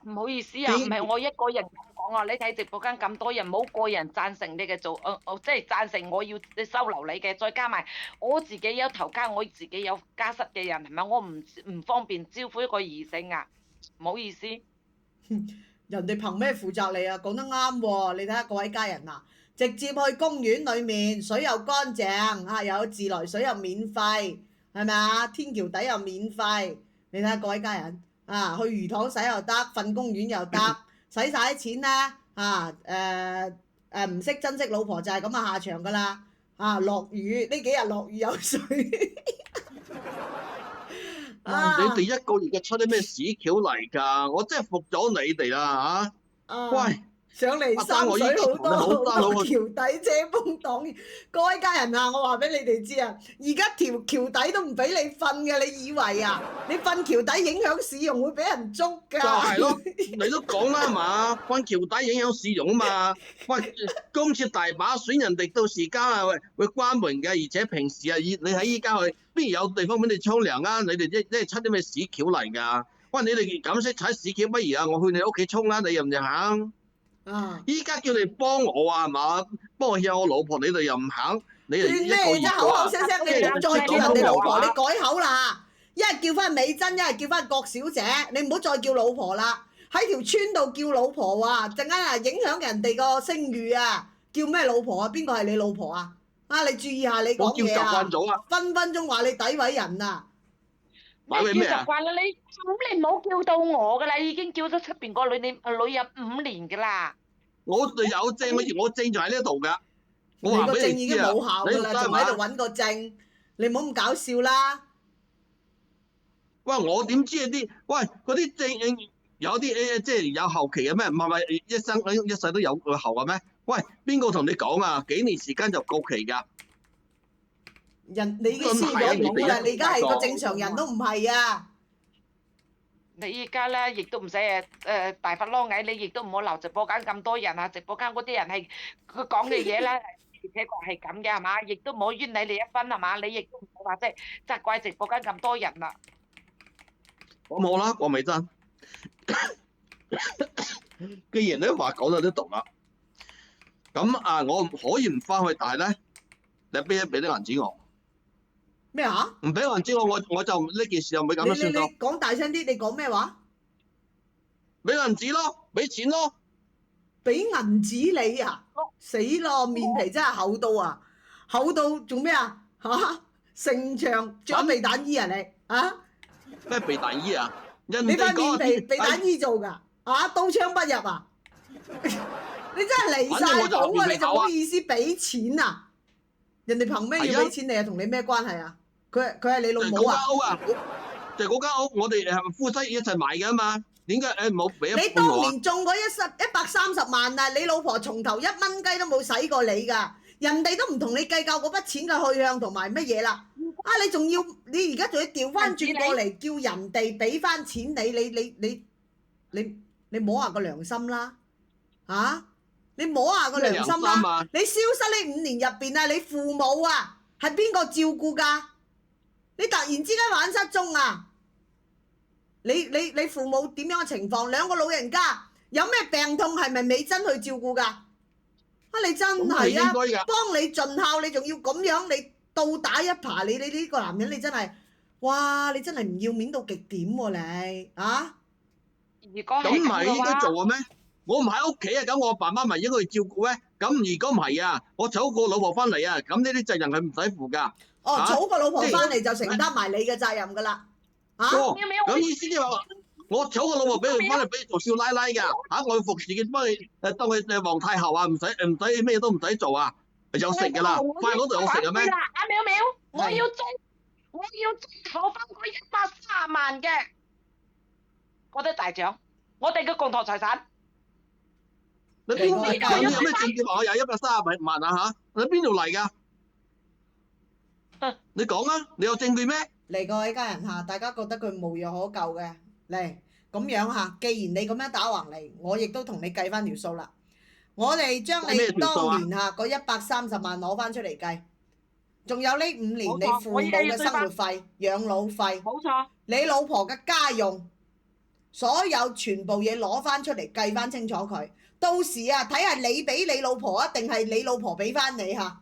唔好意思啊，唔係我一個人咁講啊！你睇直播間咁多人，冇個人贊成你嘅做，即係贊成我要收留你嘅，再加埋我自己有頭家，我自己有家室嘅人，係咪？我唔方便招呼一個異性啊，唔好意思。人哋憑咩負責你啊？講得啱喎！你睇下各位家人啊，直接去公園裡面，水又乾淨啊，又有自來水又免費，係咪啊？天橋底又免費，你睇下各位家人。啊，去魚塘洗又得，瞓公園又得，使晒啲錢咧，唔識珍惜老婆就係咁嘅下場㗎啦。落雨呢幾日落雨有水。你哋一個月嘅出啲咩屎橋嚟㗎？我真係服咗你哋啦嚇！喂！上嚟三水好多橋底遮風擋雨，各位家人啊，我話俾你哋知啊，而家條橋底都唔俾你瞓嘅，你以為啊？你瞓橋底影響市容會俾人捉㗎？就係咯，你都講啦嘛，瞓橋底影響市容啊嘛。喂，今次大把水，人哋到時間啊會關門嘅，而且平時啊，你喺依家去邊有地方俾你沖涼啊？你哋即係出啲咩屎橋嚟㗎？喂，你哋咁識踩屎橋，不如啊，我去你屋企沖啦，你又唔肯？依家叫你幫我啊，係嘛？幫我養我老婆，你哋又唔肯，你哋一個月口口聲聲，你唔好再叫人哋老婆，你改口啦！一係叫翻美珍，一係叫翻郭小姐，你唔好再叫老婆啦！喺條村度叫老婆啊，陣間啊影響人哋個聲譽啊！叫咩老婆啊？邊個係你老婆啊？你注意下你講嘢啊！我叫習慣咗啊！分分鐘話你詆毀人啊！你叫習慣啦，你唔好叫到我噶啦，已經叫咗出邊個女人5年噶啦。我哋有證，我證就喺呢度噶。你個證已經冇效噶啦，仲喺度揾個證，你唔好咁搞笑啦。喂，我點知啊啲？喂，嗰啲證有啲即係有後期嘅咩？唔係一世都有個後嘅咩？喂，邊個同你講啊？幾年時間就告期㗎？你已經輸咗講啦，你而家係個正常人都唔係啊！你依家咧亦都唔使大發攞蟻，你亦都唔好留直播間咁多人啊！直播間嗰啲人係佢講嘅嘢咧，而且確係咁嘅係嘛？亦都唔好冤你一分係嘛？你亦都唔好話即係責怪直播間咁多人啦。我冇啦，我未真。既然你話講到呢度啦，咁啊，我可以唔翻去，但係咧，你俾啲銀紙我。咩啊？唔俾銀紙我就呢件事又唔會咁樣算數。你講大聲啲，你講咩話？俾銀紙咯，俾錢咯。俾銀紙你啊！死咯，面皮真係厚到啊！厚到做咩啊？成場着避彈衣啊你啊？咩避彈衣啊？你塊面皮避彈衣做㗎？刀槍不入啊！你真係離曬譜啊！你就好意思俾錢啊？人哋憑咩要俾錢你啊？同你咩關係啊？佢係你老母啊？就係嗰間屋，我哋係夫妻一齊買嘅嘛。點解冇俾一半我啊？你當年中嗰130萬啊！你老婆從頭1蚊雞都冇使過你㗎，人哋都唔同你計較嗰筆錢嘅去向同埋乜嘢啦。你而家仲要調翻轉過嚟叫人哋俾翻錢你摸下個良心啦你摸下個良心啦！你消失呢5年入邊啊，你父母啊係邊個照顧㗎？你突然之間玩失蹤啊！你父母點樣嘅情況？兩個老人家有咩病痛係咪美珍去照顧㗎？你真係啊！幫你盡孝，你仲要咁樣，你倒打一耙，你呢個男人你真係，哇！你真係唔要面到極點喎你如果咁唔係應該做嘅咩？我唔喺屋企啊，咁我爸媽咪應該去照顧咩？咁如果唔係啊，我娶個老婆翻嚟啊，咁呢啲責任係唔使負㗎。娶個老婆翻嚟就承擔埋你嘅責任㗎啦。咁意思即係話，我娶個老婆俾佢翻嚟俾你做少奶奶㗎。我要服侍佢，幫佢當佢皇太后啊，唔使咩都唔使做啊，有食㗎啦，飯嗰度有食嘅咩？阿淼，我要討翻嗰130萬嘅嗰啲大獎，我哋嘅共同財產。你邊度嚟？有咩證據話我有130萬啊嚇？你邊度嚟㗎？你講啊！你有證據咩？嚟各位家人嚇，大家覺得佢無藥可救嘅嚟咁樣嚇。既然你咁樣打橫嚟，我亦都同你計翻條數啦。我哋將你當年嚇嗰130萬攞翻出嚟計，仲有呢5年你父母嘅生活費、養老費，冇錯，你老婆嘅家用，所有全部嘢攞翻出嚟計翻清楚佢。到時啊，睇下你俾你老婆啊，定係你老婆俾翻你嚇。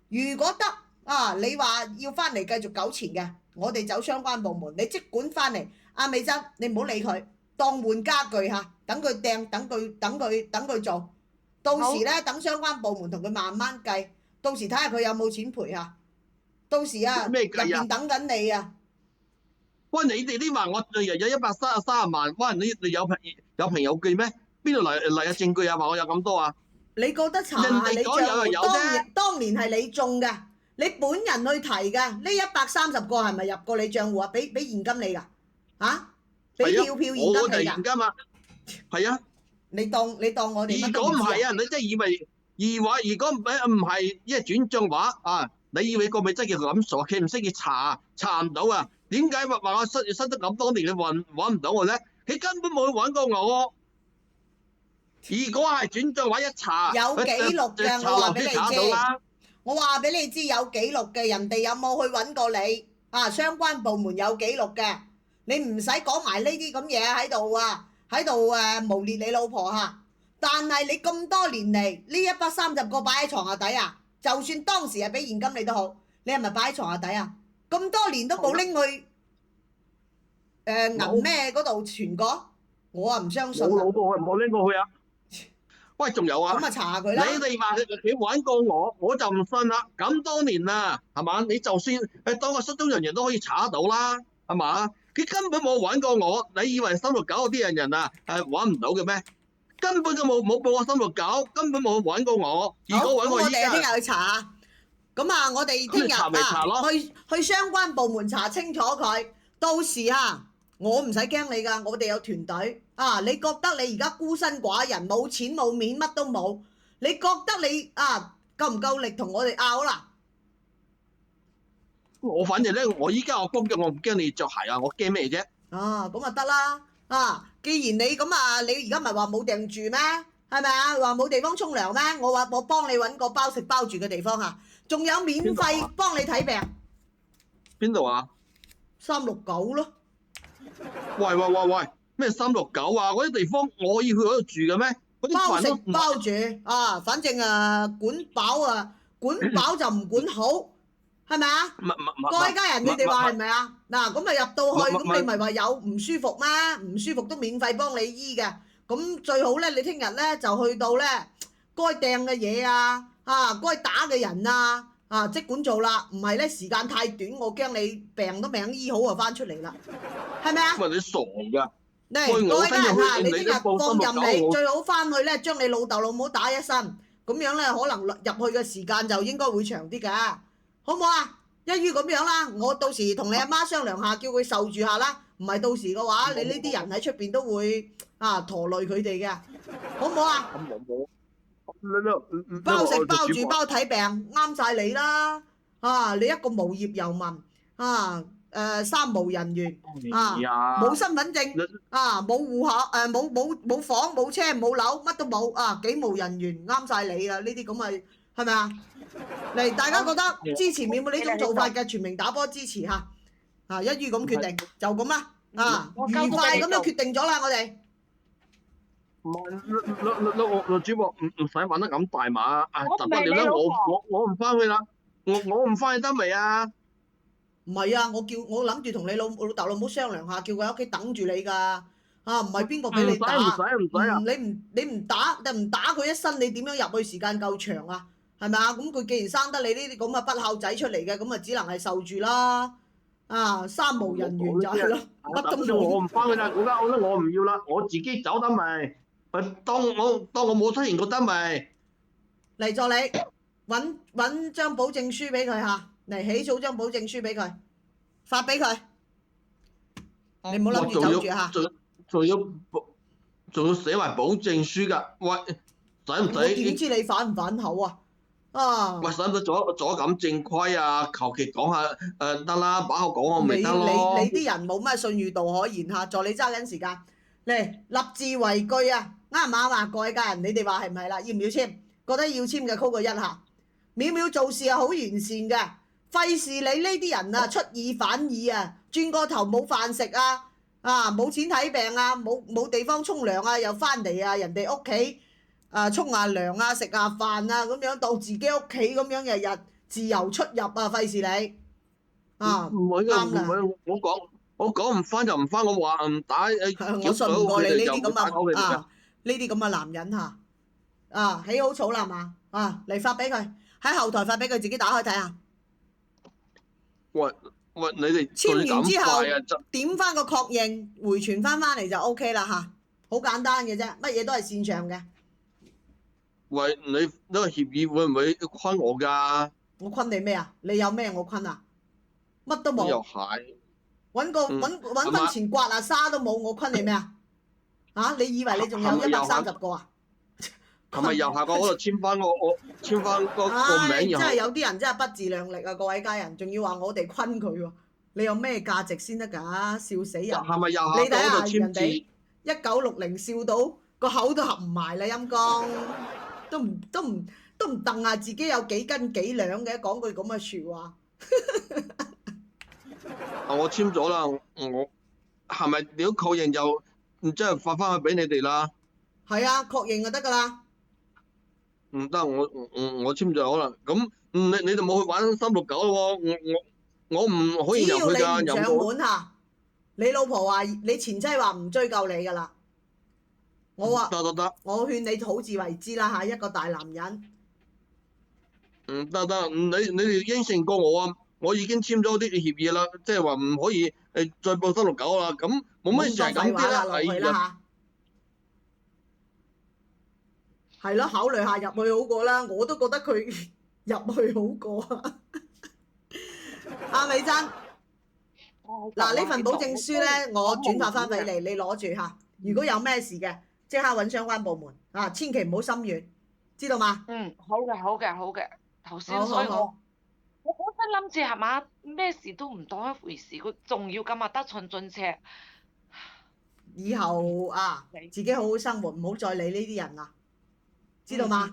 如果得你話要翻嚟繼續糾纏嘅，我哋走相關部門，你即管翻嚟。阿美珍，你唔好理佢，當換家具嚇，等佢掟，等佢做。到時咧，等相關部門同佢慢慢計。到時睇下佢有冇錢賠嚇。到時啊，入邊等緊你啊。喂，你哋啲話我日有130萬，喂，你有憑有據咩？邊度嚟嘅證據啊？話我有咁多啊？你覺得查人下你哋講有就有帳戶啫。當年係你中嘅，你本人去提嘅，呢130個係咪入過你帳戶啊？俾現金你㗎？嚇？俾係啊，票現金我就你㗎？現金啊。係啊。你當我哋乜如都唔知啊？果唔係啊，你真係以為如果唔係，因為轉帳話啊，你以為個咪真係咁傻？佢唔識要查唔到啊？點解話我失咗咁多年，你揾唔到我咧？佢根本冇揾過我。如果係轉帳話一查，有記錄嘅，查我話俾你查到啦。我話俾你知有記錄嘅，人哋有冇去揾過你啊？相關部門有記錄嘅，你唔使講埋呢啲咁嘢喺度啊，喺度誣蔑你老婆嚇。但係你咁多年嚟，呢130個擺喺床下底啊，就算當時係俾現金你都好，你係咪擺喺床下底啊？咁多年都冇拎去銀咩嗰度存過，我啊唔相信啊。我老婆冇拎過去啊。喂，仲有啊？咁啊查下佢啦。你哋話佢揾過我就唔信啦。咁多年啦，係嘛？你就算當個失蹤人員都可以查得到啦，係嘛？佢根本冇揾過我，你以為369嗰啲人啊揾唔到嘅咩？根本就冇報過369，根本冇揾過我。如果揾好，咁我哋我依家，聽日去查下。咁啊，我哋聽日查咪查咯去相關部門查清楚佢。到時啊，我唔使驚你噶，我哋有團隊啊。你覺得你而家孤身寡人，冇錢冇面，乜都冇，你覺得你啊夠唔夠力同我哋拗啦？我反正咧，我依家我攻擊，我唔驚你着鞋啊，我驚咩啫？啊，咁啊得啦。啊，既然你咁啊，你而家咪話冇訂住咩？係咪啊？話冇地方沖涼咩？我話我幫你揾個包食包住嘅地方嚇，仲有免費幫你睇病。邊度啊369咯。喂，咩369啊？嗰啲地方我要去嗰度住嘅咩？嗰啲包食飯都唔包住啊，反正管飽就唔管好，係咪啊？各位家人，你哋話係咪啊？嗱，咁啊入到去，咁你咪話有唔舒服咩？唔舒服都免費幫你醫嘅。咁最好咧，你聽日咧就去到咧該掟嘅嘢啊，該打嘅人啊，即管做啦。唔係咧時間太短，我驚你病都未肯醫好就翻出嚟啦，係咪啊？喂，你傻㗎？嚟，各位家人嚇，你聽日放任你，我最好翻去咧，將你老豆老母打一身，咁樣咧可能入去嘅時間就應該會長啲㗎，好唔好啊？一於咁樣啦，我到時同你阿媽商量下，叫佢受住下啦。唔係到時嘅話，你呢啲人喺出邊都會拖累佢哋嘅，好唔好啊？包食包住包睇病，啱晒你啦！你一個無業遊民三無人員冇身份證冇戶口冇房冇車冇樓乜都冇幾無人員，啱晒你啦！呢啲咁咪係咪啊？嚟，大家覺得支持淼淼呢種做法嘅，全民打波支持嚇一於咁決定，就咁啦愉快咁就決定咗啦，我哋。唔係，主播唔使玩得咁大碼特不了啦，我唔翻去啦，我唔翻去得未啊？唔係啊，我諗住同你老豆老母商量下，叫佢喺屋企等住你㗎唔係邊個俾你打？唔使啊！你唔打佢一身，你點樣入去時間夠長啊？係咪啊？咁佢既然生得你呢啲咁嘅不孝仔出嚟嘅，咁啊只能係受住啦三無人員就係咯，乜都冇。我唔翻去啦，我唔要啦，我自己走得咪？當我冇出現過得咪？嚟助理揾張保證書俾佢嚇，嚟起草張保證書俾佢，發俾佢。你唔好諗住走住嚇。仲要寫埋保證書㗎，喂，使唔使？我點知你反唔反口喂，使唔使做咁正規啊？求其講下得啦，把口講我咪得咯。你啲人冇乜信譽度可言嚇，助理揸緊時間嚟立字為據啊！啱唔啱啊？各位家人，你哋話係唔係啦？要唔要簽？覺得要簽嘅，call 個1下。淼淼做事係好完善嘅，費事你呢啲人出爾反爾轉個頭冇飯食冇錢睇病冇地方沖涼又翻嚟人哋屋企沖下涼食下飯咁樣當自己屋企咁樣日日自由出入費事你唔會㗎，唔會，我講唔翻就唔翻，我話唔打我信唔過你呢啲咁嘅男人起好草啦嘛嚟發俾佢，喺後台發俾佢，自己打開睇下。喂，你哋簽完之後咁快點翻個確認，回傳翻嚟就 OK 啦嚇，好好簡單嘅啫，乜嘢都係線上嘅。喂，你呢個協議會唔會昆我㗎？我昆你咩啊？你有咩我昆啊？乜都我又冇，係。揾分錢刮下沙都冇，我昆你咩啊？嚇！你以為你仲有130個啊？係咪右下角嗰度簽翻個名？真係有啲人真係不自量力啊！各位家人，仲要話我哋昆佢喎，你有咩價值先得㗎？笑死人！係咪右下你睇下角嗰度簽人哋字1960笑到個口都合唔埋啦，陰公都唔瞪下自己有幾斤幾兩嘅，講句咁嘅説話。我簽咗啦，我係咪你都確認就即係發翻去俾你哋啦？係啊，確認就得㗎啦。唔得，我簽咗啦。咁你哋冇去玩369咯喎，我唔可以入去㗎。只要你唔上門嚇，你老婆話你前妻話唔追究你㗎啦。我話得，我勸你好自為之啦嚇，一個大男人。得，你哋應承過我啊，我已經簽咗啲協議啦，即係話唔可以再報369啦。咁冇乜事係咁啲啦，落去啦嚇。係咯，考慮下入去好過啦，我都覺得佢入去好過啊。阿美珍，嗱呢份保證書咧，我轉發翻俾你，你攞住嚇。如果有咩事嘅，即刻揾相關部門啊，千祈唔好心軟，知道嘛？好嘅。頭先所以我本身諗住係嘛，咩事都唔當一回事，佢仲要咁得寸進尺。以後啊，自己好好生活，唔好再理呢啲人啦，知道嘛？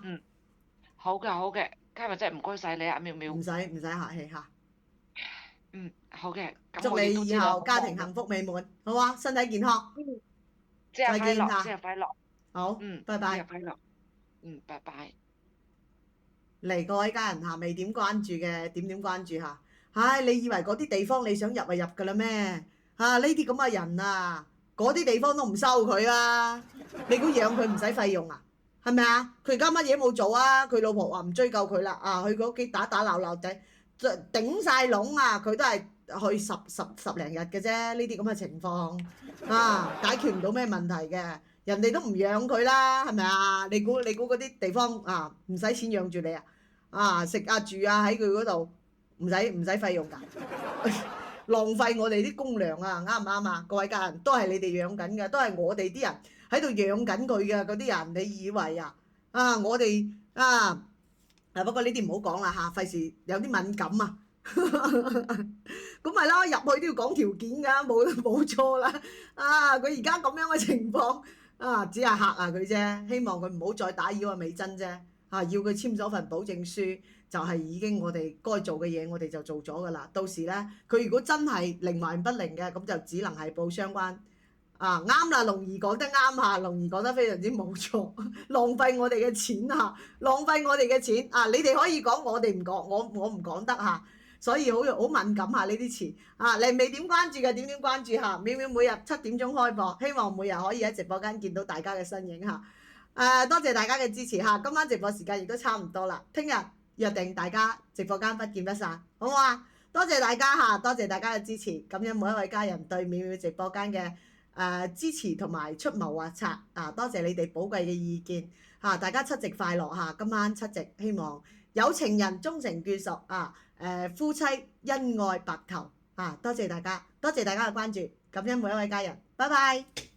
好嘅，今日真係唔該晒你啊，妙妙。唔使客氣嚇。好嘅。祝你以後家庭幸福美滿，好啊，身體健康。節日快樂，再見。節日快樂。好，拜拜。節日快樂。拜拜。嚟各位家人嚇，未點關注嘅點關注嚇。唉，你以為嗰啲地方你想入就入㗎啦咩？呢啲咁嘅人啊，嗰啲地方都唔收佢啦。你估養佢唔使費用啊？係咪啊？佢而家乜嘢冇做啊？佢老婆話唔追究佢啦。去佢屋企打鬧地，頂晒籠啊！佢都係去十零日嘅啫。呢啲咁嘅情況解決唔到咩問題嘅。人哋都唔養佢啦，係咪啊？你估嗰啲地方唔使錢養住你啊？食啊住啊喺佢嗰度唔使費用㗎，浪費我哋啲公糧啊，啱唔啱啊？各位家人都係你哋養緊嘅，都係我哋啲人喺度養緊佢嘅嗰啲人，你以為我哋不過呢啲唔好講啦嚇，費事有啲敏感啊。咁咪咯，入去都要講條件㗎，冇錯啦。佢而家咁樣嘅情況。只係嚇下佢啫，希望佢唔好再打擾阿美珍啫。要佢簽咗份保證書，就係已經我哋該做嘅嘢，我哋就做咗㗎啦。到時咧，佢如果真係靈還不靈嘅，咁就只能係報相關。啱啦，龍兒講得啱嚇，龍兒講得非常之冇錯，浪費我哋嘅錢嚇，浪費我哋嘅錢。你哋可以講，我哋唔講，我唔講得嚇。所以好敏感下呢啲詞你未點關注嘅點關注下，妙妙每日7點鐘開播，希望每日可以喺直播間見到大家嘅身影多謝大家嘅支持今晚直播時間亦都差唔多啦，聽日約定大家直播間不見不散，好唔好啊？多謝大家多謝大家嘅支持，感恩每一位家人對妙妙直播間嘅支持同埋出謀劃策多謝你哋寶貴嘅意見大家七夕快樂今晚七夕希望有情人終成眷屬夫妻恩愛白頭多謝大家嘅關注，感恩每一位家人，拜拜。